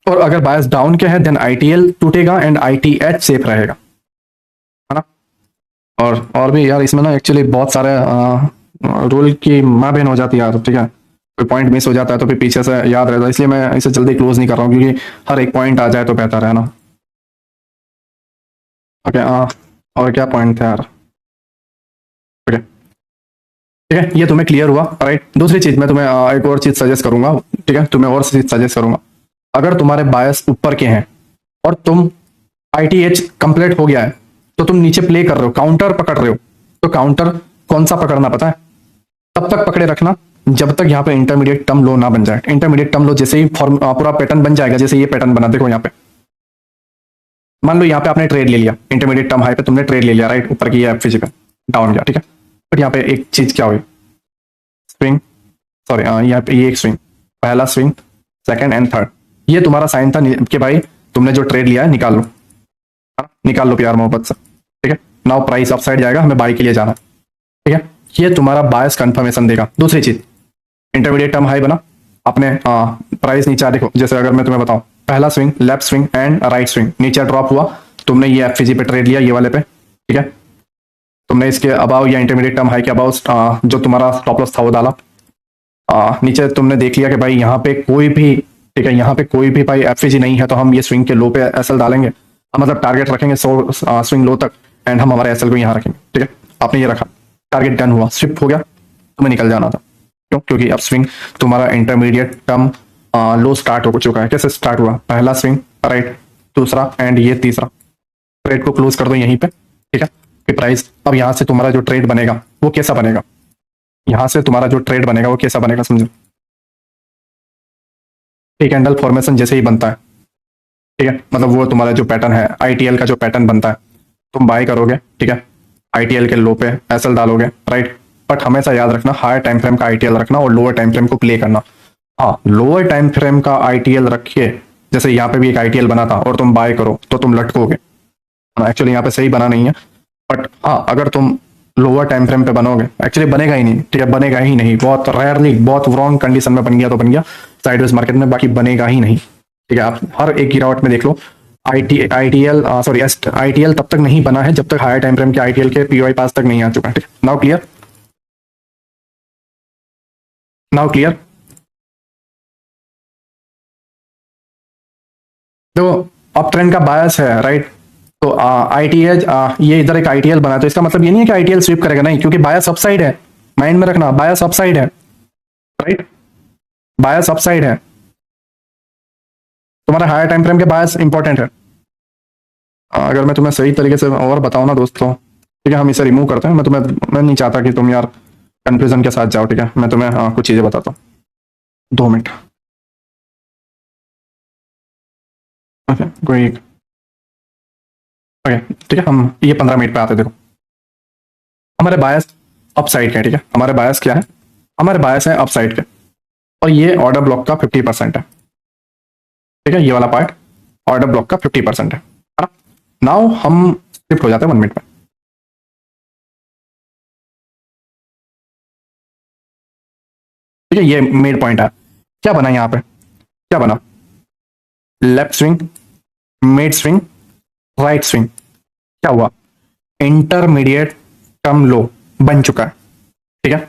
और अगर बायस डाउन के हैं देन ITL टूटेगा एंड ITH सेफ रहेगा, है ना। और भी यार इसमें ना एक्चुअली बहुत सारे रूल की माँ बहन हो जाती है यार, ठीक है। कोई पॉइंट मिस हो जाता है तो फिर पीछे से याद रहता है, इसलिए मैं इसे जल्दी क्लोज नहीं कर रहा हूँ, क्योंकि हर एक पॉइंट आ जाए तो बेहतर है ना। ओके, और क्या पॉइंट थे यार? ओके, ठीक है, ये तुम्हें क्लियर हुआ, राइट। दूसरी चीज मैं तुम्हें एक और चीज सजेस्ट करूंगा, ठीक है, तुम्हें और चीज सजेस्ट करूंगा। अगर तुम्हारे बायस ऊपर के हैं और तुम ITH कंप्लीट हो गया है तो तुम नीचे प्ले कर रहे हो, काउंटर पकड़ रहे हो, तो काउंटर कौन सा पकड़ना पता है? तब तक पकड़े रखना जब तक यहाँ पे इंटरमीडिएट टर्म लो ना बन जाए। इंटरमीडिएट टर्म लो जैसे ही फॉर्म पूरा पैटर्न बन जाएगा, जैसे ये पैटर्न बना, देखो यहाँ पे मान लो यहाँ पे आपने ट्रेड ले लिया, इंटरमीडिएट टर्म हाई पे तुमने ट्रेड ले लिया, राइट, ऊपर की FVG पे डाउन गया, ठीक है। बट यहाँ पे एक चीज क्या हुई, स्विंग, सॉरी, यहाँ पे ये एक स्विंग, पहला स्विंग, सेकंड एंड थर्ड, ये तुम्हारा साइन था कि भाई तुमने जो ट्रेड लिया है निकाल लो, हाँ, निकाल लो प्यार मोहब्बत से, ठीक है। नाउ प्राइस अप साइड जाएगा, हमें बाई के लिए जाना, ठीक है। ये तुम्हारा बायस कंफर्मेशन देगा। दूसरी चीज, इंटरमीडिएट टर्म हाई बना, आपने प्राइस नीचे देखो, जैसे अगर मैं तुम्हें बताऊं, पहला swing, left swing and right swing, नीचे ड्रॉप हुआ, तुमने ये FVG पे ट्रेड लिया, ये वाले पे, ठीक है। तुमने इसके अबाव या इंटरमीडिएट टर्म हाई के अबाव जो तुम्हारा स्टॉप लॉस था वो डाला, नीचे तुमने देख लिया कि भाई यहाँ पे कोई भी, ठीक है, यहाँ पे कोई भी भाई FVG नहीं है, तो हम ये स्विंग के लो पे SL डालेंगे, हम मतलब टारगेट रखेंगे 100 स्विंग लो तक एंड हम हमारे SL को यहाँ रखेंगे, ठीक है। आपने ये रखा, टारगेट डन हुआ, स्विप हो गया, तुम्हें निकल जाना था। क्यों? क्योंकि अब स्विंग तुम्हारा इंटरमीडिएट टर्म लो स्टार्ट हो चुका है। कैसे स्टार्ट हुआ? पहला स्विंग, राइट, दूसरा एंड ये तीसरा, ट्रेड को क्लोज कर दो यहीं पे, ठीक है। कि प्राइस अब यहाँ से तुम्हारा जो ट्रेड बनेगा वो कैसा बनेगा, यहाँ से तुम्हारा जो ट्रेड बनेगा वो कैसा बनेगा समझो। एक कैंडल फॉर्मेशन जैसे ही बनता है, ठीक है, मतलब वो तुम्हारा जो पैटर्न है, ITL का जो पैटर्न बनता है, तुम बाय करोगे, ठीक है, ITL के लो पे SL डालोगे, राइट। बट हमेशा याद रखना, हायर टाइम फ्रेम का ITL रखना और लोअर टाइम फ्रेम को प्ले करना। हाँ, लोअर टाइम फ्रेम का ITL रखिए, जैसे यहाँ पे भी एक ITL बना था और तुम बाय करो तो तुम लटकोगे। एक्चुअली यहाँ पे सही बना नहीं है, बट हाँ अगर तुम लोअर टाइम फ्रेम पे बनोगे, एक्चुअली बनेगा ही नहीं, ठीक है, बनेगा ही नहीं, बहुत रेयरली, बहुत रॉन्ग कंडीशन में बन गया तो बन गया साइडवेज मार्केट में, बाकी बनेगा ही नहीं, ठीक है। आप हर एक गिरावट में देख लो, ITL सॉरी ITL तब तक नहीं बना है जब तक हायर टाइम फ्रेम के ITL के PY पास तक नहीं आ चुका है, ठीक है। Now clear, now clear. तो अप ट्रेंड का बायस है, राइट, तो ITL ये इधर एक ITL बना, तो इसका मतलब ये नहीं है कि ITL स्वीप करेगा, नहीं, क्योंकि बायस अपसाइड है, माइंड में रखना, बायस अपसाइड है, राइट, बायस अपसाइड है, तुम्हारा हायर टाइम फ्रेम के बायस इंपॉर्टेंट है। अगर मैं तुम्हें सही तरीके से और बताऊं ना दोस्तों, ठीक है, हम इसे रिमूव करते हैं, मैं नहीं चाहता कि तुम यार कंफ्यूजन के साथ जाओ, ठीक है। मैं तुम्हें कुछ चीजें बताता हूँ, 2 मिनट, ओके, कोई, ओके, ठीक है, हम ये 15 मिनट पे आते हैं, देखो हमारे बायस अप साइड के, ठीक है, हमारे बायस क्या है, हमारे बायस है अप साइड के, और ये ऑर्डर ब्लॉक का 50% है, ठीक है, ये वाला पार्ट ऑर्डर ब्लॉक का 50% है ना। नाउ हम शिफ्ट हो जाते हैं 1 मिनट में। ठीक है, ये मिड पॉइंट है। क्या बना यहाँ पे, क्या बना, left swing, mid swing, right swing, क्या हुआ, इंटरमीडिएट टर्म लो बन चुका है, ठीक है।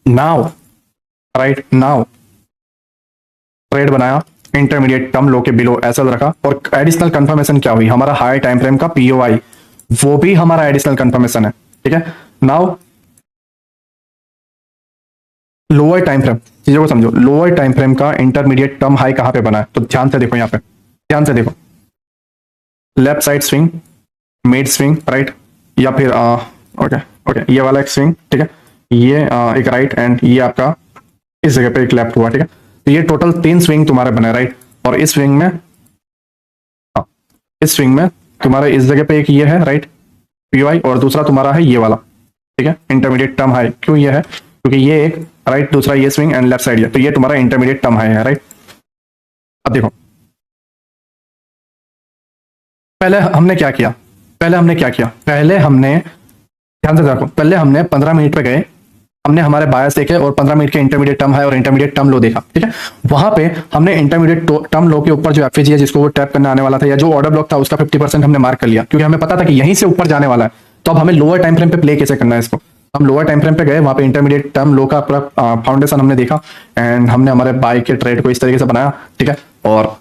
नाउ राइट, नाउ ट्रेड बनाया, इंटरमीडिएट टर्म लो के बिलो एसएल रखा, और एडिशनल कंफर्मेशन क्या हुई, हमारा हाई टाइम फ्रेम का पीओआई, वो भी हमारा एडिशनल कंफर्मेशन है, ठीक है। नाउ लोअर टाइम फ्रेम, चीजों को समझो, लोअर टाइम फ्रेम का इंटरमीडिएट टर्म हाई कहां पे बना है, तो ध्यान से देखो यहाँ पे, ध्यान से देखो, left side swing, mid swing right, या फिर ओके ओके, ये वाला एक स्विंग, ठीक है, ये एक राइट, एंड ये आपका इस जगह पे एक लेफ्ट हुआ, ठीक है। तो ये टोटल 3 स्विंग तुम्हारे बने राइट, और इस स्विंग में, हाँ, इस स्विंग में तुम्हारे इस जगह पे एक ये है राइट पीओआई, और दूसरा तुम्हारा है ये वाला, ठीक है, इंटरमीडिएट टर्म हाई। क्यों ये है, क्योंकि ये एक राइट, दूसरा ये स्विंग एंड लेफ्ट साइड, तो ये तुम्हारा इंटरमीडिएट टर्म हाई है राइट। अब देखो पहले हमने क्या किया, पहले हमने क्या किया, पहले हमने, ध्यान से देखो, पहले हमने 15 मिनट पे गए, हमने हमारे बायस देखे और 15 मिनट के इंटरमीडिएट टर्म है और इंटरमीडिएट टर्म लो देखा, ठीक है। वहां पे हमने इंटरमीडिएट टर्म लो के ऊपर जो एफएजी है जिसको वो टैप करने आने वाला था, या जो ऑर्डर ब्लॉक था उसका 50% हमने मार्क कर लिया, क्योंकि हमें पता था कि यहीं से ऊपर जाने वाला है। तो अब हमें लोअर टाइम फ्रेम पे प्ले कैसे करना है इसको, हम लोअर टाइम फ्रेम पे गए, वहां पे इंटरमीडिएट टर्म लो का पूरा फाउंडेशन हमने देखा, एंड हमने हमारे बाय के ट्रेड को इस तरीके से बनाया, ठीक है। और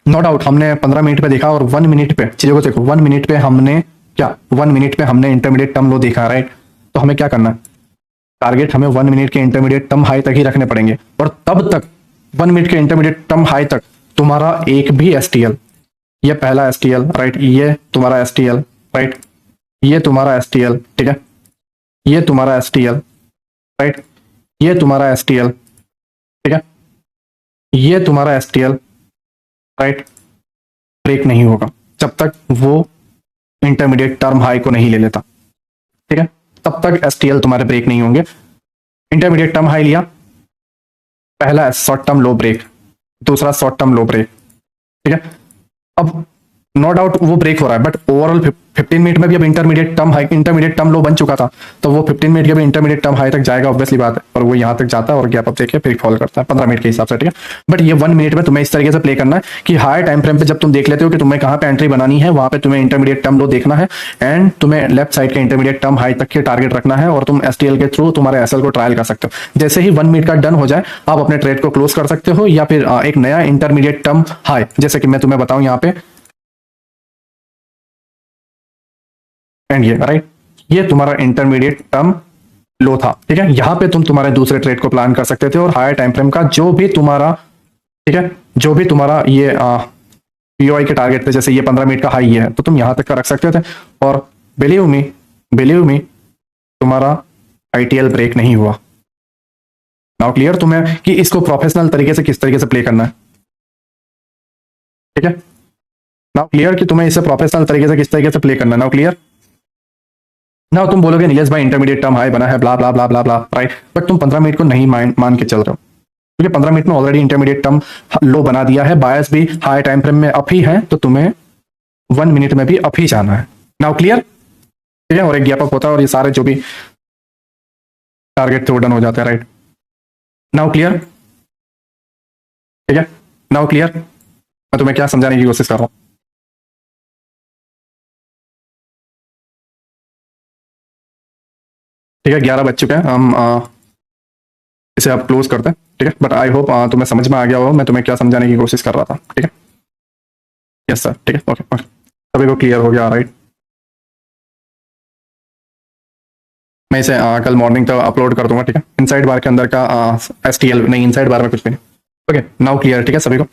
नो डाउट हमने 15 मिनट पे देखा, और 1 मिनट पे, चीजों को देखो, 1 मिनट पे हमने क्या, 1 मिनट पे हमने इंटरमीडिएट टर्म लो देखा राइट। तो हमें क्या करना है, टारगेट हमें 1 मिनट के इंटरमीडिएट टर्म हाई तक ही रखने पड़ेंगे, और तब तक 1 मिनट के इंटरमीडिएट टर्म हाई तक तुम्हारा एक भी एसटीएल, ये पहला एसटीएल राइट, ये तुम्हारा एसटीएल राइट, ये तुम्हारा एसटीएल, ठीक है, ये तुम्हारा एसटीएल राइट, ये तुम्हारा एसटीएल, ठीक है, ये तुम्हारा एसटीएल राइट, ब्रेक नहीं होगा जब तक वो इंटरमीडिएट टर्म हाई को नहीं ले लेता, ठीक है, तब तक एसटीएल तुम्हारे ब्रेक नहीं होंगे। इंटरमीडिएट टर्म हाई लिया, पहला शॉर्ट टर्म लो ब्रेक, दूसरा शॉर्ट टर्म लो ब्रेक, ठीक है। अब नो डाउट वो ब्रेक हो रहा है, बट ओवरऑल 15 मिनट में भी अब intermediate term high, intermediate term लो बन चुका था, तो वो 15 मिनट के भी इंटरमीडिएट टर्म हाई तक जाएगा, ऑब्वियसली बात है, और वो यहाँ तक जाता है और गैप अप देके फिर फॉल करता है 15 मिनट के हिसाब से, ठीक है। बट ये 1 मिनट में तुम्हें इस तरीके से प्ले करना है कि हाई टाइम फ्रेम पे जब तुम देख लेते हो कि तुम्हें कहाँ पे एंट्री बनानी है, वहां पे तुम्हें इंटरमीडिएट टर्म लो देखना है, एंड तुम्हें लेफ्ट साइड के इंटरमीडिएट टर्म हाई तक के टारगेट रखना है, और तुम एसटीएल के थ्रू तुम्हारे एसएल को ट्रायल कर सकते हो। जैसे ही 1 मिनट का डन हो जाए, आप अपने ट्रेड को क्लोज कर सकते हो, या फिर एक नया इंटरमीडिएट टर्म हाई, जैसे कि मैं तुम्हें बताऊं यहाँ पे, एंड ये राइट, ये तुम्हारा इंटरमीडिएट टर्म लो था, ठीक है। यहां पे तुम तुम्हारे दूसरे ट्रेड को प्लान कर सकते थे, और हायर टाइम फ्रेम का जो भी तुम्हारा, ठीक है, जो भी तुम्हारा ये पीओआई के टारगेट थे, जैसे ये 15 मिनट का हाई है, तो तुम यहां तक का रख सकते थे, और बिलीव मी तुम्हारा आईटीएल ब्रेक नहीं हुआ। नाउ क्लियर तुम्हें कि इसको प्रोफेशनल तरीके से किस तरीके से प्ले करना है, ठीक है। नाउ क्लियर कि तुम्हें इसे प्रोफेशनल तरीके से किस तरीके से प्ले करना है, नाउ क्लियर। ना तुम बोलोगे नीलेश भाई इंटरमीडिएट टर्म हाई बना है, ब्ला blah blah blah blah right, but तुम 15 मिनट को नहीं मान के चल रहे हो, क्योंकि 15 मिनट में ऑलरेडी इंटरमीडिएट टर्म लो बना दिया है, बायस भी हाई टाइम फ्रेम में अप ही है, तो तुम्हें 1 मिनट में भी अप ही जाना है। नाउ क्लियर, ठीक है, और एक गैप अप होता है, और ये सारे जो भी टारगेट थे वो डन हो जाते हैं राइट। नाउ क्लियर, ठीक है, नाउ क्लियर, मैं तुम्हें क्या समझाने की कोशिश कर रहा हूँ, ठीक है। 11 बज चुके हैं, हम इसे आप क्लोज करते हैं, ठीक है। बट आई होप तुम्हें समझ में आ गया हो मैं तुम्हें क्या समझाने की कोशिश कर रहा था, ठीक है। यस सर, ठीक है, ओके ओके, सभी को क्लियर हो गया राइट। मैं इसे कल मॉर्निंग तक अपलोड कर दूंगा, ठीक है। इनसाइड बार के अंदर का एसटीएल नहीं, इनसाइड बार में कुछ भी नहीं, ओके। नाउ क्लियर, ठीक है सभी को।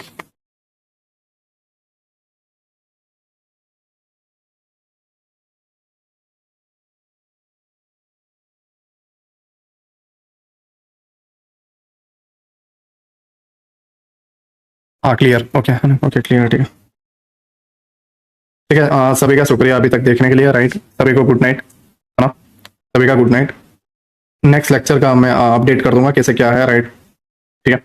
हाँ क्लियर, ओके ओके क्लियर, ठीक है, ठीक है। सभी का शुक्रिया अभी तक देखने के लिए राइट, सभी को गुड नाइट, है ना। सभी का गुड नाइट। नेक्स्ट लेक्चर का मैं अपडेट कर दूंगा कैसे क्या है, राइट। ठीक है,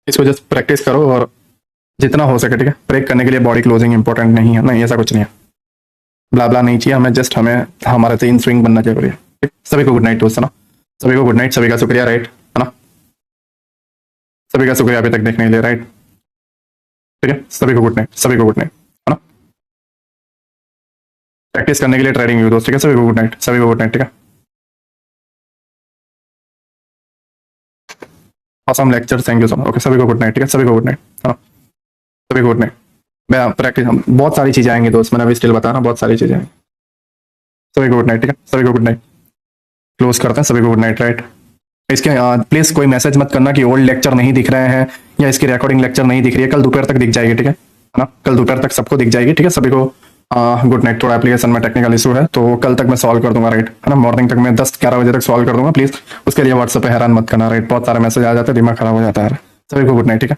इसको जस्ट प्रैक्टिस करो और जितना हो सके, ठीक है। ब्रेक करने के लिए बॉडी क्लोजिंग इंपॉर्टेंट नहीं है, नहीं ऐसा कुछ नहीं है, ब्ला ब्ला नहीं चाहिए हमें, जस्ट हमें हमारा इन स्विंग बनना जरूरी है। ठीक? सभी को गुड नाइट दोस्तों ना, सभी को गुड नाइट, सभी का शुक्रिया, राइट है ना, सभी का शुक्रिया अभी तक देखने के लिए, राइट। ठीक है, सभी को गुड नाइट, सभी को गुड नाइट है ना, प्रैक्टिस करने के लिए ट्रेडिंग व्यू दोस्त, ठीक है। सभी को गुड नाइट, सभी को गुड नाइट, ठीक है। awesome lecture, thank you so much, okay सभी को गुड नाइट, ठीक है। सभी को गुड नाइट है ना, सभी को गुड नाइट। मैं प्रैक्टिस, बहुत सारी चीजें आएंगी दोस्त, मैंने अभी स्टिल बताया ना, बहुत सारी चीजें आएंगी। सभी को गुड नाइट, ठीक है। सभी को गुड नाइट, क्लोज करते हैं, सभी को गुड नाइट, राइट। इसके प्लीज कोई मैसेज मत करना कि ओल्ड लेक्चर नहीं दिख रहे हैं या इसकी रिकॉर्डिंग लेक्चर नहीं दिख रही है, कल दोपहर तक दिख जाएगी, ठीक है ना, कल दोपहर तक सबको दिख जाएगी, ठीक है। सभी को गुड नाइट। थोड़ा एप्लीकेशन में टेक्निकल इशू है तो कल तक मैं सॉल्व कर दूंगा, राइट है ना, मॉर्निंग तक मैं 10-11 बजे तक सॉल्व कर दूंगा, प्लीज उसके लिए व्हाट्सएप पे हैरान मत करना, राइट। बहुत सारे मैसेज आ जाते हैं, दिमाग खराब हो जाता है। सभी को गुड नाइट, ठीक है।